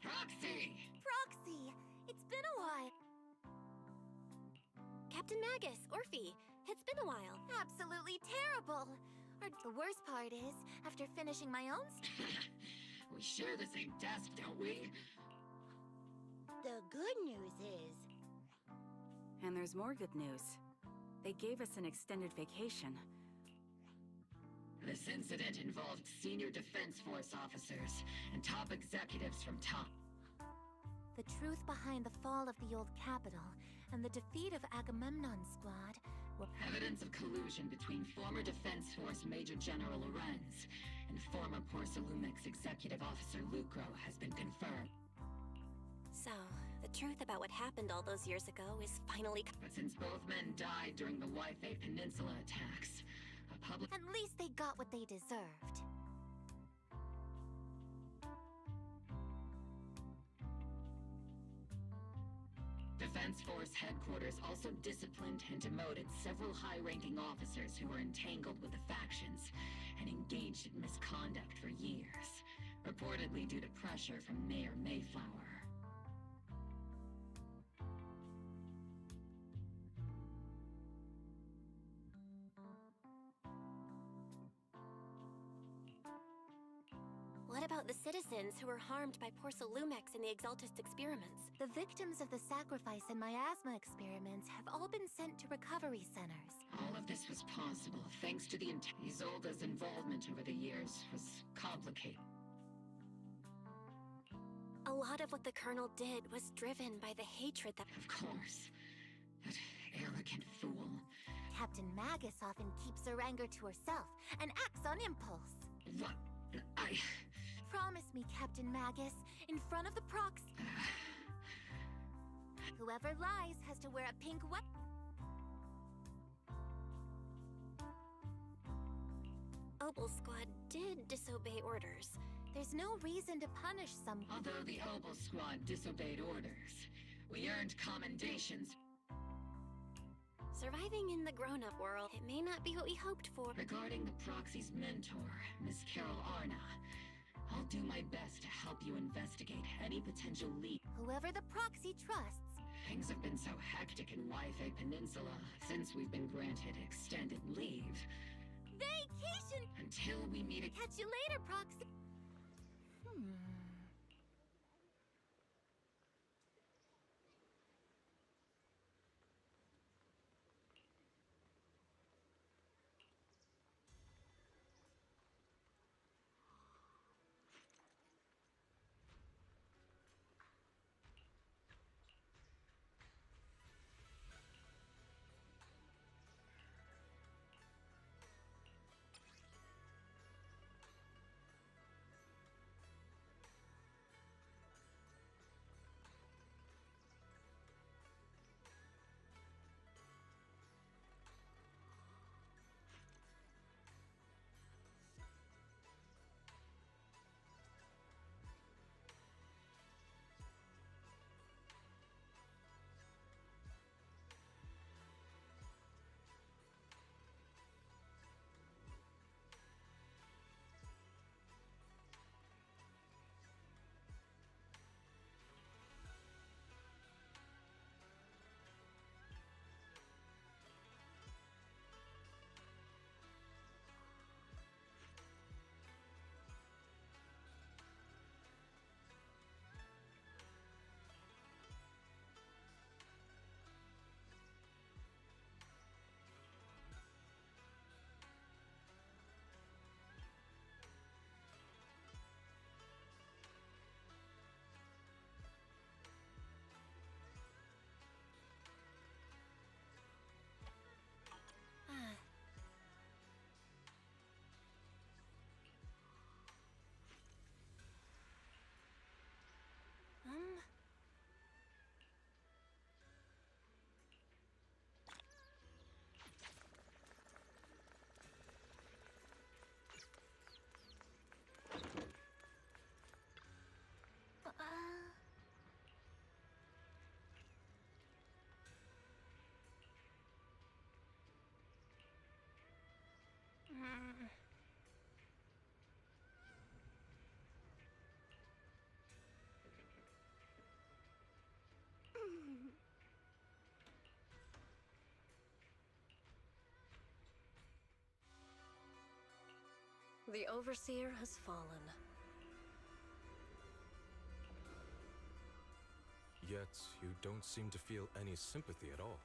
Proxy! Proxy! It's been a while. Captain Magus, Orphe, it's been a while. Absolutely terrible. Or the worst part is, after finishing my own We share the same desk, don't we? The good news is... And there's more good news. They gave us an extended vacation. This incident involved senior Defense Force officers and top executives from top. The truth behind the fall of the old capital and the defeat of Agamemnon's squad were... Evidence of collusion between former Defense Force Major General Lorenz and former Porcelumex Executive Officer Lucro has been confirmed. So, the truth about what happened all those years ago is finally... But since both men died during the Waifei Peninsula attacks, At least they got what they deserved. Defense Force headquarters also disciplined and demoted several high-ranking officers who were entangled with the factions and engaged in misconduct for years, reportedly due to pressure from Mayor Mayflower. What about the citizens who were harmed by Porcelumex in the Exaltist experiments? The victims of the sacrifice and miasma experiments have all been sent to recovery centers. All of this was possible thanks to the Isolda's involvement over the years was complicated. A lot of what the Colonel did was driven by the hatred that... Of course. That arrogant fool. Captain Magus often keeps her anger to herself and acts on impulse. What? Promise me, Captain Magus, in front of the prox... Whoever lies has to wear a pink Obel Squad did disobey orders. There's no reason to punish someone. Although the Obel Squad disobeyed orders, we earned commendations. Surviving in the grown-up world, it may not be what we hoped for. Regarding the Proxy's mentor, Miss Carol Arna, I'll do my best to help you investigate any potential lead. Whoever the Proxy trusts. Things have been so hectic in Waifei Peninsula since we've been granted extended leave. Vacation! Until we meet again. Catch you later, Proxy. The Overseer has fallen. Yet, you don't seem to feel any sympathy at all.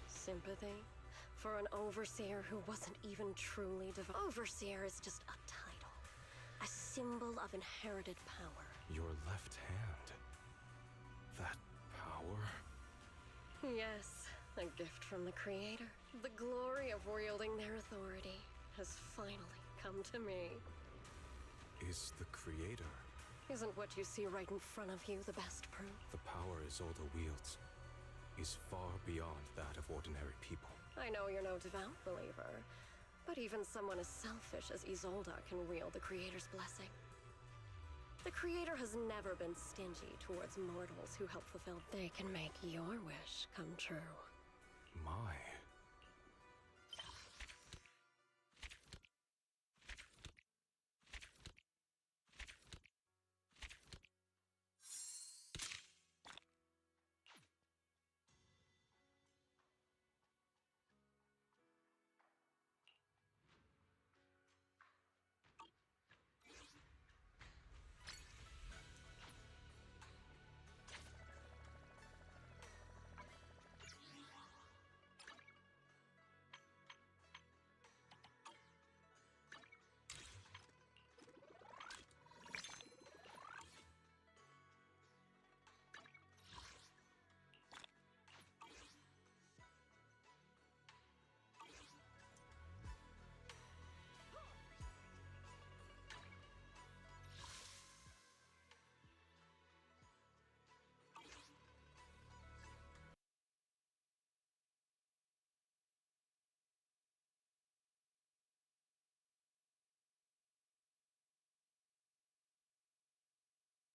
Sympathy? For an Overseer who wasn't even truly divine. Overseer is just a title. A symbol of inherited power. Your left hand. That power? Yes, a gift from the Creator. The glory of wielding their authority has finally come to me. Is the Creator? Isn't what you see right in front of you the best proof? The power Isolde wields is far beyond that of ordinary people. I know you're no devout believer, but even someone as selfish as Isolde can wield the Creator's blessing. The Creator has never been stingy towards mortals who help fulfill. They can make your wish come true. My.